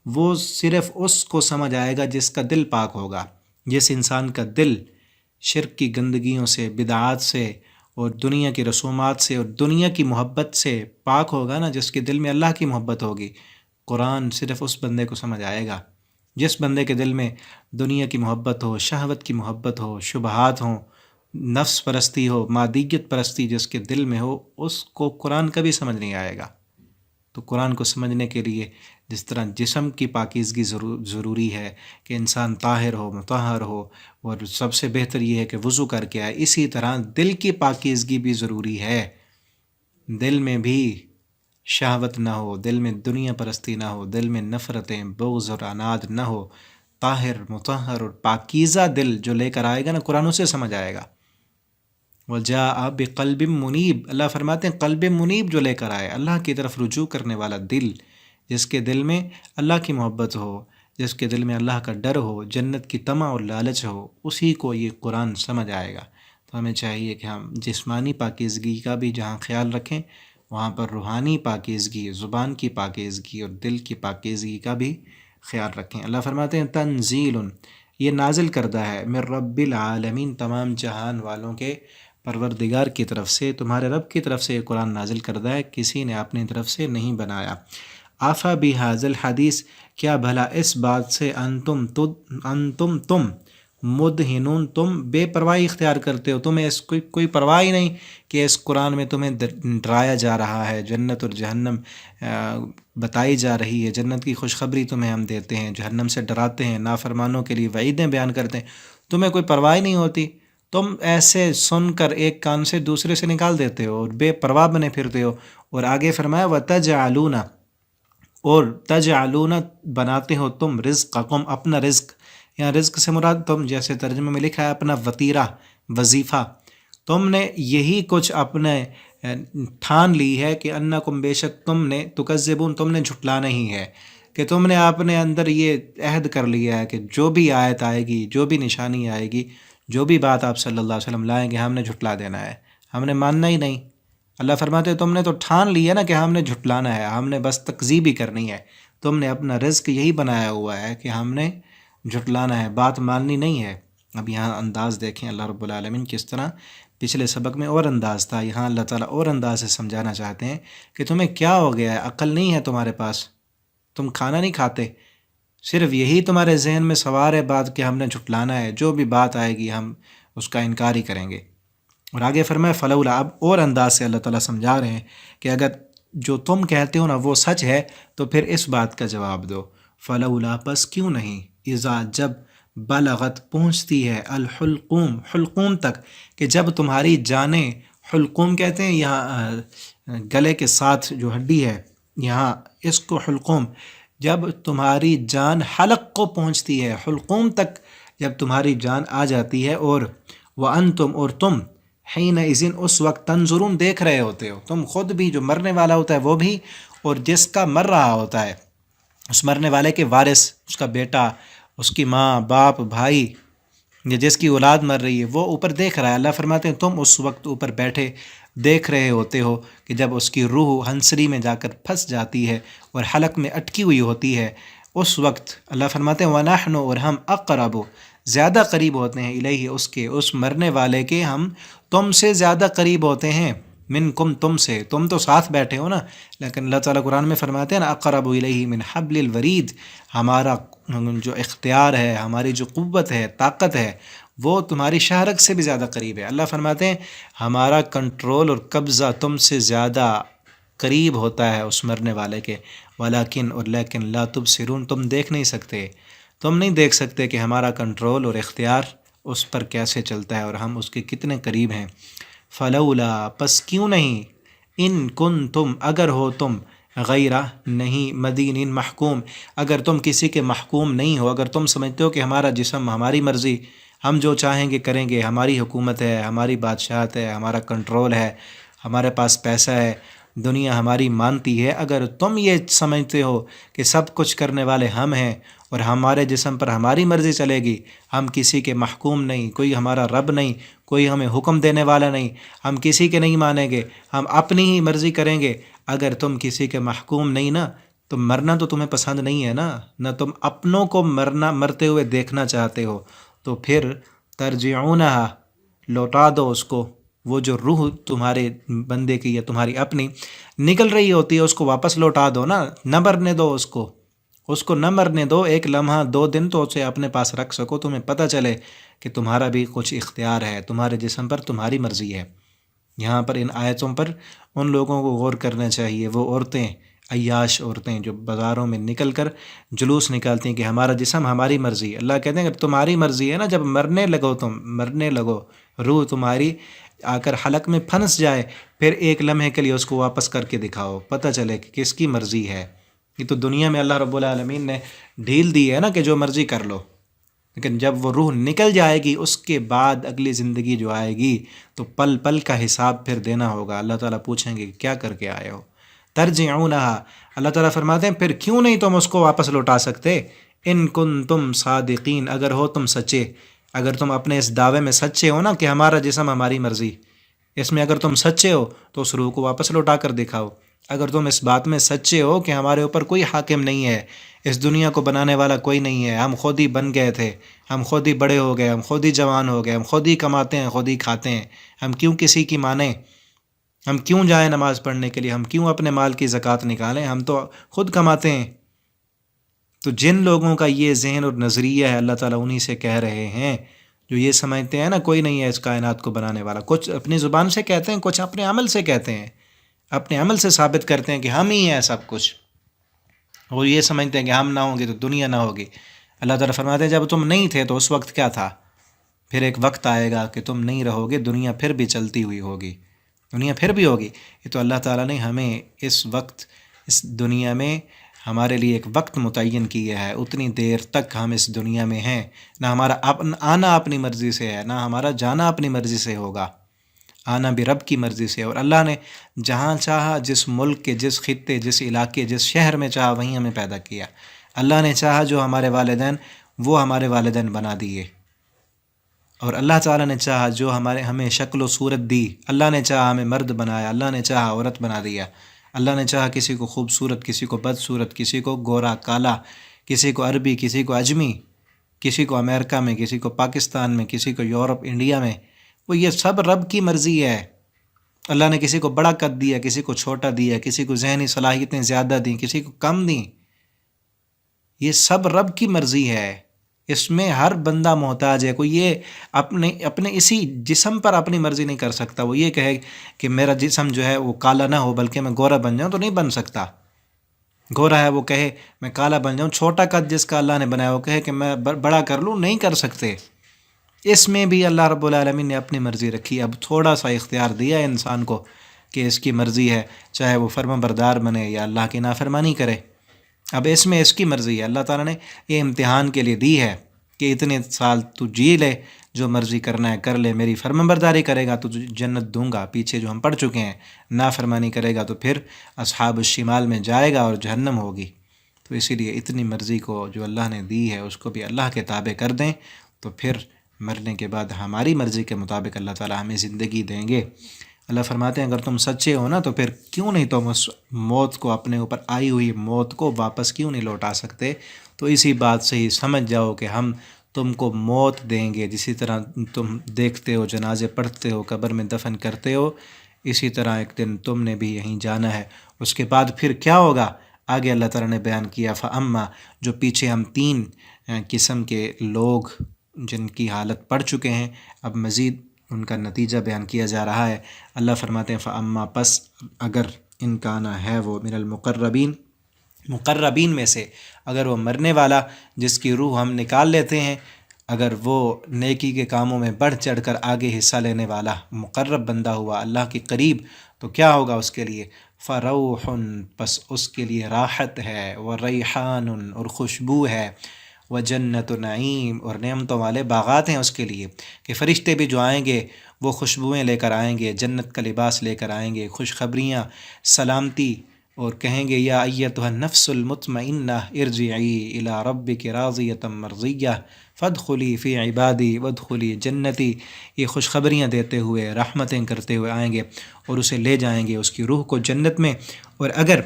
Speaker 1: وہ صرف اس کو سمجھ آئے گا جس کا دل پاک ہوگا۔ جس انسان کا دل شرک کی گندگیوں سے، بدعات سے اور دنیا کی رسومات سے اور دنیا کی محبت سے پاک ہوگا نا، جس کے دل میں اللہ کی محبت ہوگی، قرآن صرف اس بندے کو سمجھ آئے گا۔ جس بندے کے دل میں دنیا کی محبت ہو، شہوت کی محبت ہو، شبہات ہوں، نفس پرستی ہو، مادیت پرستی جس کے دل میں ہو، اس کو قرآن کبھی سمجھ نہیں آئے گا۔ تو قرآن کو سمجھنے کے لیے جس طرح جسم کی پاکیزگی ضروری ہے کہ انسان طاہر ہو، مطہر ہو، اور سب سے بہتر یہ ہے کہ وضو کر کے آئے، اسی طرح دل کی پاکیزگی بھی ضروری ہے۔ دل میں بھی شہوت نہ ہو، دل میں دنیا پرستی نہ ہو، دل میں نفرتیں، بغض اور عناد نہ ہو، طاہر، مطہر اور پاکیزہ دل جو لے کر آئے گا نا، قرآن اسے سمجھ آئے گا۔ وَجَاءَ بِقَلْبٍ مُنِیب، اللہ فرماتے ہیں قلب منیب جو لے کر آئے، اللہ کی طرف رجوع کرنے والا دل، جس کے دل میں اللہ کی محبت ہو، جس کے دل میں اللہ کا ڈر ہو، جنت کی طمع اور لالچ ہو، اسی کو یہ قرآن سمجھ آئے گا۔ تو ہمیں چاہیے کہ ہم جسمانی پاکیزگی کا بھی جہاں خیال رکھیں، وہاں پر روحانی پاکیزگی، زبان کی پاکیزگی اور دل کی پاکیزگی کا بھی خیال رکھیں۔ اللہ فرماتے ہیں تنزیل، یہ نازل کردہ ہے، من رب العالمین، تمام جہان والوں کے پروردگار کی طرف سے، تمہارے رب کی طرف سے یہ قرآن نازل کردہ ہے، کسی نے اپنی طرف سے نہیں بنایا۔ آفا بہذا الحدیث، کیا بھلا اس بات سے تم مدہنون تم بے پرواہی اختیار کرتے ہو، تمہیں اس کوئی پرواہ ہی نہیں کہ اس قرآن میں تمہیں ڈرایا جا رہا ہے، جنت اور جہنم بتائی جا رہی ہے، جنت کی خوشخبری تمہیں ہم دیتے ہیں، جہنم سے ڈراتے ہیں، نافرمانوں کے لیے وعیدیں بیان کرتے ہیں، تمہیں کوئی پرواہ نہیں ہوتی، تم ایسے سن کر ایک کان سے دوسرے سے نکال دیتے ہو اور بے پرواہ بنے پھرتے ہو۔ اور آگے فرمایا وَتَجْعَلُونَ، اور تجعلون بناتے ہو تم رزقکم اپنا رزق، یہاں رزق سے مراد تم جیسے ترجمے میں لکھا ہے اپنا وطیرہ، وظیفہ، تم نے یہی کچھ اپنے ٹھان لی ہے کہ انکم بے شک تم نے تکذبون تم نے جھٹلانا ہی ہے، کہ تم نے اپنے اندر یہ عہد کر لیا ہے کہ جو بھی آیت آئے گی، جو بھی نشانی آئے گی، جو بھی بات آپ صلی اللہ علیہ وسلم لائیں گے، ہم نے جھٹلا دینا ہے، ہم نے ماننا ہی نہیں۔ اللہ فرماتے ہیں تم نے تو ٹھان لیا نا کہ ہم نے جھٹلانا ہے، ہم نے بس تکذیب ہی کرنی ہے، تم نے اپنا رزق یہی بنایا ہوا ہے کہ ہم نے جھٹلانا ہے، بات ماننی نہیں ہے۔ اب یہاں انداز دیکھیں اللہ رب العالمین کس طرح، پچھلے سبق میں اور انداز تھا، یہاں اللہ تعالیٰ اور انداز سے سمجھانا چاہتے ہیں کہ تمہیں کیا ہو گیا ہے، عقل نہیں ہے تمہارے پاس، تم کھانا نہیں کھاتے، صرف یہی تمہارے ذہن میں سوار ہے بات کہ ہم نے جھٹلانا ہے، جو بھی بات آئے گی ہم اس کا انکار ہی کریں گے۔ اور آگے فرمایا فلولا، اب اور انداز سے اللہ تعالیٰ سمجھا رہے ہیں کہ اگر جو تم کہتے ہو نا وہ سچ ہے تو پھر اس بات کا جواب دو، فلولا پس کیوں نہیں، اذا جب بلغت پہنچتی ہے الحلقوم حلقوم تک، کہ جب تمہاری جانیں، حلقوم کہتے ہیں یہاں گلے کے ساتھ جو ہڈی ہے یہاں اس کو حلقوم، جب تمہاری جان حلق کو پہنچتی ہے، حلقوم تک جب تمہاری جان آ جاتی ہے، اور وَأَنْتُمْ اور تم حین اذن اس وقت تنظرون دیکھ رہے ہوتے ہو، تم خود بھی، جو مرنے والا ہوتا ہے وہ بھی، اور جس کا مر رہا ہوتا ہے اس مرنے والے کے وارث، اس کا بیٹا، اس کی ماں، باپ، بھائی، یا جس کی اولاد مر رہی ہے وہ اوپر دیکھ رہا ہے۔ اللہ فرماتے ہیں تم اس وقت اوپر بیٹھے دیکھ رہے ہوتے ہو کہ جب اس کی روح ہنسری میں جا کر پھنس جاتی ہے اور حلق میں اٹکی ہوئی ہوتی ہے، اس وقت اللہ فرماتے ہیں وَنَحْنُ اور ہم اقرب زیادہ قریب ہوتے ہیں الیہ اس کے، اس مرنے والے کے، ہم تم سے زیادہ قریب ہوتے ہیں، منکم تم سے، تم تو ساتھ بیٹھے ہو نا، لیکن اللہ تعالیٰ قرآن میں فرماتے ہیں نا اقرب الیہ من حبل الورید، ہمارا جو اختیار ہے، ہماری جو قوت ہے، طاقت ہے، وہ تمہاری شہرک سے بھی زیادہ قریب ہے۔ اللہ فرماتے ہیں ہمارا کنٹرول اور قبضہ تم سے زیادہ قریب ہوتا ہے اس مرنے والے کے، ولیکن اور لیکن لا تبصرون تم دیکھ نہیں سکتے، تم نہیں دیکھ سکتے کہ ہمارا کنٹرول اور اختیار اس پر کیسے چلتا ہے اور ہم اس کے کتنے قریب ہیں۔ فلولا پس کیوں نہیں، ان کن تم اگر ہو تم، غیرہ نہیں، مدینین محکوم اگر تم کسی کے محکوم نہیں ہو، اگر تم سمجھتے ہو کہ ہمارا جسم ہماری مرضی، ہم جو چاہیں گے کریں گے، ہماری حکومت ہے، ہماری بادشاہت ہے، ہمارا کنٹرول ہے، ہمارے پاس پیسہ ہے، دنیا ہماری مانتی ہے، اگر تم یہ سمجھتے ہو کہ سب کچھ کرنے والے ہم ہیں اور ہمارے جسم پر ہماری مرضی چلے گی، ہم کسی کے محکوم نہیں، کوئی ہمارا رب نہیں، کوئی ہمیں حکم دینے والا نہیں، ہم کسی کے نہیں مانیں گے، ہم اپنی ہی مرضی کریں گے، اگر تم کسی کے محکوم نہیں نا، تو مرنا تو تمہیں پسند نہیں ہے نا، نہ تم اپنوں کو مرتے ہوئے دیکھنا چاہتے ہو، تو پھر ترجعونہا لوٹا دو اس کو، وہ جو روح تمہارے بندے کی یا تمہاری اپنی نکل رہی ہوتی ہے اس کو واپس لوٹا دو نا، نہ مرنے دو اس کو نہ مرنے دو، ایک لمحہ 2 دن تو اسے اپنے پاس رکھ سکو، تمہیں پتہ چلے کہ تمہارا بھی کچھ اختیار ہے، تمہارے جسم پر تمہاری مرضی ہے۔ یہاں پر ان آیتوں پر ان لوگوں کو غور کرنا چاہیے، وہ عورتیں، عیاش عورتیں جو بازاروں میں نکل کر جلوس نکالتی ہیں کہ ہمارا جسم ہماری مرضی ہے۔ اللہ کہتے ہیں اگر تمہاری مرضی ہے نا، جب مرنے لگو، تم مرنے لگو، روح تمہاری آ کر حلق میں پھنس جائے، پھر ایک لمحے کے لیے اس کو واپس کر کے دکھاؤ، پتہ چلے کہ کس کی مرضی ہے۔ یہ تو دنیا میں اللہ رب العالمین نے ڈھیل دی ہے نا کہ جو مرضی کر لو، لیکن جب وہ روح نکل جائے گی اس کے بعد اگلی زندگی جو آئے گی تو پل پل کا حساب پھر دینا ہوگا۔ اللہ تعالیٰ پوچھیں گے کہ کیا کر کے آئے ہو۔ ترجعونہا، اللہ تعالیٰ فرماتے ہیں پھر کیوں نہیں تم اس کو واپس لوٹا سکتے، ان کنتم صادقین اگر ہو تم سچے، اگر تم اپنے اس دعوے میں سچے ہو نا کہ ہمارا جسم ہماری مرضی، اس میں اگر تم سچے ہو تو اس روح کو واپس لوٹا کر دکھاؤ۔ اگر تم اس بات میں سچے ہو کہ ہمارے اوپر کوئی حاکم نہیں ہے، اس دنیا کو بنانے والا کوئی نہیں ہے، ہم خود ہی بن گئے تھے، ہم خود ہی بڑے ہو گئے، ہم خود ہی جوان ہو گئے، ہم خود ہی کماتے ہیں، خود ہی کھاتے ہیں، ہم کیوں کسی کی مانیں، ہم کیوں جائیں نماز پڑھنے کے لیے، ہم کیوں اپنے مال کی زکوٰۃ نکالیں، ہم تو خود کماتے ہیں، تو جن لوگوں کا یہ ذہن اور نظریہ ہے اللہ تعالیٰ انہی سے کہہ رہے ہیں جو یہ سمجھتے ہیں نا کوئی نہیں ہے اس کائنات کو بنانے والا. کچھ اپنی زبان سے کہتے ہیں، کچھ اپنے عمل سے کہتے ہیں، اپنے عمل سے ثابت کرتے ہیں کہ ہم ہی ہیں سب کچھ. وہ یہ سمجھتے ہیں کہ ہم نہ ہوں گے تو دنیا نہ ہوگی. اللہ تعالیٰ فرماتے ہیں جب تم نہیں تھے تو اس وقت کیا تھا، پھر ایک وقت آئے گا کہ تم نہیں رہو گے، دنیا پھر بھی چلتی ہوئی ہوگی، دنیا پھر بھی ہوگی. یہ تو اللہ تعالیٰ نے ہمیں اس وقت اس دنیا میں ہمارے لیے ایک وقت متعین کیا ہے. اتنی دیر تک ہم اس دنیا میں ہیں. نہ ہمارا آنا اپنی مرضی سے ہے، نہ ہمارا جانا اپنی مرضی سے ہوگا، آنا بھی رب کی مرضی سے. اور اللہ نے جہاں چاہا، جس ملک کے، جس خطے، جس علاقے، جس شہر میں چاہا وہیں ہمیں پیدا کیا. اللہ نے چاہا جو ہمارے والدین وہ ہمارے والدین بنا دیے، اور اللہ تعالیٰ نے چاہا جو ہمیں شکل و صورت دی. اللہ نے چاہا ہمیں مرد بنایا، اللہ نے چاہا عورت بنا دیا. اللہ نے چاہا کسی کو خوبصورت، کسی کو بدصورت، کسی کو گورا کالا، کسی کو عربی، کسی کو اجمی، کسی کو امریکہ میں، کسی کو پاکستان میں، کسی کو یورپ انڈیا میں. وہ یہ سب رب کی مرضی ہے. اللہ نے کسی کو بڑا قد دیا، کسی کو چھوٹا دیا، کسی کو ذہنی صلاحیتیں زیادہ دیں، کسی کو کم دیں. یہ سب رب کی مرضی ہے. اس میں ہر بندہ محتاج ہے. کوئی یہ اپنے اسی جسم پر اپنی مرضی نہیں کر سکتا. وہ یہ کہے کہ میرا جسم جو ہے وہ کالا نہ ہو بلکہ میں گورا بن جاؤں، تو نہیں بن سکتا. گورا ہے وہ کہے میں کالا بن جاؤں. چھوٹا قد جس کا اللہ نے بنایا وہ کہے کہ میں بڑا کر لوں، نہیں کر سکتے. اس میں بھی اللہ رب العالمین نے اپنی مرضی رکھی. اب تھوڑا سا اختیار دیا ہے انسان کو کہ اس کی مرضی ہے، چاہے وہ فرما بردار بنے یا اللہ کی نافرمانی کرے. اب اس میں اس کی مرضی ہے. اللہ تعالیٰ نے یہ امتحان کے لیے دی ہے کہ اتنے سال تو جی لے، جو مرضی کرنا ہے کر لے. میری فرما برداری کرے گا تو جنت دوں گا. پیچھے جو ہم پڑھ چکے ہیں، نافرمانی کرے گا تو پھر اصحاب الشمال میں جائے گا اور جہنم ہوگی. تو اسی لیے اتنی مرضی کو جو اللہ نے دی ہے اس کو بھی اللہ کے تابع کر دیں، تو پھر مرنے کے بعد ہماری مرضی کے مطابق اللہ تعالیٰ ہمیں زندگی دیں گے. اللہ فرماتے ہیں اگر تم سچے ہو نا تو پھر کیوں نہیں تم اس موت کو، اپنے اوپر آئی ہوئی موت کو واپس کیوں نہیں لوٹا سکتے. تو اسی بات سے ہی سمجھ جاؤ کہ ہم تم کو موت دیں گے. جسی طرح تم دیکھتے ہو، جنازے پڑھتے ہو، قبر میں دفن کرتے ہو، اسی طرح ایک دن تم نے بھی یہیں جانا ہے. اس کے بعد پھر کیا ہوگا آگے اللہ تعالیٰ نے بیان کیا. فَأَمَّا، جو پیچھے ہم 3 قسم کے لوگ جن کی حالت پڑھ چکے ہیں، اب مزید ان کا نتیجہ بیان کیا جا رہا ہے. اللہ فرماتے ہیں فَأَمَّا، پس اگر ان کانا ہے وہ من المقربین، مقربین میں سے، اگر وہ مرنے والا جس کی روح ہم نکال لیتے ہیں، اگر وہ نیکی کے کاموں میں بڑھ چڑھ کر آگے حصہ لینے والا مقرب بندہ ہوا اللہ کے قریب، تو کیا ہوگا اس کے لیے؟ فروح، پس اس کے لیے راحت ہے، وریحان، اور خوشبو ہے، وجنت نعیم، اور نعمتوں والے باغات ہیں اس کے لیے. کہ فرشتے بھی جو آئیں گے وہ خوشبوئیں لے کر آئیں گے، جنت کا لباس لے کر آئیں گے، خوشخبریاں، سلامتی، اور کہیں گے یا ایتھا النفس المطمئنہ ارجعی الی ربک راضیۃ مرضیہ فادخلی فی عبادی وادخلی جنتی. یہ خوشخبریاں دیتے ہوئے، رحمتیں کرتے ہوئے آئیں گے اور اسے لے جائیں گے اس کی روح کو جنت میں. اور اگر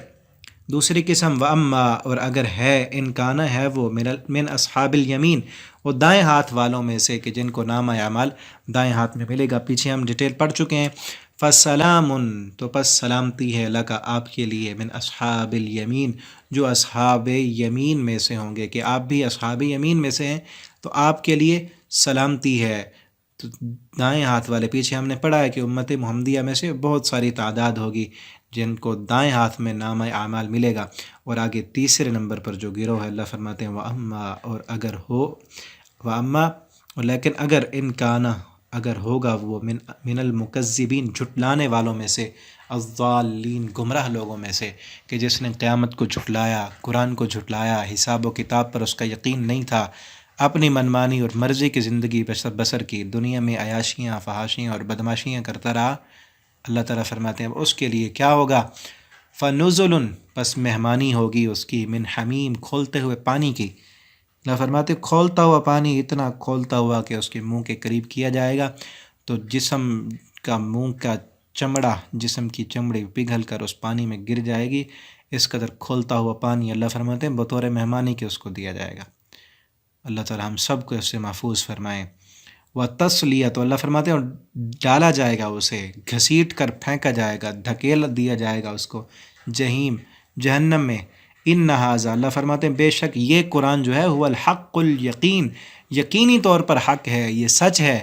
Speaker 1: دوسری قسم واما، اور اگر ہے ان کانا ہے وہ من اصحاب الیمین، وہ دائیں ہاتھ والوں میں سے کہ جن کو نامہ اعمال دائیں ہاتھ میں ملے گا. پیچھے ہم ڈیٹیل پڑھ چکے ہیں. فسلام، تو پس سلامتی ہے لکا آپ کے لیے، من اصحاب الیمین، جو اصحاب یمین میں سے ہوں گے. کہ آپ بھی اصحاب یمین میں سے ہیں تو آپ کے لیے سلامتی ہے. تو دائیں ہاتھ والے، پیچھے ہم نے پڑھا ہے کہ امت محمدیہ میں سے بہت ساری تعداد ہوگی جن کو دائیں ہاتھ میں نامہ اعمال ملے گا. اور آگے تیسرے نمبر پر جو گروہ ہے اللہ فرماتے ہیں وَأَمَّا، اور اگر ہو، وَأَمَّا، لیکن اگر ان کانا، اگر ہوگا وہ من المکذبین، جھٹلانے والوں میں سے، الضالین، گمراہ لوگوں میں سے، کہ جس نے قیامت کو جھٹلایا، قرآن کو جھٹلایا، حساب و کتاب پر اس کا یقین نہیں تھا، اپنی منمانی اور مرضی کی زندگی بسر کی، دنیا میں عیاشیاں، فحاشیاں اور بدماشیاں کرتا رہا. اللہ تعالیٰ فرماتے ہیں اس کے لیے کیا ہوگا؟ فَنُزُلٌ، پس مہمانی ہوگی اس کی، من حمیم، کھولتے ہوئے پانی کی. اللہ فرماتے کھولتا ہوا پانی، اتنا کھولتا ہوا کہ اس کے منہ کے قریب کیا جائے گا تو جسم کا، منہ کا چمڑا، جسم کی چمڑی پگھل کر اس پانی میں گر جائے گی. اس قدر کھولتا ہوا پانی اللہ فرماتے ہیں بطور مہمانی کے اس کو دیا جائے گا. اللہ تعالیٰ ہم سب کو اس سے محفوظ فرمائیں. وَتَصْلِیَةٌ، تو اللہ فرماتے ہیں اور ڈالا جائے گا اسے، گھسیٹ کر پھینکا جائے گا، دھکیل دیا جائے گا اس کو جہیم، جہنم میں. ان ھذا، اللہ فرماتے ہیں بے شک یہ قرآن جو ہے هو الحق الیقین، یقینی طور پر حق ہے، یہ سچ ہے۔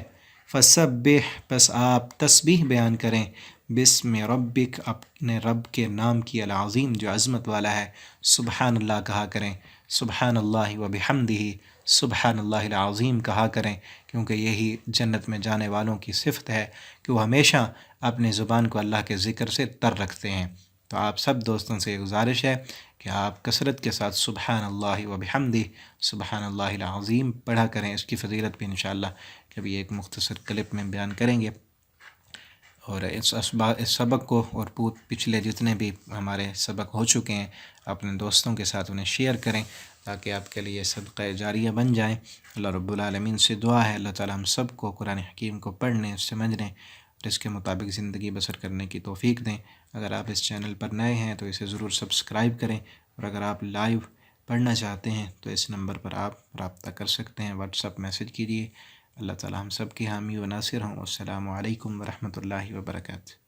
Speaker 1: فسبح، پس آپ تسبیح بیان کریں، بسم ربک، اپنے رب کے نام کی، العظیم جو عظمت والا ہے، سبحان اللہ کہا کریں، سبحان اللہ و بحمدہ، سبحان اللہ العظیم کہا کریں، کیونکہ یہی جنت میں جانے والوں کی صفت ہے کہ وہ ہمیشہ اپنے زبان کو اللہ کے ذکر سے تر رکھتے ہیں۔ تو آپ سب دوستوں سے یہ گزارش ہے کہ آپ کثرت کے ساتھ سبحان اللہ و بحمدہ، سبحان اللہ العظیم پڑھا کریں۔ اس کی فضیلت بھی انشاءاللہ کبھی ایک مختصر کلپ میں بیان کریں گے، اور اس سبق کو اور پچھلے جتنے بھی ہمارے سبق ہو چکے ہیں اپنے دوستوں کے ساتھ انہیں شیئر کریں، تاکہ آپ کے لیے صدقہ جاریہ بن جائیں۔ اللہ رب العالمین سے دعا ہے اللہ تعالیٰ ہم سب کو قرآن حکیم کو پڑھنے، سمجھنے اور اس کے مطابق زندگی بسر کرنے کی توفیق دیں۔ اگر آپ اس چینل پر نئے ہیں تو اسے ضرور سبسکرائب کریں، اور اگر آپ لائیو پڑھنا چاہتے ہیں تو اس نمبر پر آپ رابطہ کر سکتے ہیں، واٹس ایپ میسج کیجیے۔ اللہ تعالیٰ ہم سب کی حامی و ناصر ہوں۔ السلام علیکم ورحمۃ اللہ وبرکاتہ۔